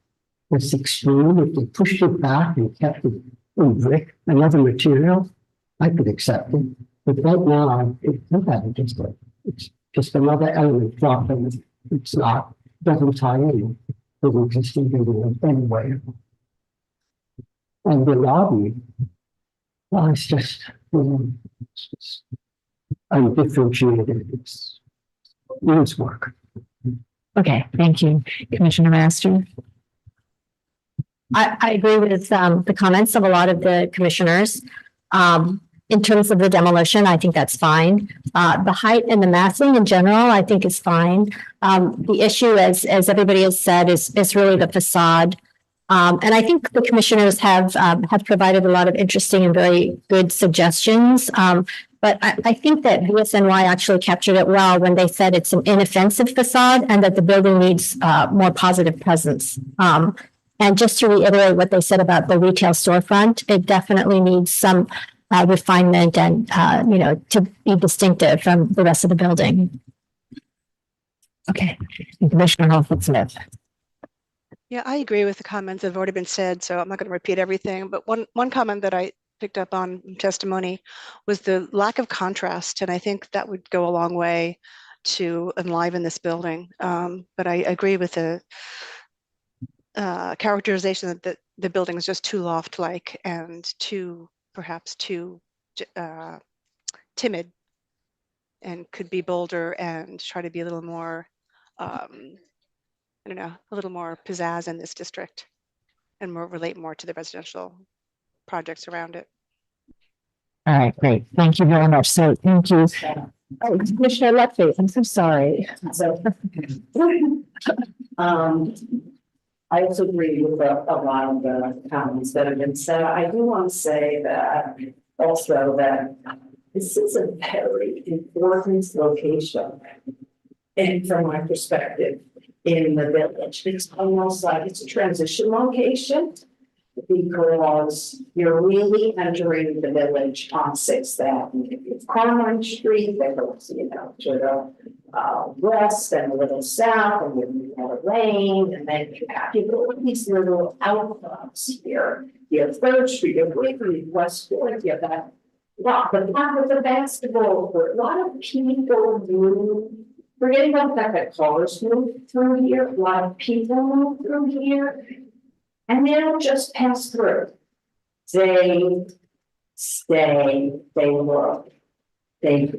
it's extreme. If they pushed it back and kept it in brick, another material, I could accept it. But right now, it's just another element dropping. It's not, doesn't tie in with the existing building in any way. And the lobby, well, it's just undifferentiated. It's needs work. Okay, thank you. Commissioner Master? I agree with the comments of a lot of the commissioners. In terms of the demolition, I think that's fine. The height and the massing in general, I think is fine. The issue, as everybody has said, is really the facade. And I think the commissioners have provided a lot of interesting and very good suggestions. But I think that VSNY actually captured it well when they said it's an inoffensive facade and that the building needs more positive presence. And just to reiterate what they said about the retail storefront, it definitely needs some refinement and, to be distinctive from the rest of the building. Okay, Commissioner Holford-Smith. Yeah, I agree with the comments that have already been said, so I'm not going to repeat everything. But one comment that I picked up on testimony was the lack of contrast, and I think that would go a long way to enliven this building. But I agree with the characterization that the building is just too loft-like and perhaps too timid, and could be bolder and try to be a little more, I don't know, a little more pizzazz in this district and relate more to the residential projects around it. All right, great. Thank you very much. So thank you. Oh, Commissioner Lutfi, I'm so sorry. I also agree with a lot of the comments that have been said. I do want to say that also that this is a very important location, and from my perspective, in the village, it's almost like it's a transition location because you're really entering the village on 6th Avenue. It's Carmine Street that goes, to the west and a little south, and then you have a lane, and then you have all these little outcomes here. You have 3rd Street, you have Waverly, West Point, you have that. Wow, but not with the basketball court. A lot of people do, forgetting about the fact that cars move through here, a lot of people move through here, and they don't just pass through. They stay, they look, they,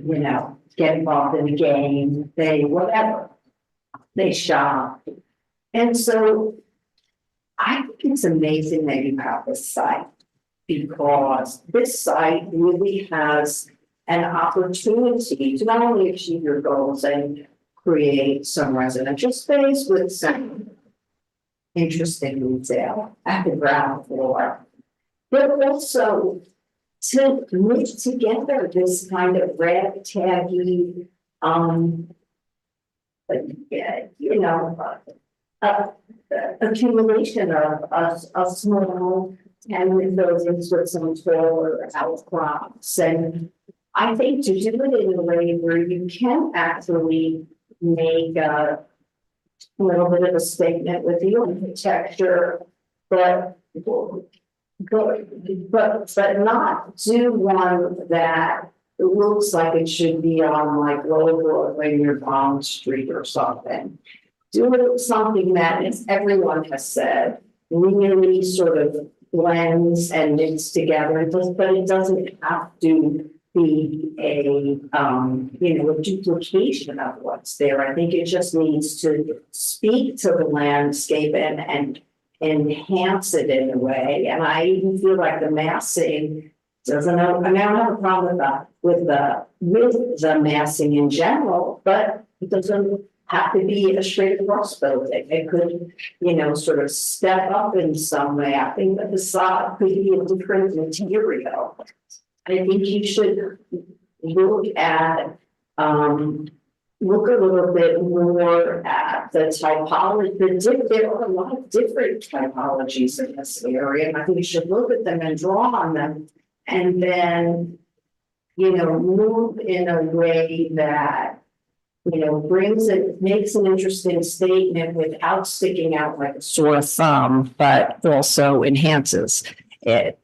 get involved in the game, they whatever, they shop. And so I think it's amazing that you have this site, because this site really has an opportunity to not only achieve your goals and create some residential space with some interesting retail at the ground floor, but also to mix together this kind of ragtaggy, accumulation of small and buildings with some taller outcrops. And I think to do it in a way where you can actually make a little bit of a statement with the architecture, but not do one that it looks like it should be on like Lower Broadway near Bond Street or something. Do it something that, as everyone has said, really sort of blends and knits together, but it doesn't have to be a duplication of what's there. I think it just needs to speak to the landscape and enhance it in a way. And I even feel like the massing doesn't know. I mean, I don't have a problem with the massing in general, but it doesn't have to be a straight across building. It could, sort of step up in some way. I think the facade could be a different material. I think you should look at, look a little bit more at the typology. There are a lot of different typologies in this area, and I think you should look at them and draw on them, and then, move in a way that, makes an interesting statement without sticking out like a sore thumb, but also enhances it.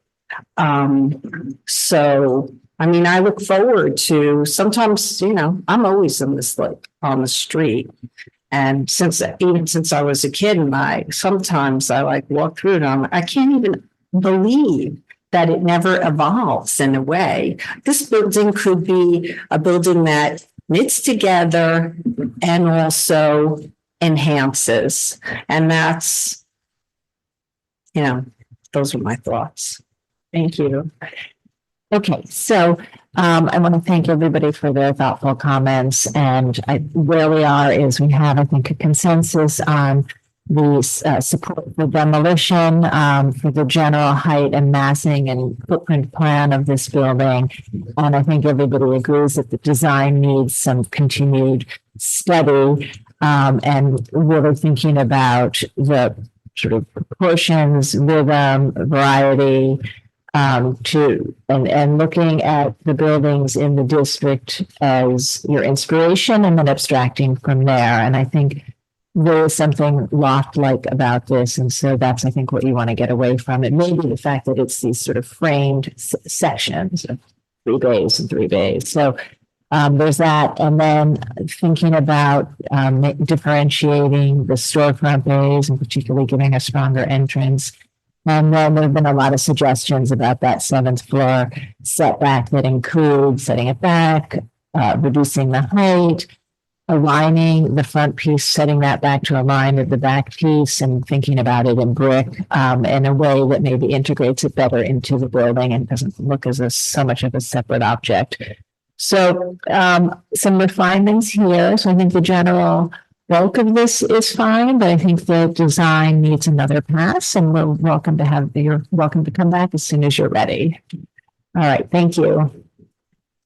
So, I mean, I look forward to sometimes, I'm always in this like on the street. And since I was a kid, sometimes I like walk through it and I can't even believe that it never evolves in a way. This building could be a building that knits together and also enhances. And that's, those are my thoughts. Thank you. Okay, so I want to thank everybody for their thoughtful comments. And where we are is we have, I think, a consensus on the support for demolition, for the general height and massing and footprint plan of this building. And I think everybody agrees that the design needs some continued study, and really thinking about the sort of proportions, rhythm, variety, and looking at the buildings in the district as your inspiration and then abstracting from there. And I think there is something loft-like about this. And so that's, I think, what you want to get away from. It may be the fact that it's these sort of framed sections of 3 bays and 3 bays. So there's that. And then thinking about differentiating the storefront bays and particularly giving a stronger entrance. And then there have been a lot of suggestions about that 7th floor setback that includes setting it back, reducing the height, aligning the front piece, setting that back to align with the back piece, and thinking about it in brick in a way that maybe integrates it better into the building and doesn't look as so much of a separate object. So some refinements here. So I think the general bulk of this is fine, but I think the design needs another pass, and you're welcome to come back as soon as you're ready. All right, thank you.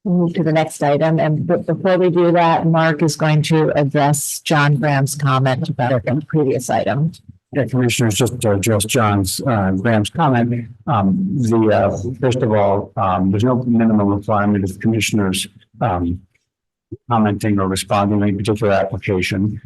We'll move to the next item. And before we do that, Mark is going to address John Graham's comment about the previous item. Yeah, Commissioners, just to address Graham's comment. First of all, there's no minimum requirement of commissioners commenting or responding to any particular application.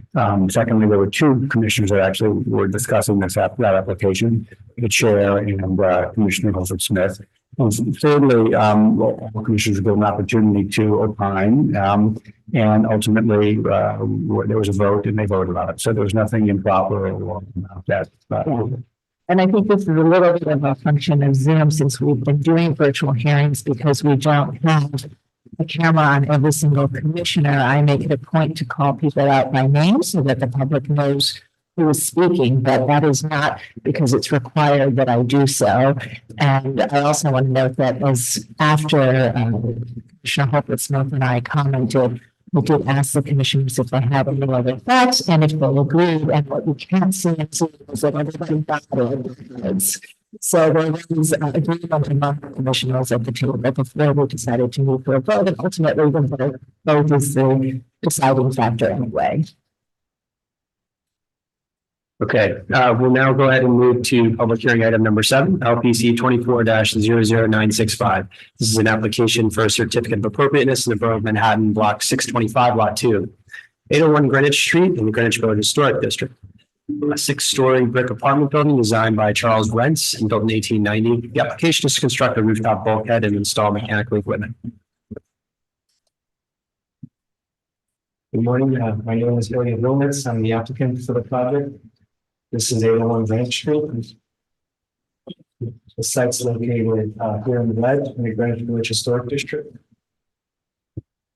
Secondly, there were 2 commissioners that actually were discussing that application, the chair and Commissioner Hilford Smith. And thirdly, all commissioners were given an opportunity to opine, and ultimately there was a vote and they voted on it. So there was nothing improper or wrong about that. And I think this is a little bit of a function of Zoom, since we've been doing virtual hearings because we don't have a camera on every single commissioner. I make it a point to call people out by name so that the public knows who is speaking, but that is not because it's required that I do so. And I also want to note that as after Commissioner Hilford Smith and I commented, we did ask the commissioners if they had any other thoughts and if they agreed. And what we can see and see is that everybody got it. So there was agreement among the commissioners at the table before we decided to move to a vote, and ultimately the vote is the deciding factor anyway. Okay, we'll now go ahead and move to public hearing item number 7, LPC 24-00965. This is an application for a certificate of appropriateness in the Borough of Manhattan, block 625, lot 2, 801 Greenwich Street in the Greenwich Village Historic District. A 6-story brick apartment building designed by Charles Rentz and built in 1890. The application is to construct a rooftop bulkhead and install mechanical equipment. Good morning, my name is Ilya Vilnitz. I'm the applicant for the project. This is 801 Greenwich Street. The site's located here in the red in the Greenwich Village Historic District.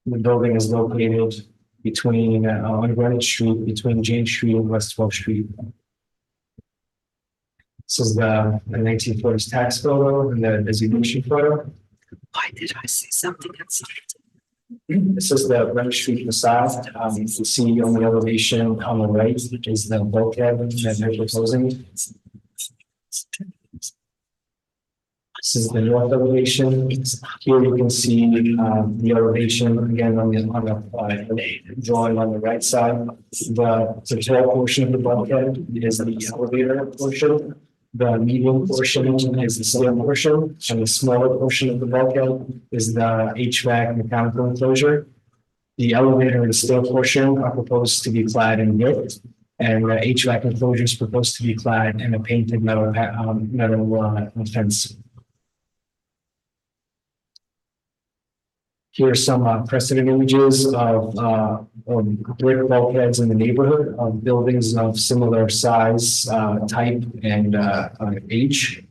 The building is located between on Greenwich Street, between James Street and West 12th Street. This is the 1940s tax photo and the designation photo. Why did I see something outside? This is the Greenwich Street facade. You can see on the elevation on the right is the bulkhead that they're proposing. This is the north elevation. Here you can see the elevation again on the drawing on the right side. The tall portion of the bulkhead is the elevator portion. The medium portion is the stair portion, and the smaller portion of the bulkhead is the HVAC mechanical enclosure. The elevator and the stair portion are proposed to be clad in wood, and the HVAC enclosure is proposed to be clad in a painted metal fence. Here are some precedent images of brick bulkheads in the neighborhood of buildings of similar size, type, and age.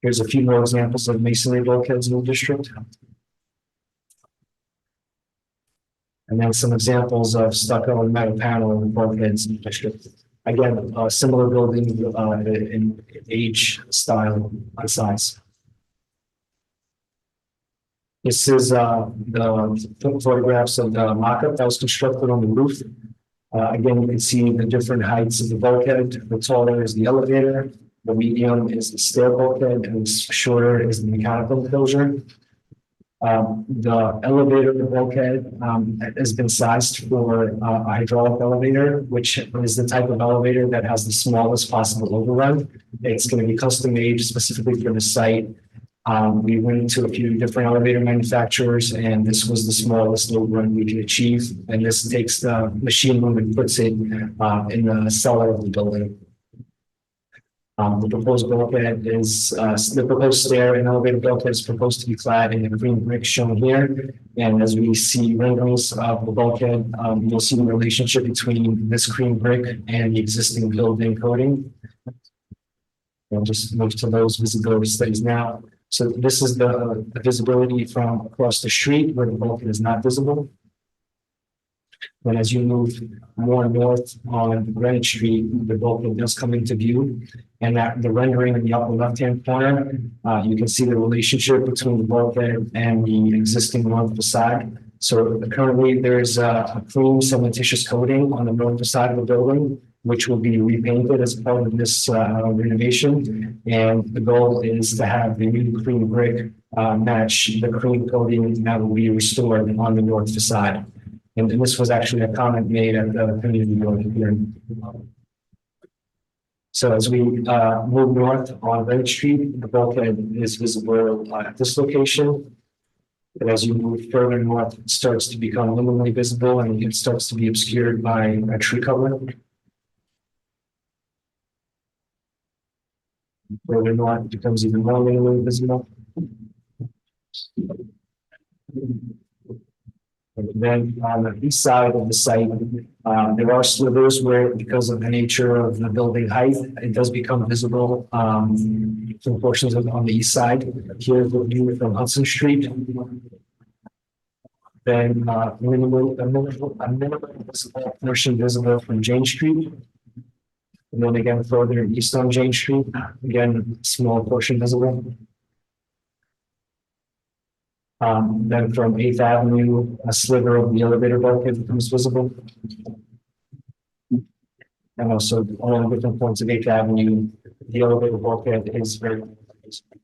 Here's a few more examples of masonry bulkheads in the district. And then some examples of stucco and metal panel bulkheads in the district. Again, similar building in age, style, and size. This is the photographs of the mock-up that was constructed on the roof. Again, you can see the different heights of the bulkhead. The taller is the elevator, the medium is the stair bulkhead, and the shorter is the mechanical enclosure. The elevator, the bulkhead, has been sized for a hydraulic elevator, which is the type of elevator that has the smallest possible overrun. It's going to be custom made specifically for the site. We went to a few different elevator manufacturers, and this was the smallest overrun we could achieve. And this takes the machine room and puts it in the cellar of the building. The proposed bulkhead is the proposed stair and elevator bulkhead is proposed to be clad in the green brick shown here. And as we see renderings of the bulkhead, you'll see the relationship between this green brick and the existing building coating. I'll just move to those visibility studies now. So this is the visibility from across the street where the bulkhead is not visible. But as you move more north on Greenwich Street, the bulkhead does come into view. And that the rendering in the upper left-hand corner, you can see the relationship between the bulkhead and the existing north facade. So currently there's a cream cementitious coating on the north facade of the building, which will be repainted as part of this renovation. And the goal is to have the new cream brick match the cream coating that will be restored on the north facade. And this was actually a comment made at the community hearing. So as we move north on Greenwich Street, the bulkhead is visible at this location. And as you move further north, it starts to become minimally visible and it starts to be obscured by a tree cover. Further north, it becomes even more minimally visible. And then on the east side of the site, there are slivers where, because of the nature of the building height, it does become visible from portions of on the east side. Here's the view from Hudson Street. Then a minimal visible portion visible from Jane Street. And then again, further east on Jane Street, again, small portion visible. Then from 8th Avenue, a sliver of the elevator bulkhead becomes visible. And also along different points of 8th Avenue, the elevator bulkhead is very visible.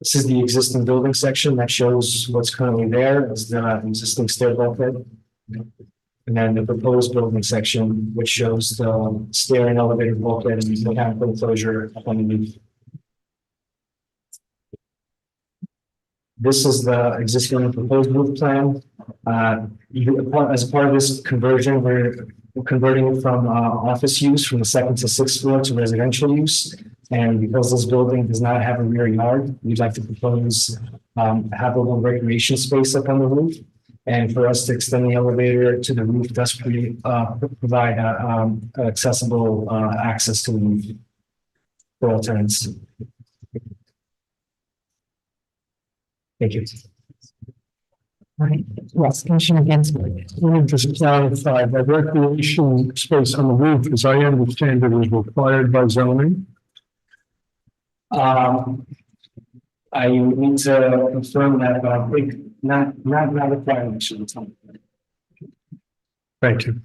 This is the existing building section that shows what's currently there as the existing stair bulkhead. And then the proposed building section, which shows the stair and elevator bulkhead and the mechanical enclosure up underneath. This is the existing and proposed roof plan. As part of this conversion, we're converting it from office use from the second to sixth floor to residential use. And because this building does not have a rear yard, we'd like to propose habitable recreation space up on the roof. And for us to extend the elevator to the roof, thus provide accessible access to the roof for all tenants. Thank you. All right, yes, Commissioner Ginsburg. Let me just clarify, the recreation space on the roof, as I understand it, is required by zoning. I need to confirm that, but I think not required. Thank you.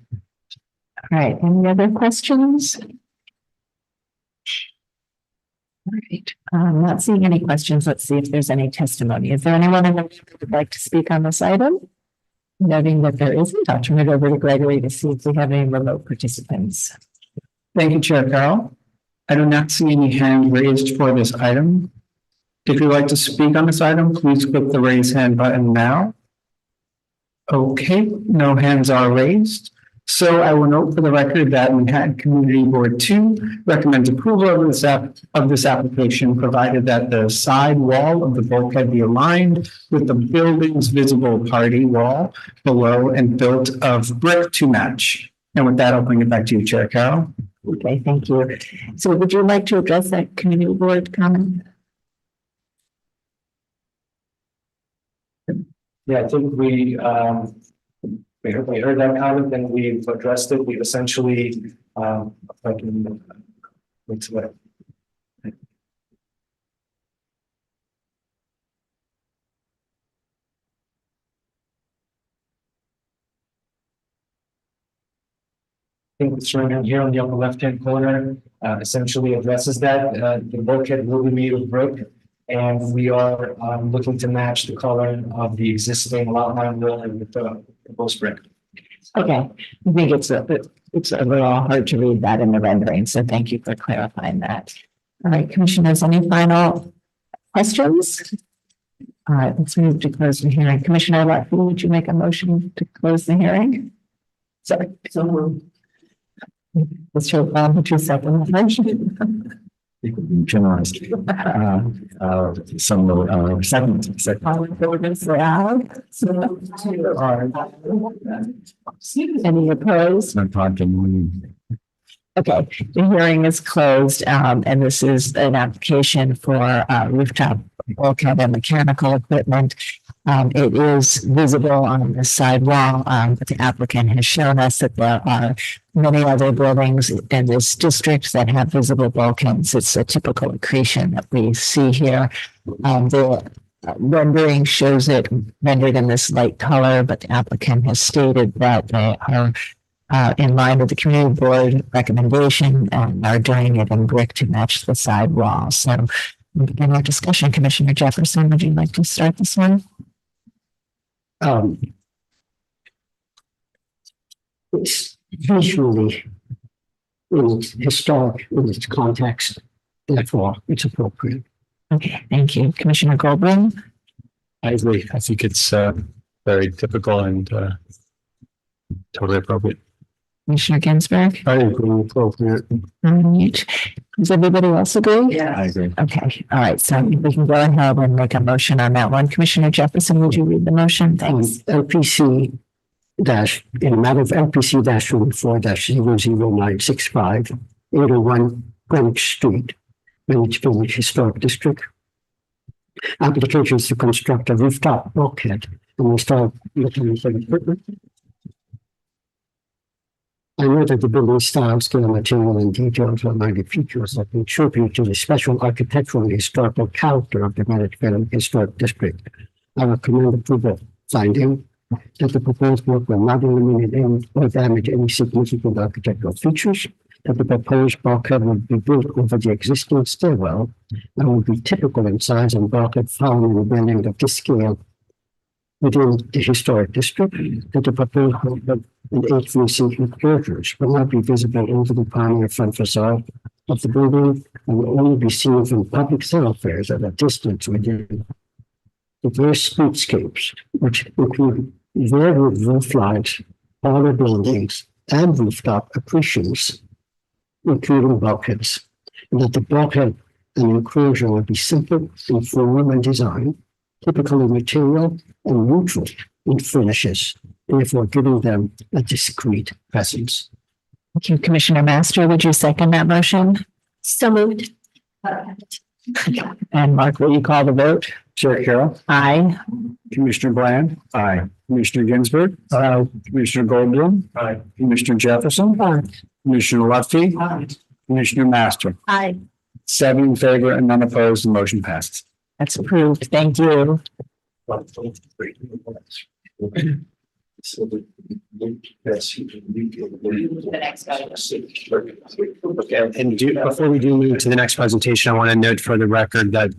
All right, any other questions? All right, not seeing any questions. Let's see if there's any testimony. Is there anyone in the room who would like to speak on this item? Noting that there isn't, I'll turn it over to Gregory to see if we have any remote participants. Thank you, Chair Carroll. I do not see any hand raised for this item. If you'd like to speak on this item, please click the raise hand button now. Okay, no hands are raised. So I will note for the record that Manhattan Community Board 2 recommends approval of this application, provided that the side wall of the bulkhead be aligned with the building's visible party wall below and built of brick to match. And with that, I'll bring it back to you, Chair Carroll. Okay, thank you. So would you like to address that community board comment? Yeah, I think we heard that comment and we've addressed it. We've essentially, if I can, what's what? I think it's right here on the upper left-hand corner, essentially addresses that. The bulkhead will be made of brick. And we are looking to match the color of the existing lot line building with the proposed brick. Okay, I think it's a little hard to read that in the rendering, so thank you for clarifying that. All right, commissioners, any final questions? All right, let's move to close the hearing. Commissioner Lutfi, would you make a motion to close the hearing? Sorry, so moved. Let's show would you second the motion? Generalized. Second. Any opposed? No talking. Okay, the hearing is closed, and this is an application for rooftop bulkhead and mechanical equipment. It is visible on the side wall, but the applicant has shown us that there are many other buildings in this district that have visible bulkheads. It's a typical accretion that we see here. The rendering shows it rendered in this light color, but the applicant has stated that they are in line with the community board recommendation and are doing it in brick to match the side wall. So we'll begin our discussion. Commissioner Jefferson, would you like to start this one? It's visually, it's historic in its context, therefore it's appropriate. Okay, thank you. Commissioner Goldblum? I agree. I think it's very typical and totally appropriate. Commissioner Ginsburg? I agree, appropriate. Does everybody else agree? Yeah, I agree. Okay, all right, so we can go ahead and make a motion on that one. Commissioner Jefferson, would you read the motion? Thanks. LPC dash, in a matter of LPC dash 24-00965, 801 Greenwich Street, Greenwich Village Historic District. Applications to construct a rooftop bulkhead and install mechanical equipment. I know that the building style, scale, material, and details are minor features that contribute to the special architectural and historical character of the Greenwich Village Historic District. I recommend approval, finding that the proposed work will not eliminate or damage any significant architectural features, that the proposed bulkhead will be built over the existing stairwell and will be typical in size and bulkhead found in a building of this scale within the historic district, that the proposed bulkhead and HVAC enclosures will not be visible over the primary front facade of the building and will only be seen from public thoroughfares at a distance within the various streetscapes, which include varied roof lines, taller buildings, and rooftop accretions, including bulkheads, and that the bulkhead and enclosure will be simple in form and design, typical in material, and neutral in finishes, therefore giving them a discrete presence. Thank you, Commissioner Master. Would you second that motion? So moved. And Mark, will you call the vote? Chair Carroll, Aye. Commissioner Bland. Aye. Commissioner Ginsburg. Aye. Commissioner Goldblum. Aye. Commissioner Jefferson. Aye. Commissioner Lutfi. Aye. Commissioner Master. Aye. 7 in favor and none opposed. The motion passes. That's approved. Thank you. Okay, and before we do move to the next presentation, I want to note for the record that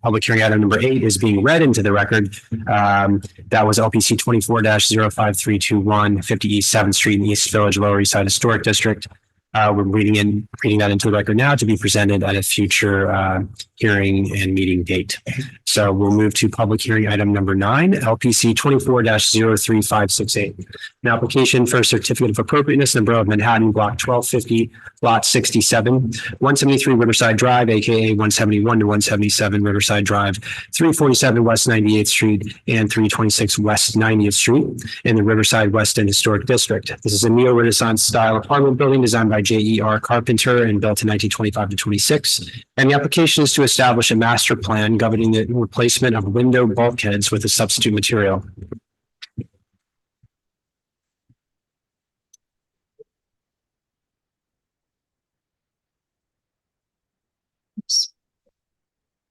public hearing item number 8 is being read into the record. That was LPC 24-05321, 50 East 7th Street in the East Village, Lower East Side Historic District. We're reading that into the record now to be presented at a future hearing and meeting date. So we'll move to public hearing item number 9, LPC 24-03568. An application for a certificate of appropriateness in the Borough of Manhattan, block 1250, lot 67, 173 Riverside Drive, aka 171 to 177 Riverside Drive, 347 West 98th Street, and 326 West 90th Street in the Riverside West End Historic District. This is a neo-Renaissance style apartment building designed by J.E.R. Carpenter and built in 1925 to 26. And the application is to establish a master plan governing the replacement of window bulkheads with a substitute material.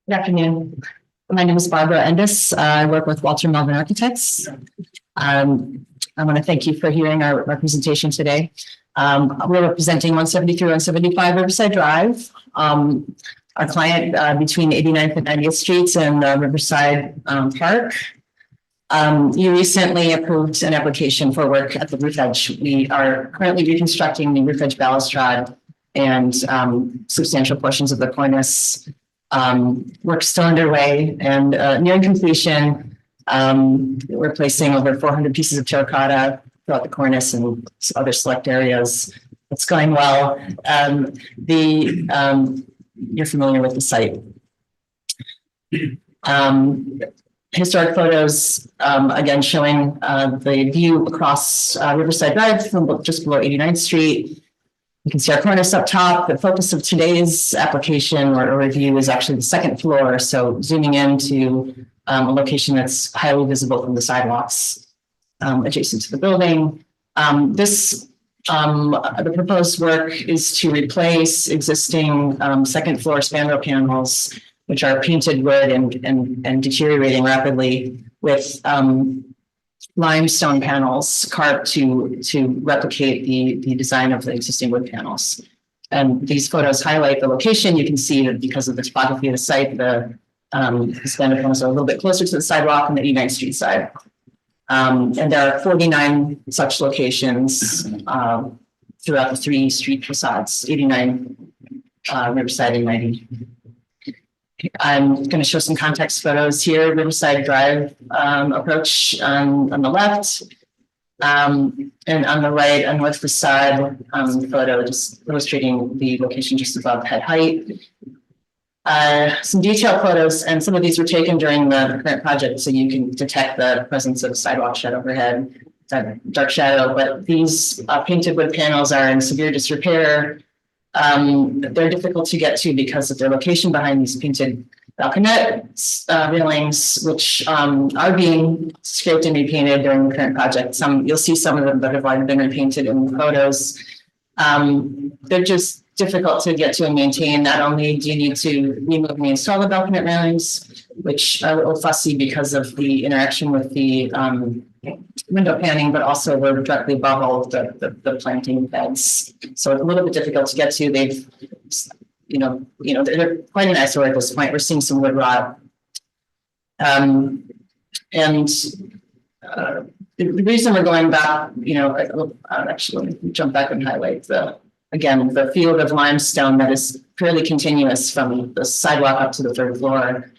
Good afternoon. My name is Barbara Endis. I work with Walter Melvin Architects. I want to thank you for hearing our presentation today. We're representing 173, 175 Riverside Drive. Our client between 89th and 90th Streets and Riverside Park. You recently approved an application for work at the roof edge. We are currently reconstructing the roof edge balustrade and substantial portions of the cornice. Work still underway and nearing completion. We're replacing over 400 pieces of terracotta throughout the cornice and other select areas. It's going well. You're familiar with the site. Historic photos, again, showing the view across Riverside Drive from just below 89th Street. You can see our cornice up top. The focus of today's application or review is actually the second floor. So zooming into a location that's highly visible from the sidewalks adjacent to the building. The proposed work is to replace existing second floor spandrel panels, which are painted wood and deteriorating rapidly, with limestone panels carved to replicate the design of the existing wood panels. And these photos highlight the location. You can see that because of the topography of the site, the spandrel panels are a little bit closer to the sidewalk on the 89th Street side. And there are 49 such locations throughout the 3 street facades, 89, Riverside, and 90. I'm going to show some context photos here. Riverside Drive approach on the left, and on the right, a north facade photo, just illustrating the location just above head height. Some detailed photos, and some of these were taken during the current project, so you can detect the presence of sidewalk shed overhead, dark shadow. But these painted wood panels are in severe disrepair. They're difficult to get to because of their location behind these painted balconette railings, which are being scraped and repainted during the current project. You'll see some of them that have already been repainted in the photos. They're just difficult to get to and maintain. Not only do you need to remove and install the balconette railings, which are a little fussy because of the interaction with the window panning, but also we're directly above all of the planting beds. So it's a little bit difficult to get to. They've, they're quite an eyesore at this point. We're seeing some wood rot. And the reason we're going back, actually, let me jump back and highlight the field of limestone that is fairly continuous from the sidewalk up to the third floor.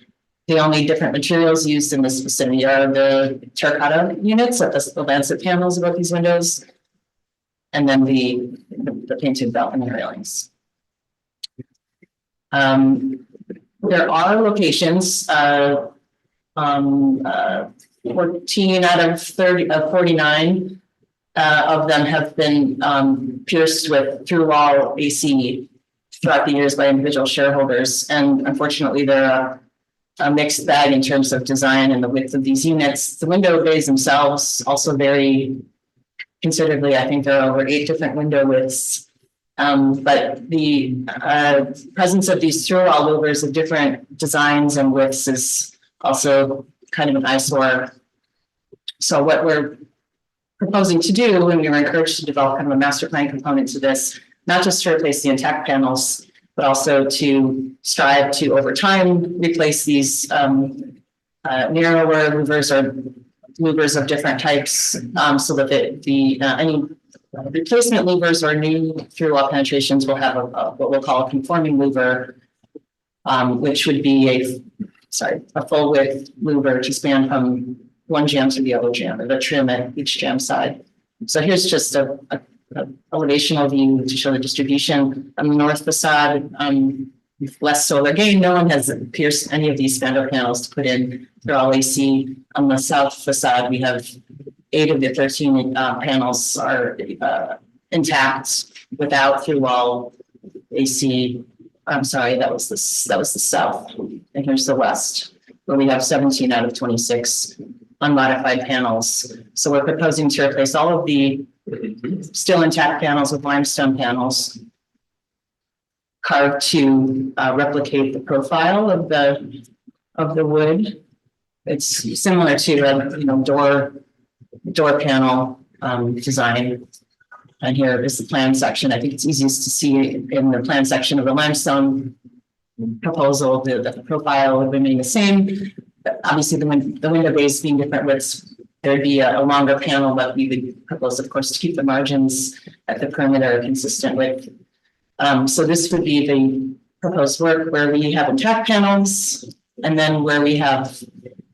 The only different materials used in this vicinity are the terracotta units, the lancet panels above these windows, and then the painted balcony railings. There are locations, 14 out of 49 of them have been pierced with through-wall AC throughout the years by individual shareholders. And unfortunately, they're a mixed bag in terms of design and the width of these units. The window bays themselves also vary considerably. I think there are over 8 different window widths. But the presence of these through-wall louvers of different designs and widths is also kind of an eyesore. So what we're proposing to do, and we were encouraged to develop kind of a master plan component to this, not just to replace the intact panels, but also to strive to, over time, replace these narrower louvers or louvers of different types, so that any replacement louvers or new through-wall penetrations will have what we'll call a conforming louver, which would be a full width louver to span from one jamb to the other jamb, or the trim at each jamb side. So here's just a elevational view to show the distribution. On the north facade, with less solar gain, no one has pierced any of these spandrel panels to put in. They're all AC. On the south facade, we have 8 of the 13 panels are intact without through-wall AC. I'm sorry, that was the south, and here's the west, where we have 17 out of 26 unmodified panels. So we're proposing to replace all of the still intact panels with limestone panels, carved to replicate the profile of the wood. It's similar to a door panel design. And here is the plan section. I think it's easiest to see in the plan section of the limestone proposal that the profile would remain the same. But obviously, the window bays being different widths, there'd be a longer panel, but we would propose, of course, to keep the margins at the perimeter consistent with. So this would be the proposed work where we have intact panels, and then where we have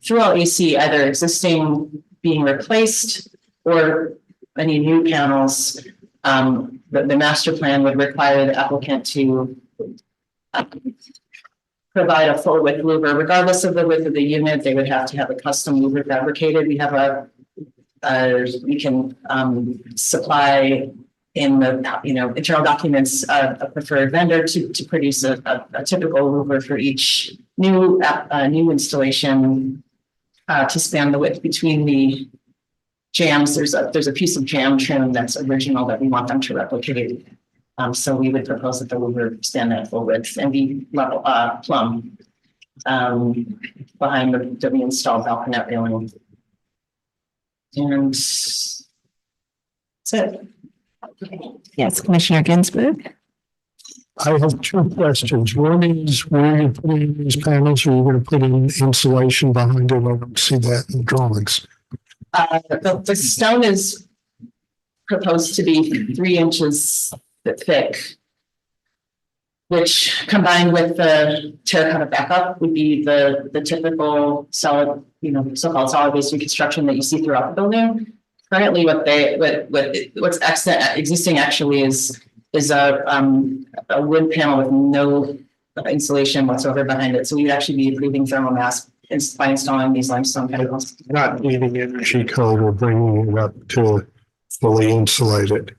throughout AC either existing being replaced or any new panels. The master plan would require the applicant to provide a full width louver, regardless of the width of the unit. They would have to have a custom louver fabricated. We have we can supply in the internal documents a preferred vendor to produce a typical louver for each new installation to span the width between the jambs. There's a piece of jamb trim that's original that we want them to replicate. So we would propose that the louver span that full width and be level plumb behind the installed balconette railing. And that's it. Yes, Commissioner Ginsburg. I have 2 questions. One is, where are you putting these panels? Are you going to put in insulation behind it? I don't see that in the drawings. The stone is proposed to be 3 inches thick, which combined with the terracotta backup would be the typical solid, so-called solid base reconstruction that you see throughout the building. Currently, what's existing actually is a wood panel with no insulation whatsoever behind it. So we would actually be improving thermal mass by installing these limestone panels. Not needing energy code or bringing it up to fully insulate it.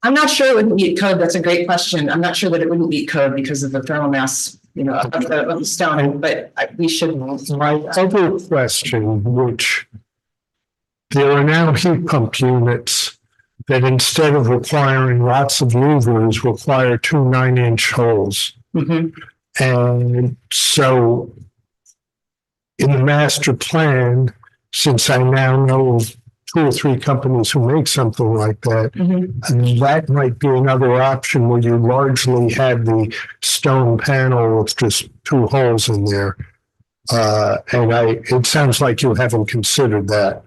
I'm not sure it would meet code. That's a great question. I'm not sure that it wouldn't meet code because of the thermal mass, of the stone, but we should. My other question, which there are now heat pump units that instead of requiring lots of louvers, require 2 9-inch holes. Mm-hmm. And so in the master plan, since I now know of 2 or 3 companies who make something like that, and that might be another option where you largely have the stone panel with just 2 holes in there. And it sounds like you haven't considered that.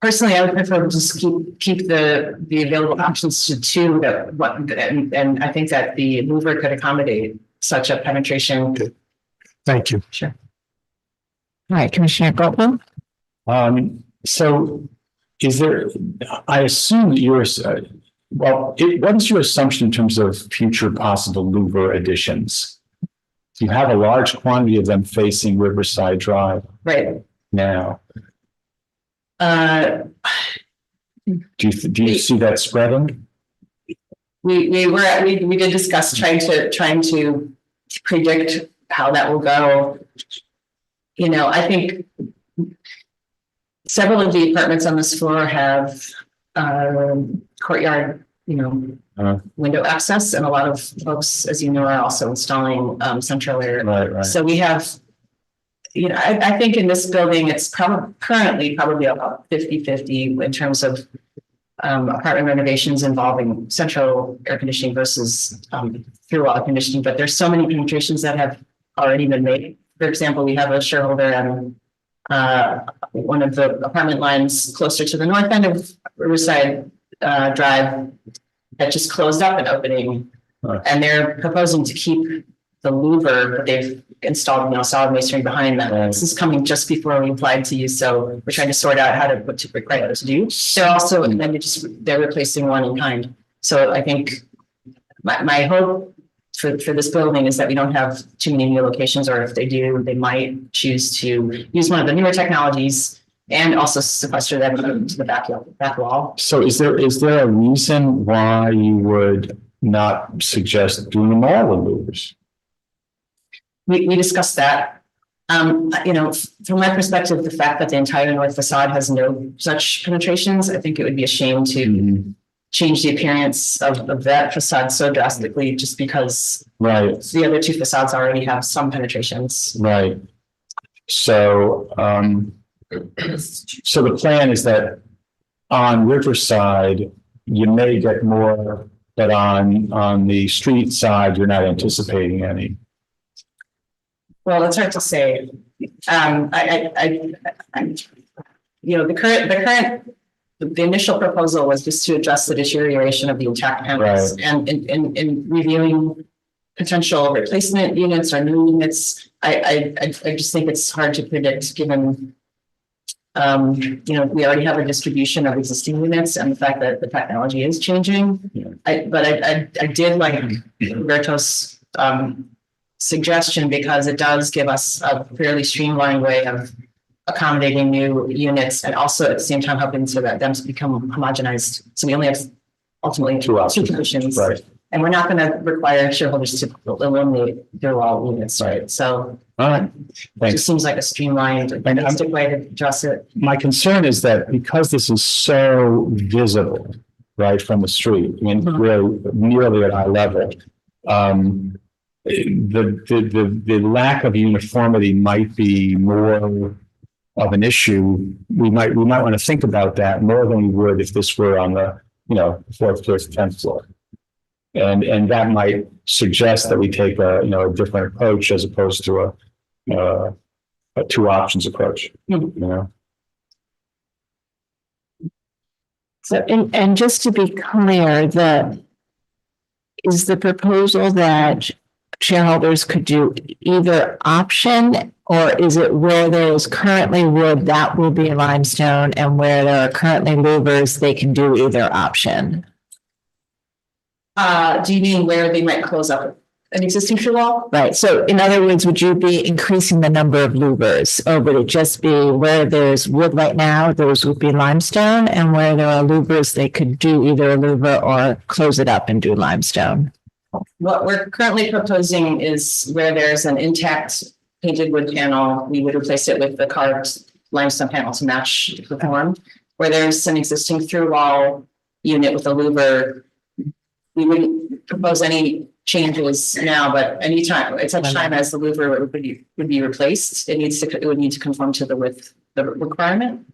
Personally, I would prefer to just keep the available options to two and I think that the louver could accommodate such a penetration. Thank you. Sure. All right, Commissioner Goldblum? So is there, I assume that what is your assumption in terms of future possible louver additions? You have a large quantity of them facing Riverside Drive Right. now. Do you see that spreading? We did discuss trying to predict how that will go. You know, I think several of the apartments on this floor have courtyard, window access, and a lot of folks, as you know, are also installing central air. Right. So we have, I think in this building, it's currently probably about 50-50 in terms of apartment renovations involving central air conditioning versus through-wall conditioning. But there's so many penetrations that have already been made. For example, we have a shareholder on one of the apartment lines closer to the north end of Riverside Drive that just closed up an opening, and they're proposing to keep the louver, but they've installed solid masonry behind them. This is coming just before we applied to you, so we're trying to sort out what to require us to do. They're also, and then they're replacing one in kind. So I think my hope for this building is that we don't have too many new locations, or if they do, they might choose to use one of the newer technologies and also sequester them into the back wall. So is there a reason why you would not suggest doing them all the louvers? We discussed that. From my perspective, the fact that the entire north facade has no such penetrations, I think it would be a shame to change the appearance of that facade so drastically just because the other two facades already have some penetrations. Right. So, so the plan is that on Riverside, you may get more, but on the street side, you're not anticipating any. Well, it's hard to say. The initial proposal was just to address the deterioration of the intact panels, and in reviewing potential replacement units or new units. I just think it's hard to predict given, we already have a distribution of existing units and the fact that the technology is changing. I did like Roberto's suggestion because it does give us a fairly streamlined way of accommodating new units and also at the same time helping so that them to become homogenized. So we only have ultimately two conditions, and we're not going to require shareholders to eliminate their wall units, right? So it just seems like a streamlined, realistic way to address it. My concern is that because this is so visible, right, from the street, I mean, really nearly at eye level, the lack of uniformity might be more of an issue. We might want to think about that more than we would if this were on the 4th floor, 10th floor, and that might suggest that we take a different approach as opposed to a two options approach. So and just to be clear, is the proposal that shareholders could do either option, or is it where there is currently wood that will be limestone, and where there are currently louvers they can do either option? Do you mean where they might close up an existing true wall? Right. So in other words, would you be increasing the number of louvers, or would it just be where there's wood right now, those would be limestone, and where there are louvers, they could do either a louver or close it up and do limestone? What we're currently proposing is where there's an intact painted wood panel, we would replace it with the carved limestone panel to match the form. Where there's an existing through wall unit with a louver, we wouldn't propose any changes now, but anytime, at such time as the louver would be replaced, it would need to conform to the width, the requirement,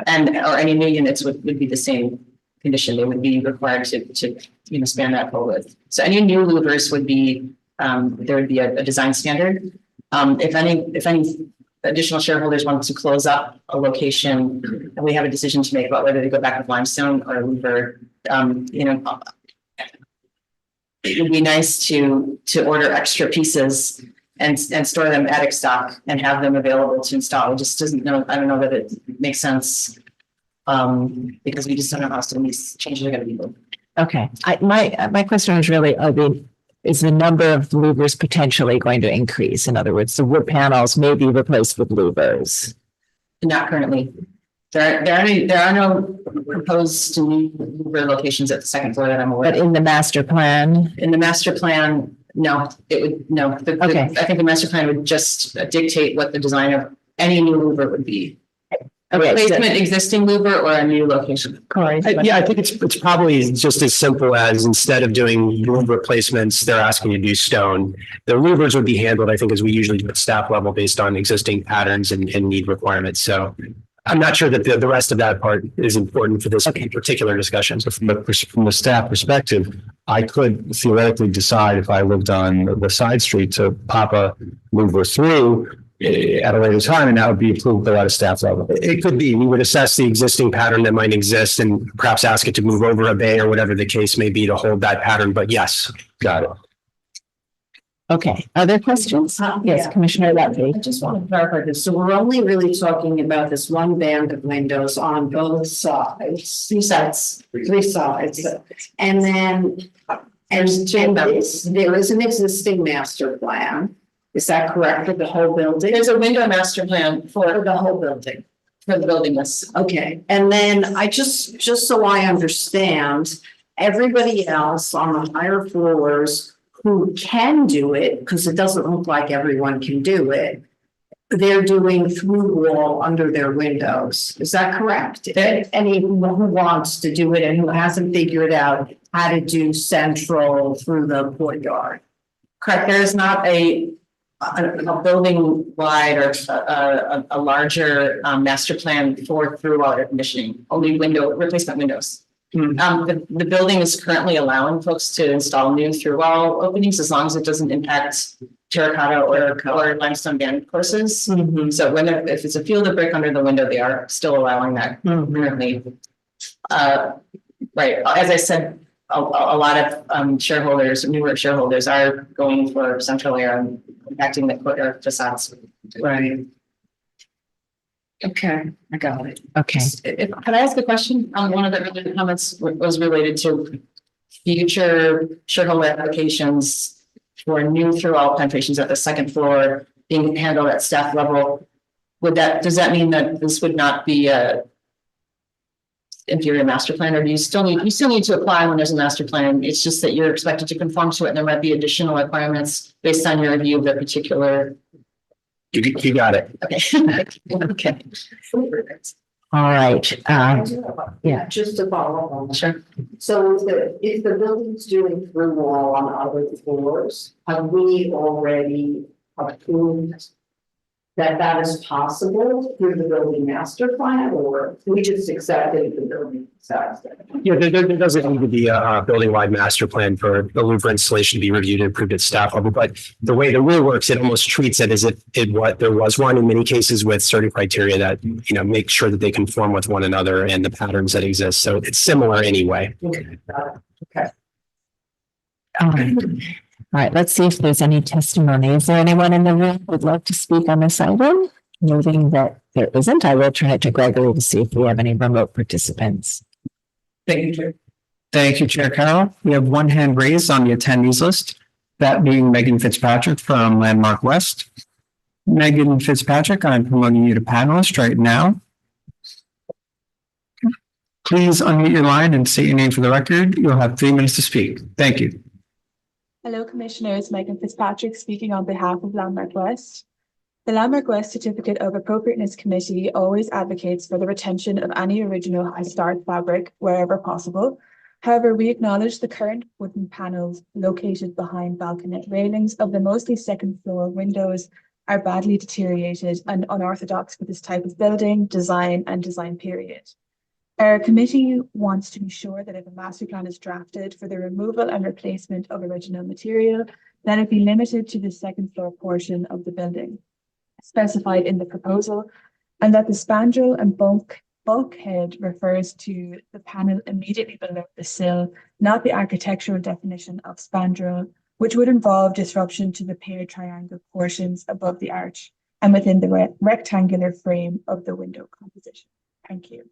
or any new units would be the same condition. They would be required to span that full width. So any new louvers would be there would be a design standard. If any additional shareholders wanted to close up a location, and we have a decision to make about whether to go back with limestone or louver. It would be nice to order extra pieces and store them attic stock and have them available to install. It just doesn't know. I don't know that it makes sense because we just don't know how soon these changes are going to be moved. Okay, my question was really, is the number of louvers potentially going to increase? In other words, the wood panels may be replaced with louvers. Not currently. There are no proposed new louver locations at the second floor that I'm aware of. But in the master plan? In the master plan, no, it would, no. Okay. I think the master plan would just dictate what the design of any new louver would be. A replacement existing louver or a new location. Corey? Yeah, I think it's probably just as simple as instead of doing louver replacements, they're asking you to do stone. The louvers would be handled, I think, as we usually do at staff level based on existing patterns and need requirements. So I'm not sure that the rest of that part is important for this particular discussion. So from the staff perspective, I could theoretically decide if I lived on the side street to pop a louver through at a later time, and that would be approved at a staff level. It could be. We would assess the existing pattern that might exist and perhaps ask it to move over a bay or whatever the case may be to hold that pattern. But yes, got it. Okay, other questions? Yes, Commissioner Levy. I just want to clarify this. So we're only really talking about this one band of windows on both sides. Three sides. Three sides. And then there is an existing master plan. Is that correct for the whole building? There's a window master plan for the whole building. For the building, yes. Okay, and then I just so I understand, everybody else on the higher floors who can do it, because it doesn't look like everyone can do it, they're doing through wall under their windows. Is that correct? Anyone who wants to do it and who hasn't figured out how to do central through the courtyard. Correct. There is not a building wide or a larger master plan for through wall air conditioning, only window replacement windows. The building is currently allowing folks to install new through wall openings as long as it doesn't impact terracotta or limestone band courses. So if it's a field of brick under the window, they are still allowing that currently. Right. As I said, a lot of shareholders, newer shareholders, are going for central air and impacting the courtyard facades. Right. Okay, I got it. Okay. Can I ask a question? One of the earlier comments was related to future shareholder applications for new through-all penetrations at the second floor being handled at staff level. Does that mean that this would not be a inferior master plan, or do you still need to apply when there's a master plan? It's just that you're expected to conform to it, and there might be additional requirements based on your review of the particular. You got it. Okay. Okay. All right. Yeah, just to follow up on that. Sure. So if the building's doing through wall on other floors, have we already approved that is possible through the building master plan, or we just accepted the building size? Yeah, there doesn't need to be a building-wide master plan for the louver installation to be reviewed and approved at staff level. But the way the rule works, it almost treats it as if there was one in many cases with certain criteria that, make sure that they conform with one another and the patterns that exist. So it's similar anyway. Okay. All right, let's see if there's any testimony. Is there anyone in the room who would like to speak on this item? Noting that there isn't, I will turn it to Gregory to see if we have any remote participants. Thank you, Chair. Thank you, Chair Carroll. We have one hand raised on the attendees list, that being Megan Fitzpatrick from Landmark West. Megan Fitzpatrick, I'm promoting you to panelist right now. Please unmute your line and state your name for the record. You'll have 3 minutes to speak. Thank you. Hello, Commissioners. Megan Fitzpatrick speaking on behalf of Landmark West. The Landmark West Certificate of Appropriateness Committee always advocates for the retention of any original historic fabric wherever possible. However, we acknowledge the current wooden panels located behind balconette railings of the mostly second floor windows are badly deteriorated and unorthodox for this type of building, design period. Our committee wants to be sure that if a master plan is drafted for the removal and replacement of original material, then it be limited to the second floor portion of the building. specified in the proposal, and that the spandrel and bulkhead refers to the panel immediately below the sill, not the architectural definition of spandrel, which would involve disruption to the paired triangle portions above the arch and within the rectangular frame of the window composition. Thank you.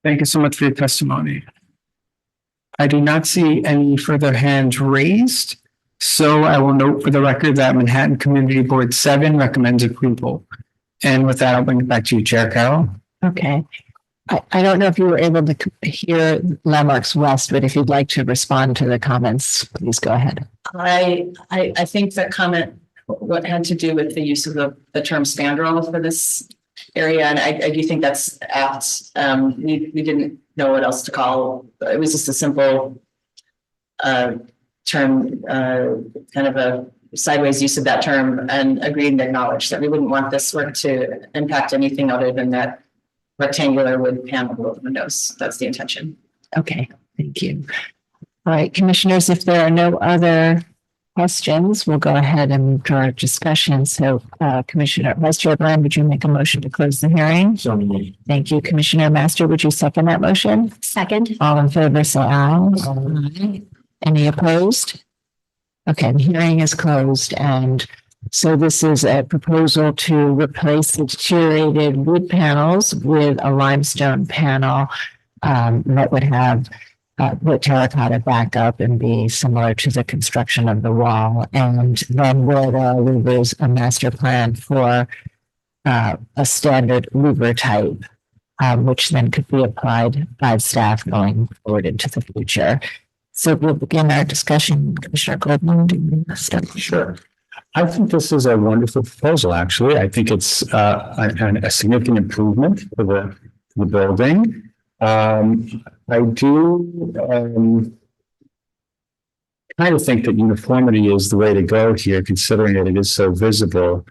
Thank you so much for your testimony. I do not see any further hands raised, so I will note for the record that Manhattan Community Board 7 recommends approval. And with that, I'll bring it back to you, Chair Carroll. Okay. I don't know if you were able to hear Landmarks West, but if you'd like to respond to the comments, please go ahead. I think that comment what had to do with the use of the term spandrel for this area, and I do think that's apt. We didn't know what else to call. It was just a simple term, kind of a sideways use of that term, and agreed and acknowledged that we wouldn't want this work to impact anything other than that rectangular wood panel with windows. That's the intention. Okay, thank you. All right, commissioners, if there are no other questions, we'll go ahead and move to our discussion. So Commissioner Vice Chair Brand, would you make a motion to close the hearing? So, Thank you. Commissioner Master, would you second that motion? Second. All in favor, say aye. Aye. Any opposed? Okay, the hearing is closed, and so this is a proposal to replace the deteriorated wood panels with a limestone panel that would have wood terracotta back up and be similar to the construction of the wall. And then where there's a master plan for a standard louver type, which then could be applied by staff going forward into the future. So we'll begin our discussion. Commissioner Goldman, do you want to start? sure. I think this is a wonderful proposal, actually. I think it's a significant improvement for the building. I do kind of think that uniformity is the way to go here, considering that it is so visible.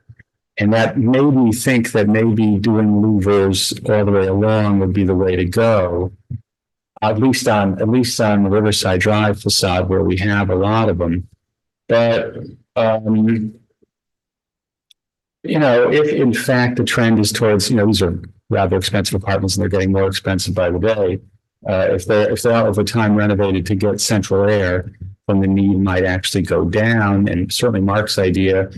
And that made me think that maybe doing louvers all the way along would be the way to go. At least on the Riverside Drive facade, where we have a lot of them. But if in fact the trend is towards, these are rather expensive apartments and they're getting more expensive by the day. If they're over time renovated to get central air, then the need might actually go down. And certainly Mark's idea,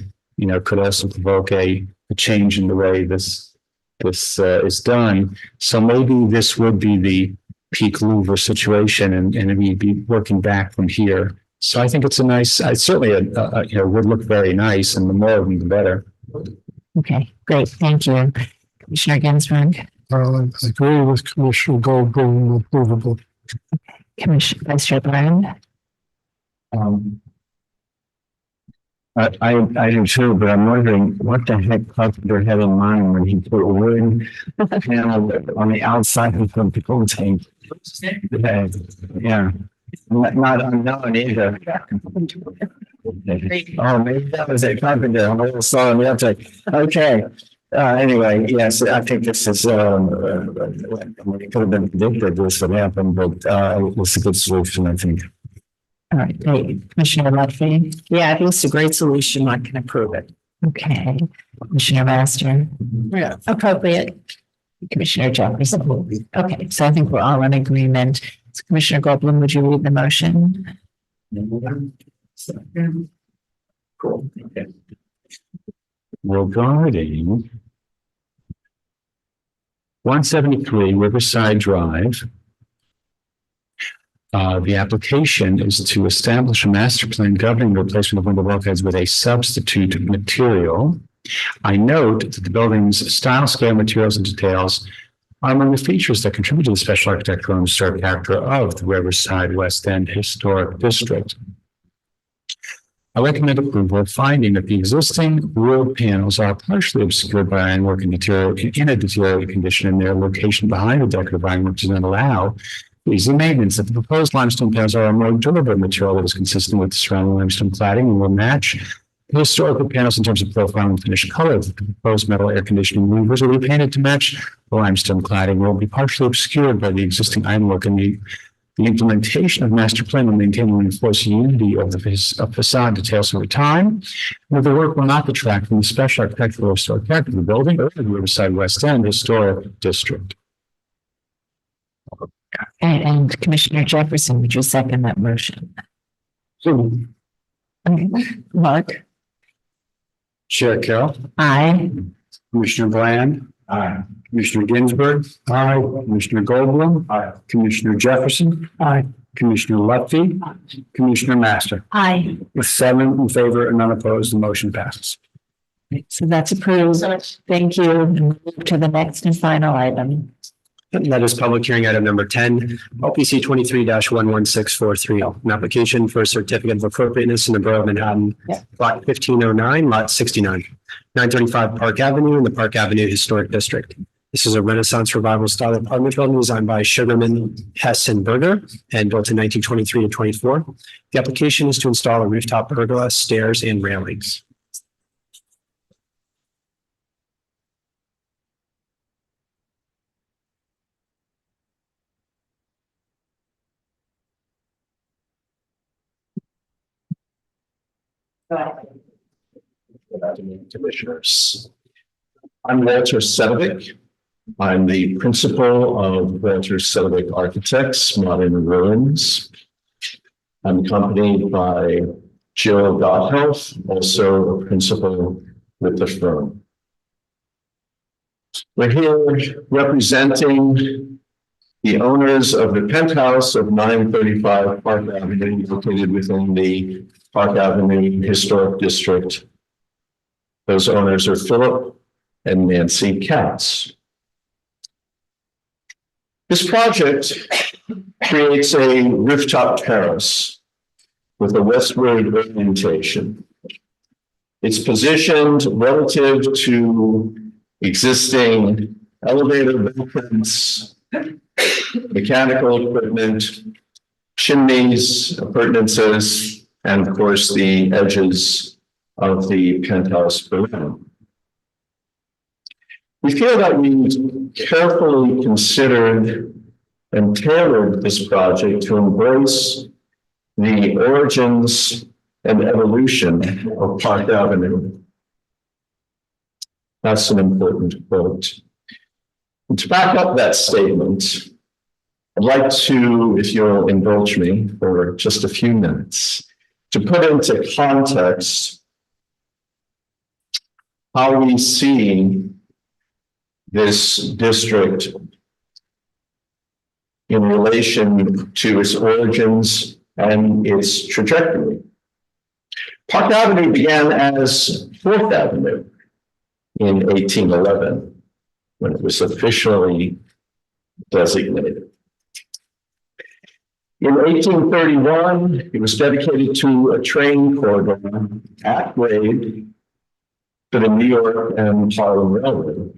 could also provoke a change in the way this is done. So maybe this would be the peak louver situation, and we'd be working back from here. So I think it's a nice, certainly would look very nice, and the more of them, the better. Okay, great. Thank you. Commissioner Ginsburg. I agree with Commissioner Goldblum, approvable. Commissioner Vice Chair Brand. I do too, but I'm wondering what the heck Carpenter had in mind when he put a wood panel on the outside of the building. Yeah, not unknown either. Oh, maybe that was a Carpenter. I'm a little slow on the uptake. Okay. Anyway, yes, I think this is, it could have been predicted this would happen, but it's a good solution, I think. All right, great. Commissioner Lutfi. Yeah, I think it's a great solution. I can approve it. Okay. Commissioner Master. Yeah. Appropriate. Commissioner Jefferson. Okay, so I think we're all in agreement. So Commissioner Goldblum, would you read the motion? Cool. Okay. Regarding 173 Riverside Drive, the application is to establish a master plan governing the replacement of window bulkheads with a substitute material. I note that the building's style, scale, materials, and details are among the features that contribute to the special architectural and historic character of the Riverside West End Historic District. I recommend approval, finding that the existing wood panels are partially obscured by ironwork and in a deteriorated condition, and their location behind the decorative ironwork does not allow easy maintenance. That the proposed limestone panels are a more durable material that is consistent with the surrounding limestone cladding and will match the historical panels in terms of profile and finish color. The proposed metal air conditioning louvers will be painted to match the limestone cladding, will be partially obscured by the existing ironwork, and the The implementation of master plan will maintain and enforce unity of the facade details over time. But the work will not detract from the special architectural or historic character of the building or the Riverside West End Historic District. And Commissioner Jefferson, would you second that motion? Okay. Mark? Chair Carroll, Aye. Commissioner Bland. Aye. Commissioner Ginsburg. Aye. Commissioner Goldblum. Aye. Commissioner Jefferson. Aye. Commissioner Lutfi. Commissioner Master. Aye. With 7 in favor and none opposed, the motion passes. So that's approved. Thank you. And we'll move to the next and final item. That is public hearing item number 10, LPC 23-11643, an application for a certificate of appropriateness in the Borough of Manhattan, lot 1509, lot 69, 935 Park Avenue in the Park Avenue Historic District. This is a Renaissance Revival style apartment building designed by Sugarman, Hess and Berger and built in 1923 to 24. The application is to install a rooftop pergola, stairs, and railings. Good afternoon, commissioners. I'm Walter Sedovic. I'm the principal of Walter Sedovic Architects, Modern Ruins. I'm accompanied by Jill Gotthelf, also a principal with the firm. We're here representing the owners of the penthouse of 935 Park Avenue, located within the Park Avenue Historic District. Those owners are Philip and Nancy Katz. This project creates a rooftop terrace with a westward orientation. It's positioned relative to existing elevator bulkheads, mechanical equipment, chimneys, appurtenances, and of course the edges of the penthouse below. We feel that we carefully considered and tailored this project to embrace the origins and evolution of Park Avenue. That's an important quote. And to back up that statement, I'd like to, if you'll indulge me for just a few minutes, to put into context how we see this district in relation to its origins and its trajectory. Park Avenue began as 4th Avenue in 1811, when it was officially designated. In 1831, it was dedicated to a train corridor at grade for the New York and Harlem Railroad.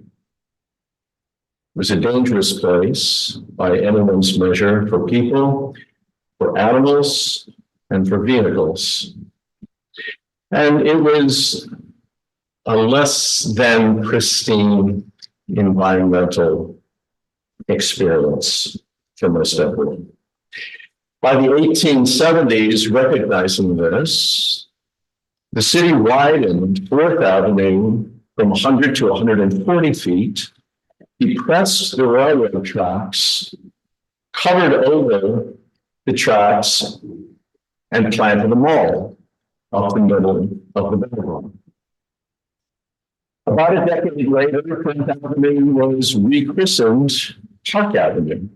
It was a dangerous place by anyone's measure for people, for animals, and for vehicles. And it was a less than pristine environmental experience for most everyone. By the 1870s, recognizing this, the city widened 4th Avenue from 100 to 140 feet, depressed the railroad tracks, covered over the tracks, and planted a mall up the middle of the boulevard. About a decade later, 4th Avenue was rechristened Park Avenue.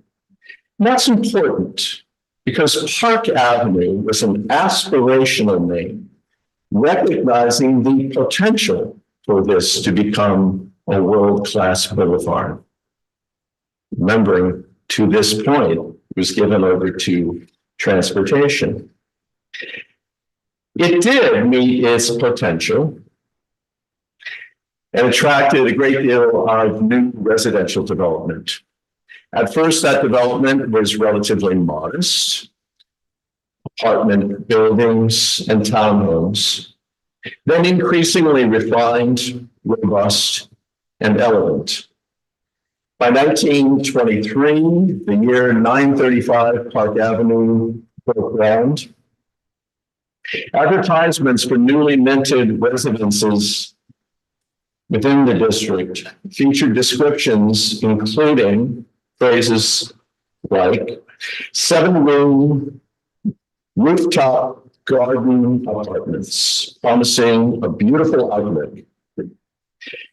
And that's important because Park Avenue was an aspirational name, recognizing the potential for this to become a world-class boulevard. Remembering, to this point, it was given over to transportation. It did meet its potential and attracted a great deal of new residential development. At first, that development was relatively modest, apartment buildings and townhomes, then increasingly refined, robust, and elegant. By 1923, the year 935 Park Avenue broke ground. Advertisements for newly minted residences within the district featured descriptions including phrases like 7-room rooftop garden apartments, promising a beautiful outlook.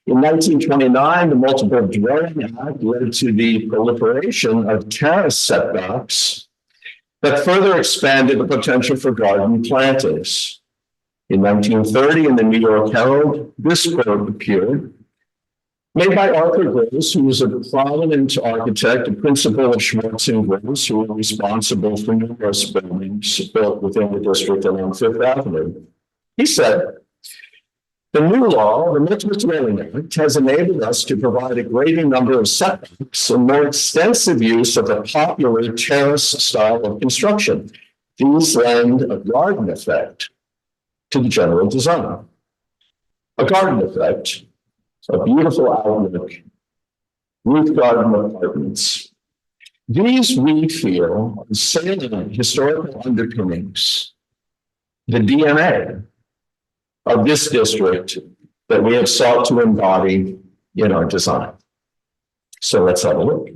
In 1929, the Multiple Dwelling Act led to the proliferation of terrace setbacks that further expanded the potential for garden plantings. In 1930, in the New York Herald, this quote appeared, made by Arthur Gross, who was a prominent architect and principal of Schwartz and Gross, who were responsible for numerous buildings built within the district along Fifth Avenue. He said, the new law, the Multiple Dwelling Act, has enabled us to provide a greater number of setbacks and more extensive use of the popular terrace style of construction. These lend a garden effect to the general design. A garden effect, a beautiful outlook, roof garden apartments. These, we feel, are salient historical underpinnings, the DNA of this district that we have sought to embody in our design. So let's have a look.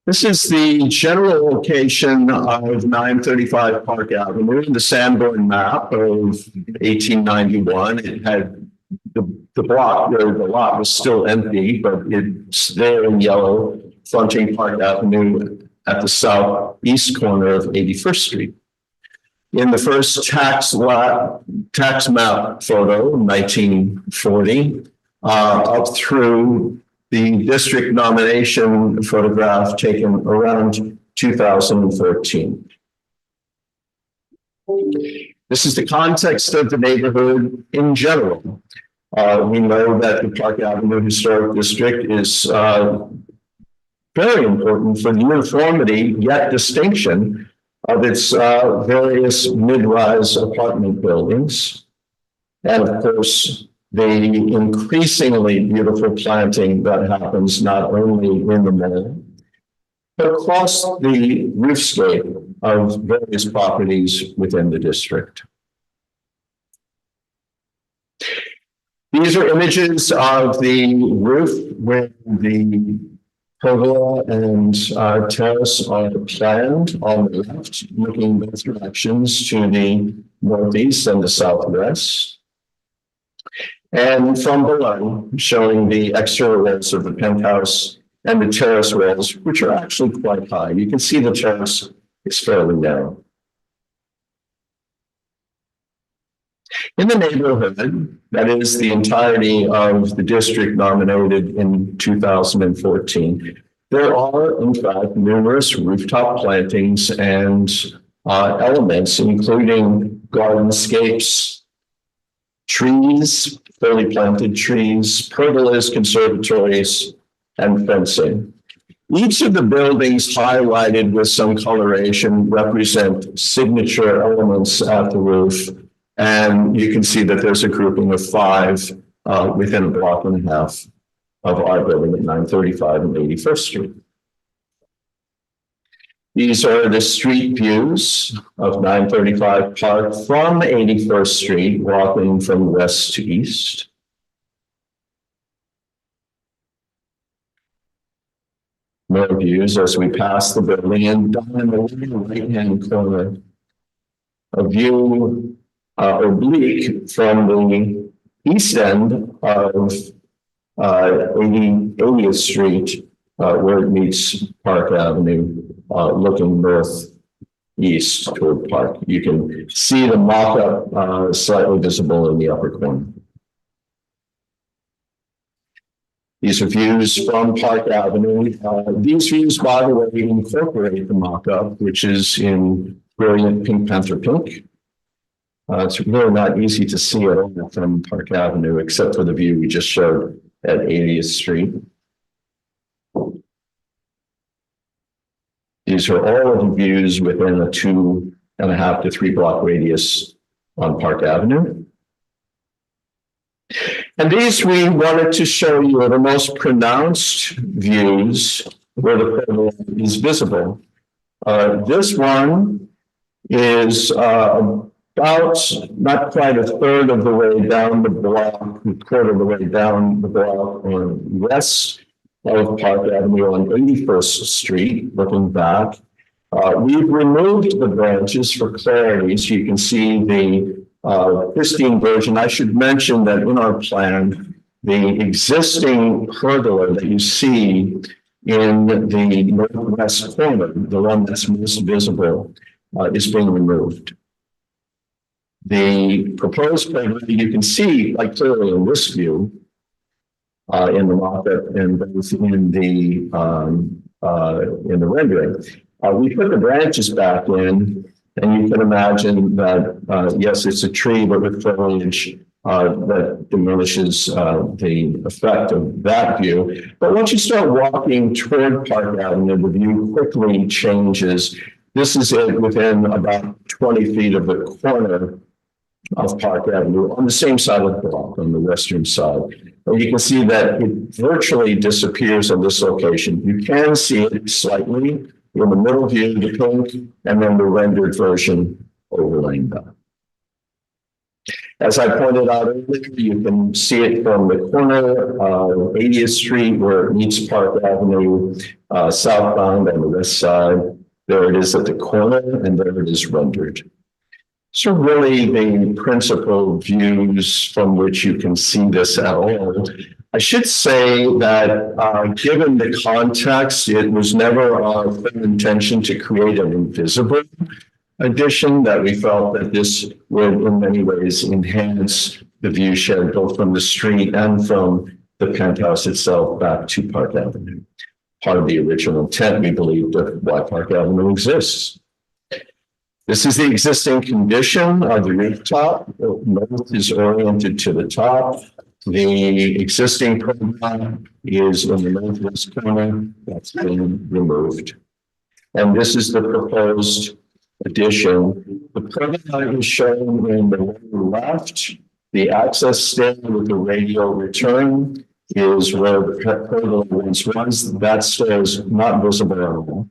This is the general location of 935 Park Avenue in the Sanborn map of 1891. It had the block, or the lot was still empty, but it's there in yellow, fronting Park Avenue at the southeast corner of 81st Street. In the first tax map photo, 1940, up through the district nomination photograph taken around 2013. This is the context of the neighborhood in general. We know that the Park Avenue Historic District is very important for the uniformity, yet distinction of its various mid-rise apartment buildings. And of course, the increasingly beautiful planting that happens not only in the mall, but across the roofscape of various properties within the district. These are images of the roof where the pergola and terrace are planned on the left, looking both directions to the northeast and the southwest. And from below, showing the exterior walls of the penthouse and the terrace walls, which are actually quite high. You can see the terrace is fairly narrow. In the neighborhood, that is the entirety of the district nominated in 2014, there are, in fact, numerous rooftop plantings and elements, including gardenscapes, trees, fairly planted trees, pergolas, conservatories, and fencing. Each of the buildings highlighted with some coloration represent signature elements at the roof. And you can see that there's a grouping of 5 within a block and a half of our building at 935 and 81st Street. These are the street views of 935 Park from 81st Street, walking from west to east. More views as we pass the building, and down in the right-hand corner, a view oblique from the east end of 80th Street, where it meets Park Avenue, looking northeast toward Park. You can see the mock-up slightly visible in the upper corner. These are views from Park Avenue. These views, by the way, incorporate the mock-up, which is in brilliant pink panther pink. It's really not easy to see at all from Park Avenue, except for the view we just showed at 80th Street. These are all of the views within a 2.5 to 3 block radius on Park Avenue. And these we wanted to show you are the most pronounced views where the pergola is visible. This one is about not quite a third of the way down the block, a quarter of the way down the block on west of Park Avenue on 81st Street, looking back. We've removed the branches for clarity, so you can see the pristine version. I should mention that in our plan, the existing pergola that you see in the northwest corner, the one that's most visible, is being removed. The proposed pergola you can see quite clearly in this view, in the mock-up and both in the rendering. We put the branches back in, and you can imagine that, yes, it's a tree, but with foliage that diminishes the effect of that view. But once you start walking toward Park Avenue, the view quickly changes. This is it within about 20 feet of the corner of Park Avenue on the same side of the block, on the western side. And you can see that it virtually disappears in this location. You can see it slightly in the middle view, the pink, and then the rendered version overlaying that. As I pointed out earlier, you can see it from the corner of 80th Street where it meets Park Avenue southbound on the west side. There it is at the corner, and there it is rendered. So really the principal views from which you can see this at all. I should say that given the context, it was never our intention to create an invisible addition, that we felt that this would in many ways enhance the view shed both from the street and from the penthouse itself back to Park Avenue. Part of the original intent, we believed, of why Park Avenue exists. This is the existing condition of the rooftop. The north is oriented to the top. The existing pergola is in the northwest corner. That's been removed. And this is the proposed addition. The pergola is shown in the lower left. The access stair with the radial return is where the pergola once was. That stair is not visible at all.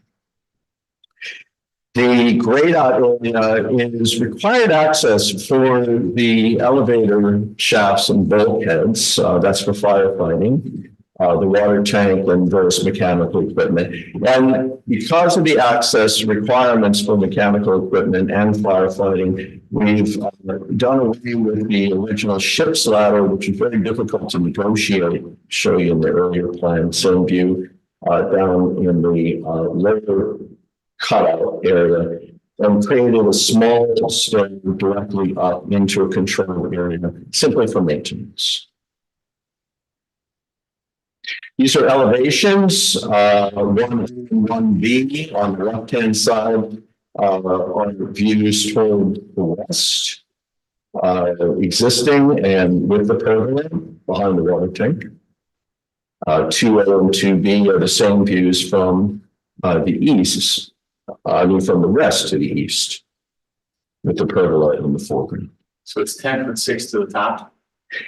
The grayed out area is required access for the elevator shafts and bulkheads. That's for firefighting, the water tank, and various mechanical equipment. And because of the access requirements for mechanical equipment and firefighting, we've done away with the original ship's ladder, which is very difficult to negotiate. Show you in the earlier plan, same view down in the lower cutout area, and created a small stair directly up into a control area, simply for maintenance. These are elevations, 1B on the left-hand side, are views toward the west, existing and with the pergola behind the water tank. 2A and 2B are the same views from the east. From the west to the east, with the pergola in the foreground. So it's 10'6" to the top?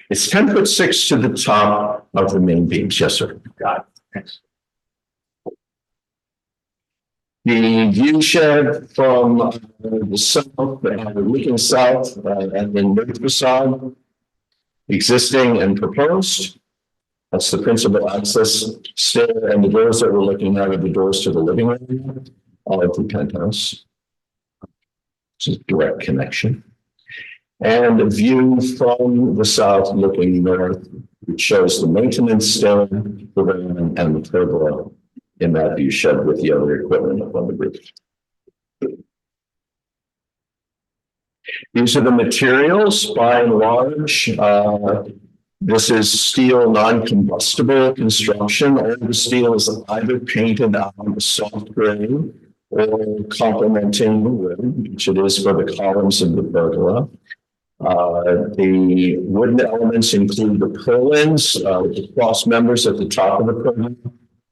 It's 10'6" to the top of the main beams, yes, sir. Got it. Thanks. The view shed from the south, looking south and then north facade, existing and proposed. That's the principal access stair, and the doors that we're looking at are the doors to the living room. Of the penthouse, which is direct connection, and a view from the south looking north, which shows the maintenance stair, the room, and the pergola in that view shed with the other equipment up on the roof. These are the materials by and large. This is steel non-combustible construction. All the steel is either painted out a soft gray or complementing the wood, which it is for the columns of the pergola. The wooden elements include the purlins, the cross members at the top of the pergola,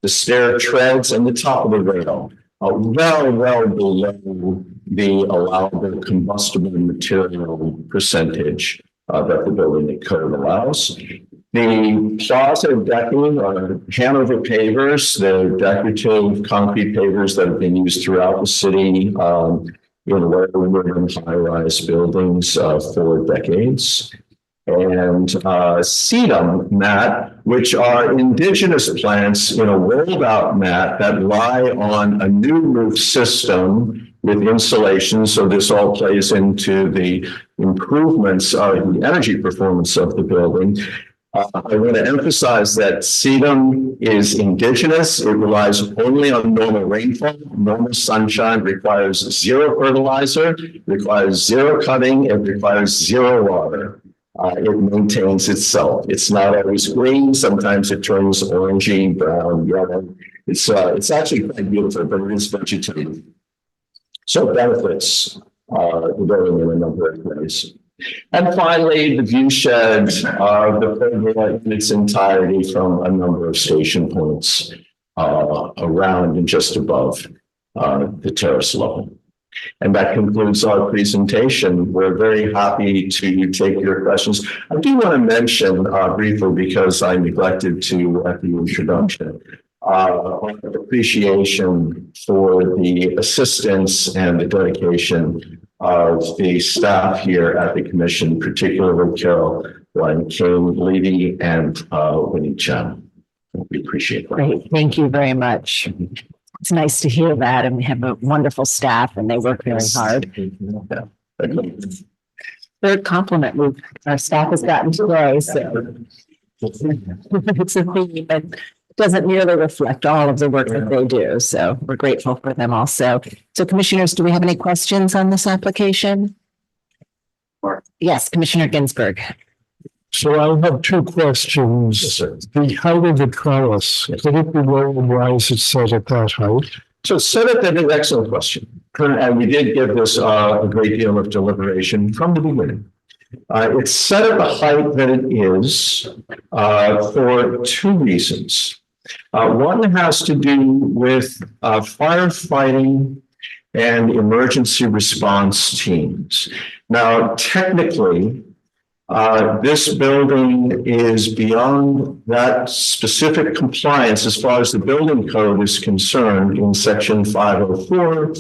the stair treads, and the top of the rail, well below the allowable combustible material percentage that the building code allows. The plaza decking are Hanover pavers. They're decorative concrete pavers that have been used throughout the city in well-known high-rise buildings for decades. And sedum mat, which are indigenous plants in a rolled-out mat that lie on a new roof system with insulation. So this all plays into the improvements of the energy performance of the building. I want to emphasize that sedum is indigenous. It relies only on normal rainfall, normal sunshine, requires zero fertilizer, requires zero cutting, it requires zero water. It maintains itself. It's not always green. Sometimes it turns orangey, brown, yellow. It's actually quite beautiful, but it is vegetative. So benefits the building in a number of ways. And finally, the view shed the pergola in its entirety from a number of station points around and just above the terrace level. And that concludes our presentation. We're very happy to take your questions. I do want to mention briefly, because I neglected to at the introduction, appreciation for the assistance and the dedication of the staff here at the commission, particularly Carol, Ryan King, Lady, and Winnie Chen. We appreciate it. Great. Thank you very much. It's nice to hear that. And we have a wonderful staff and they work very hard. Third compliment our staff has gotten today. So it's a theme and doesn't merely reflect all of the work that they do. So we're grateful for them also. So commissioners, do we have any questions on this application? Yes, Commissioner Ginsburg. So I have two questions. Yes, sir. The height of the trellis, could it be lower? Why is it set at that height? So set at that is an excellent question. And we did give this a great deal of deliberation from the beginning. It's set at the height that it is for two reasons. One has to do with firefighting and emergency response teams. Now, technically, this building is beyond that specific compliance as far as the building code is concerned in section 504,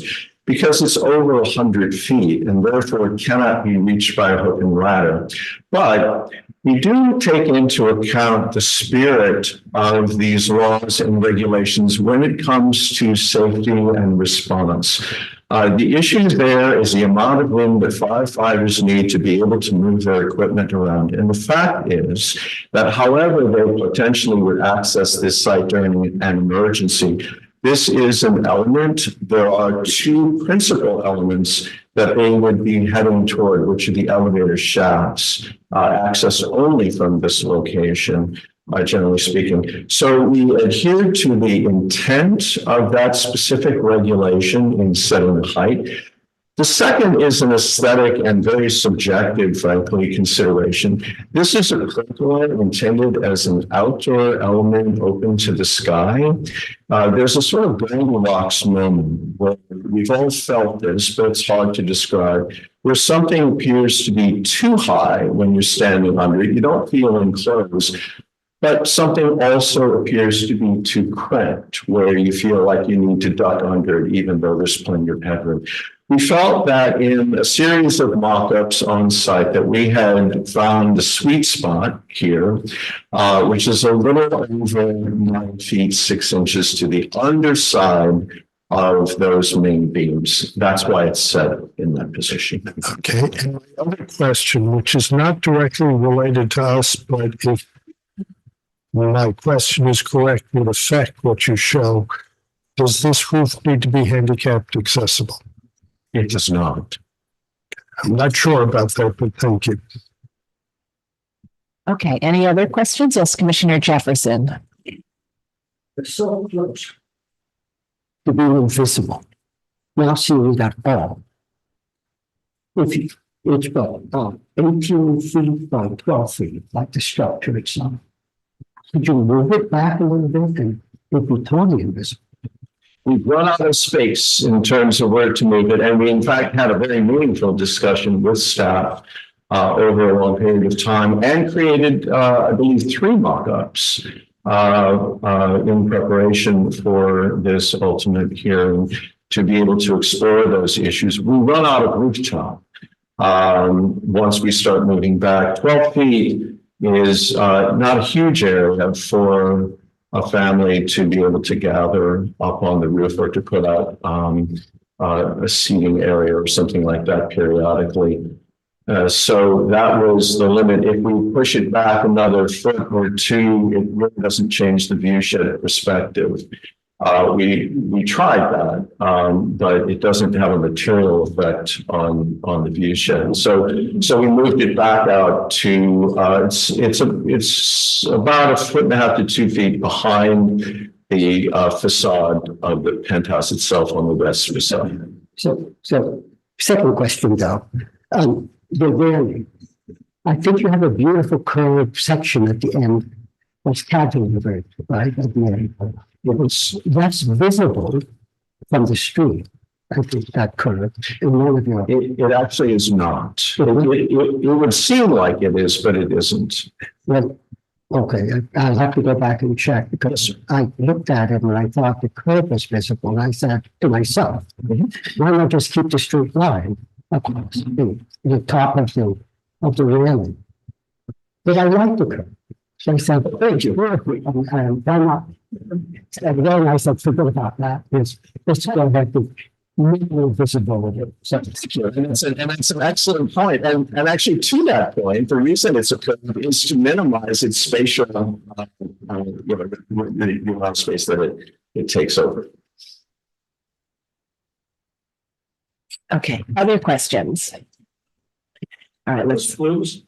because it's over 100 feet and therefore it cannot be reached by a hook and ladder. But we do take into account the spirit of these laws and regulations when it comes to safety and response. The issue there is the amount of room that firefighters need to be able to move their equipment around. And the fact is that however they potentially would access this site during an emergency, this is an element. There are two principal elements that they would be heading toward, which are the elevator shafts, access only from this location, generally speaking. So we adhere to the intent of that specific regulation in setting the height. The second is an aesthetic and very subjective, frankly, consideration. This is a pergola intended as an outdoor element open to the sky. There's a sort of Goldilocks moment where we've all felt this, but it's hard to describe, where something appears to be too high when you're standing under it. You don't feel enclosed, but something also appears to be too cramped, where you feel like you need to duck under it, even though there's plenty of headroom. We felt that in a series of mock-ups on site that we had found the sweet spot here, which is a little over 9 feet, 6 inches to the underside of those main beams. That's why it's set in that position. Okay. And my other question, which is not directly related to us, but if my question is correct, would affect what you show, does this roof need to be handicapped accessible? It does not. I'm not sure about that, but thank you. Okay, any other questions? Yes, Commissioner Jefferson. It's so close to being invisible. Now seeing that all. If it's about 18 feet by 12 feet, like the structure itself. Could you move it back a little bit and it would be totally invisible? We've run out of space in terms of where to move it. And we, in fact, had a very meaningful discussion with staff over a long period of time and created, I believe, 3 mock-ups in preparation for this ultimate hearing to be able to explore those issues. We run out of rooftop. Once we start moving back, 12 feet is not a huge area for a family to be able to gather up on the roof or to put out a seating area or something like that periodically. So that was the limit. If we push it back another foot or 2, it really doesn't change the view shed perspective. We tried that, but it doesn't have a material effect on the view shed. So we moved it back out to it's about 1.5 to 2 feet behind the facade of the penthouse itself on the west facade. So second question though, the railing. I think you have a beautiful curved section at the end that's cantilevered, right? At the end. That's visible from the street. I think that curve in one of your. It actually is not. It would seem like it is, but it isn't. Well, okay, I'll have to go back and check because I looked at it and I thought the curve was visible. And I said to myself, why not just keep the straight line across the top of the railing? But I like the curve. So I said, thank you. And then I said, forget about that. Let's go ahead with minimal visibility. So, and it's an excellent point. And actually, to that point, the reason it's a curve is to minimize its spatial, the amount of space that it takes over. Okay, other questions? All right, let's. Flues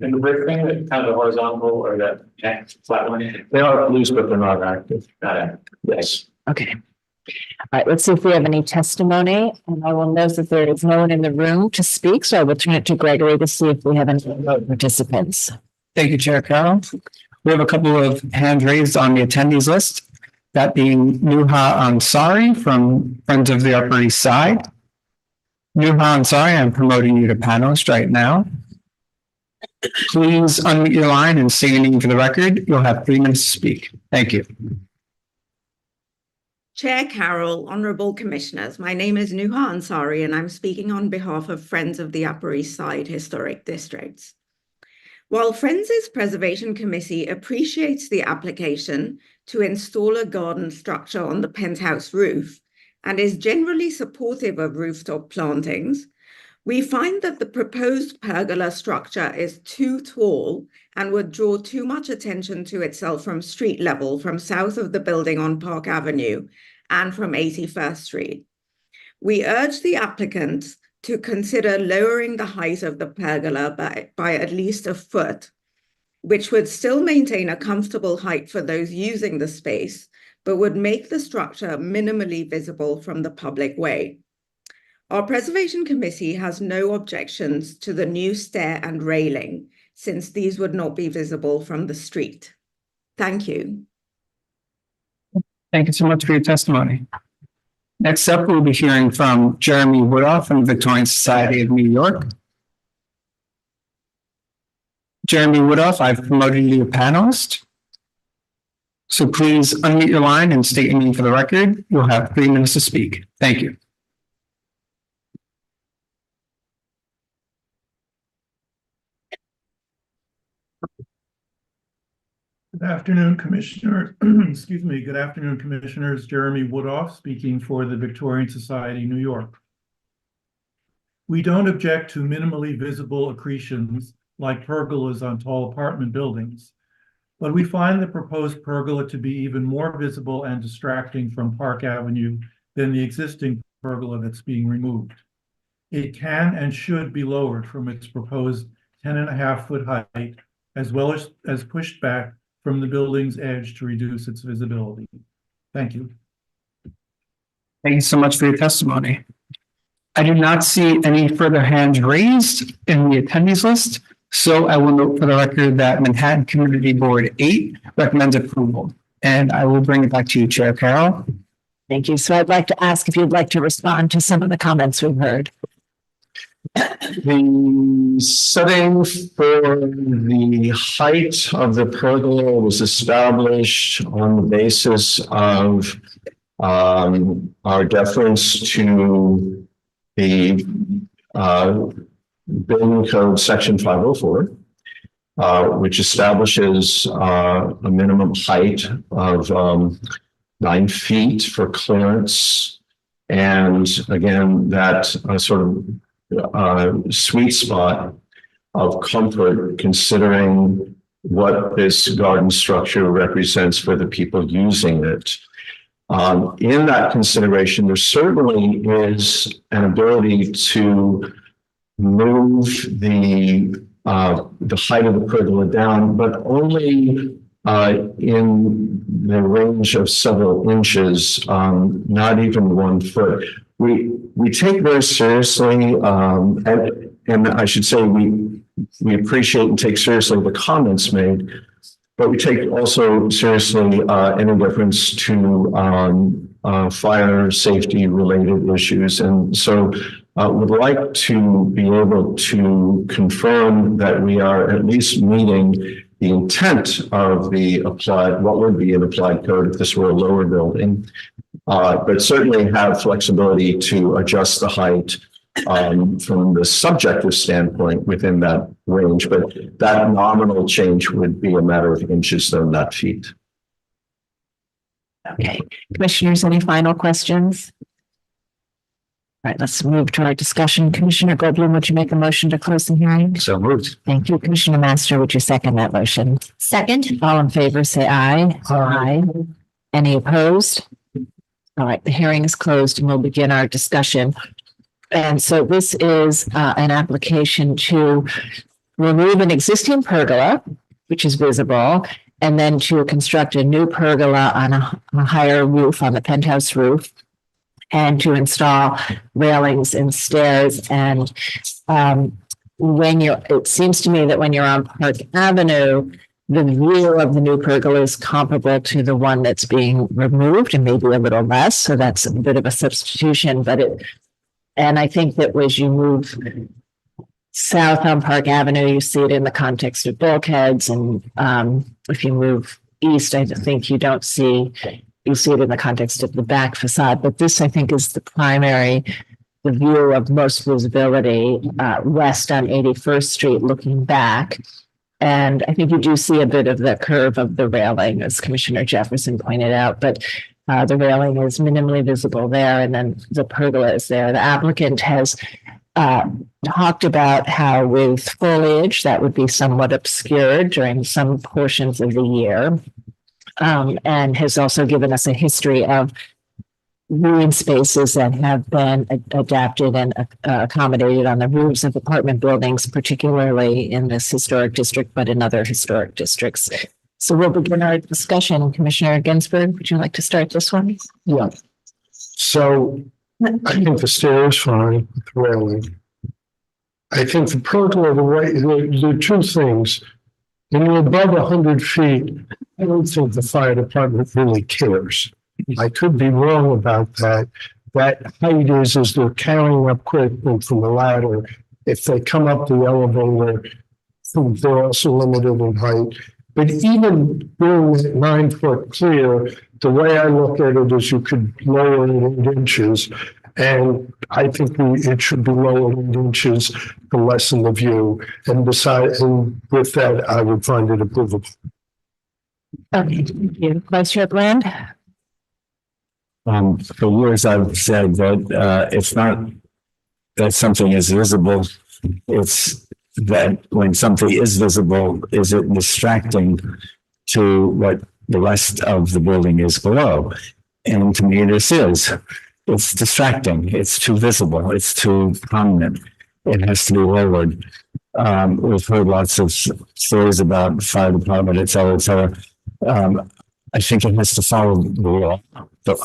in the brick thing, that kind of horizontal or that flat one. They are loose, but they're not active. Not active. Yes. Okay. All right, let's see if we have any testimony. And I will note that there is no one in the room to speak, so I will turn it to Gregory to see if we have any participants. Thank you, Chair Carroll. We have a couple of hands raised on the attendees list, that being Nuha Ansari from Friends of the Upper East Side. Nuha Ansari, I'm promoting you to panelist right now. Please unmute your line and say your name for the record. You'll have 3 minutes to speak. Thank you. Chair Carroll, Honourable Commissioners, my name is Nuha Ansari and I'm speaking on behalf of Friends of the Upper East Side Historic Districts. While Friends' Preservation Committee appreciates the application to install a garden structure on the penthouse roof and is generally supportive of rooftop plantings, we find that the proposed pergola structure is too tall and would draw too much attention to itself from street level from south of the building on Park Avenue and from 81st Street. We urge the applicants to consider lowering the height of the pergola by at least 1 foot, which would still maintain a comfortable height for those using the space, but would make the structure minimally visible from the public way. Our Preservation Committee has no objections to the new stair and railing, since these would not be visible from the street. Thank you. Thank you so much for your testimony. Next up, we'll be hearing from Jeremy Woodruff from the Victorian Society of New York. Jeremy Woodruff, I've promoted you to panelist. So please unmute your line and state your name for the record. You'll have 3 minutes to speak. Thank you. Good afternoon, Commissioner. Excuse me. Good afternoon, Commissioners. Jeremy Woodruff speaking for the Victorian Society, New York. We don't object to minimally visible accretions like pergolas on tall apartment buildings, but we find the proposed pergola to be even more visible and distracting from Park Avenue than the existing pergola that's being removed. It can and should be lowered from its proposed 10.5-foot height, as well as pushed back from the building's edge to reduce its visibility. Thank you. Thank you so much for your testimony. I do not see any further hands raised in the attendees list, so I will note for the record that Manhattan Community Board 8 recommends approval, and I will bring it back to you, Chair Carroll. Thank you. So I'd like to ask if you'd like to respond to some of the comments we've heard. The setting for the height of the pergola was established on the basis of our deference to the building code section 504, which establishes a minimum height of 9 feet for clearance. And again, that sort of sweet spot of comfort, considering what this garden structure represents for the people using it. In that consideration, there certainly is an ability to move the height of the pergola down, but only in the range of several inches, not even 1 foot. We take very seriously, and I should say we appreciate and take seriously the comments made, but we take also seriously any reference to fire safety related issues. And so would like to be able to confirm that we are at least meeting the intent of the applied, what would be an applied code if this were a lower building, but certainly have flexibility to adjust the height from the subjective standpoint within that range. But that nominal change would be a matter of inches, though not feet. Okay, commissioners, any final questions? All right, let's move to our discussion. Commissioner Goldblum, would you make a motion to close the hearing? So moved. Thank you. Commissioner Master, would you second that motion? Second. All in favor, say aye. Aye. Any opposed? All right, the hearing is closed and we'll begin our discussion. And so this is an application to remove an existing pergola, which is visible, and then to construct a new pergola on a higher roof, on the penthouse roof, and to install railings and stairs. And it seems to me that when you're on Park Avenue, the view of the new pergola is comparable to the one that's being removed, and maybe a little less. So that's a bit of a substitution, and I think that as you move south on Park Avenue, you see it in the context of bulkheads. And if you move east, I think you see it in the context of the back facade. But this, I think, is the view of most visibility west on 81st Street looking back. And I think you do see a bit of the curve of the railing, as Commissioner Jefferson pointed out, but the railing is minimally visible there, and then the pergola is there. The applicant has talked about how with foliage that would be somewhat obscured during some portions of the year, and has also given us a history of green spaces that have been adapted and accommodated on the roofs of apartment buildings, particularly in this historic district, but in other historic districts. So we'll begin our discussion. Commissioner Ginsburg, would you like to start this one? Yeah. So I think the stair is fine, the railing. I think the pergola, there are two things. When you're above 100 feet, I don't think the fire department really cares. I could be wrong about that. That height is as they're carrying up quickly from the ladder. If they come up the elevator, they're also limited in height. But even doing that 9 foot clear, the way I look at it is you could lower it 8 inches. And I think it should be lowered 8 inches to lessen the view. And with that, I would find it approvable. Okay, thank you. Vice Chair Bland? For years, I've said that it's not that something is visible. It's that when something is visible, is it distracting to what the rest of the building is below? And to me, this is. It's distracting. It's too visible. It's too prominent. It has to be lowered. We've heard lots of stories about fire department, et cetera, I think it has to follow the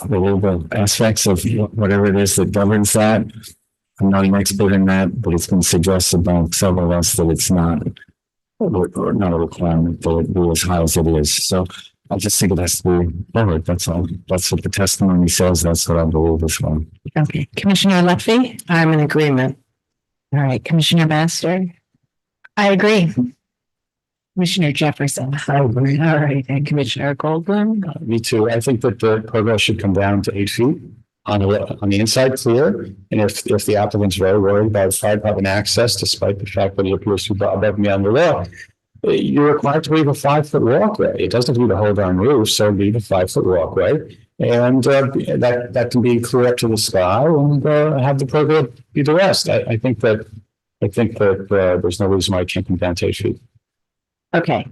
legal aspects of whatever it is that governs that. I'm not an expert in that, but it's been suggested by several of us that it's not a requirement that it be as high as it is. So I just think it has to be lowered. That's all. That's what the testimony says. That's what I believe as well. Okay. Commissioner Lutfi? I'm in agreement. All right, Commissioner Master, I agree. Commissioner Jefferson. I agree. All right, and Commissioner Goldblum. Me too. I think that the pergola should come down to 8 feet on the inside clear. And if the applicant's very worried about fire department access, despite the fact that it appears to be above me on the law, you're required to leave a 5-foot walkway. It doesn't need a hold on roof, so leave a 5-foot walkway. And that can be clear up to the sky and have the pergola be the rest. I think that there's no reason why it can't come down to 8 feet. Okay.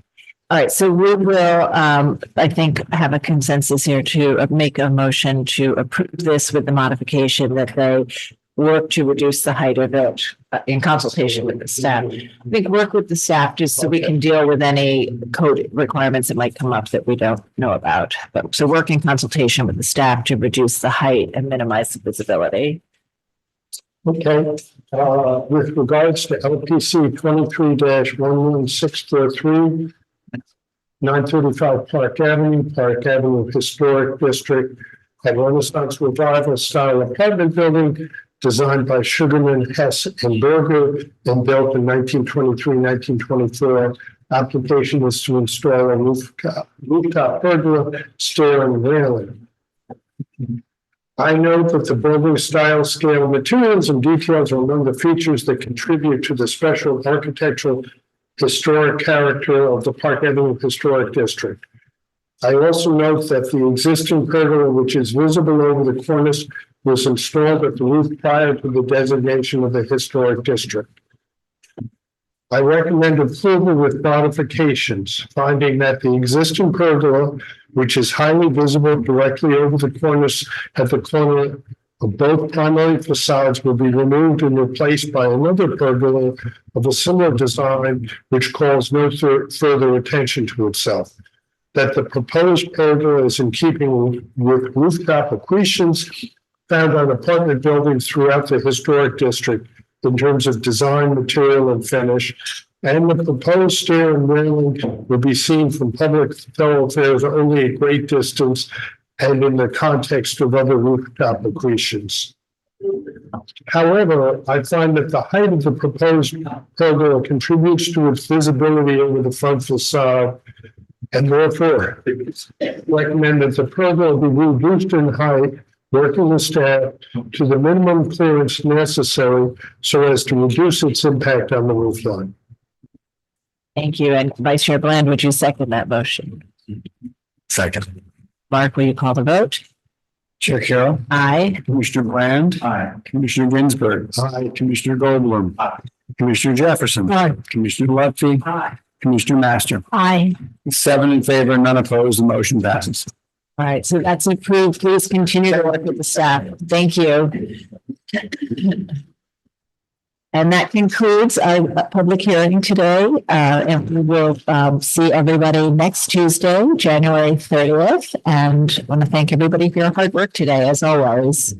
All right. So we will, I think, have a consensus here to make a motion to approve this with the modification that they work to reduce the height of it in consultation with the staff. I think work with the staff just so we can deal with any code requirements that might come up that we don't know about. But so work in consultation with the staff to reduce the height and minimize the visibility. Okay, with regards to LPC 23-11643, 935 Park Avenue Historic District, a Renaissance Revival style apartment building designed by Sugarman, Hess, and Berger and built in 1923-1924. Application is to install a rooftop pergola, stair, and railing. I note that the building style, scale, materials, and details are among the features that contribute to the special architectural historic character of the Park Avenue Historic District. I also note that the existing pergola, which is visible over the cornice, was installed at the roof prior to the designation of the historic district. I recommend approval with modifications, finding that the existing pergola, which is highly visible directly over the cornice at the corner of both primary facades, will be removed and replaced by another pergola of a similar design, which calls no further attention to itself. That the proposed pergola is in keeping with rooftop accretions found on apartment buildings throughout the historic district in terms of design, material, and finish. And the proposed stair and railing will be seen from public thoroughfares only a great distance and in the context of other rooftop accretions. However, I find that the height of the proposed pergola contributes to its visibility over the front facade, and therefore recommend that the pergola be reduced in height, working with staff to the minimum clearance necessary so as to reduce its impact on the roof line. Thank you. And Vice Chair Bland, would you second that motion? Second. Mark, will you call the vote? Chair Carroll. Aye. Commissioner Bland. Aye. Commissioner Ginsburg. Aye. Commissioner Goldblum. Aye. Commissioner Jefferson. Aye. Commissioner Lutfi. Aye. Commissioner Master. Aye. 7 in favor, none opposed, the motion passes. All right, so that's approved. Please continue to work with the staff. Thank you. And that concludes our public hearing today. And we will see everybody next Tuesday, January 30th. And I want to thank everybody for your hard work today, as always.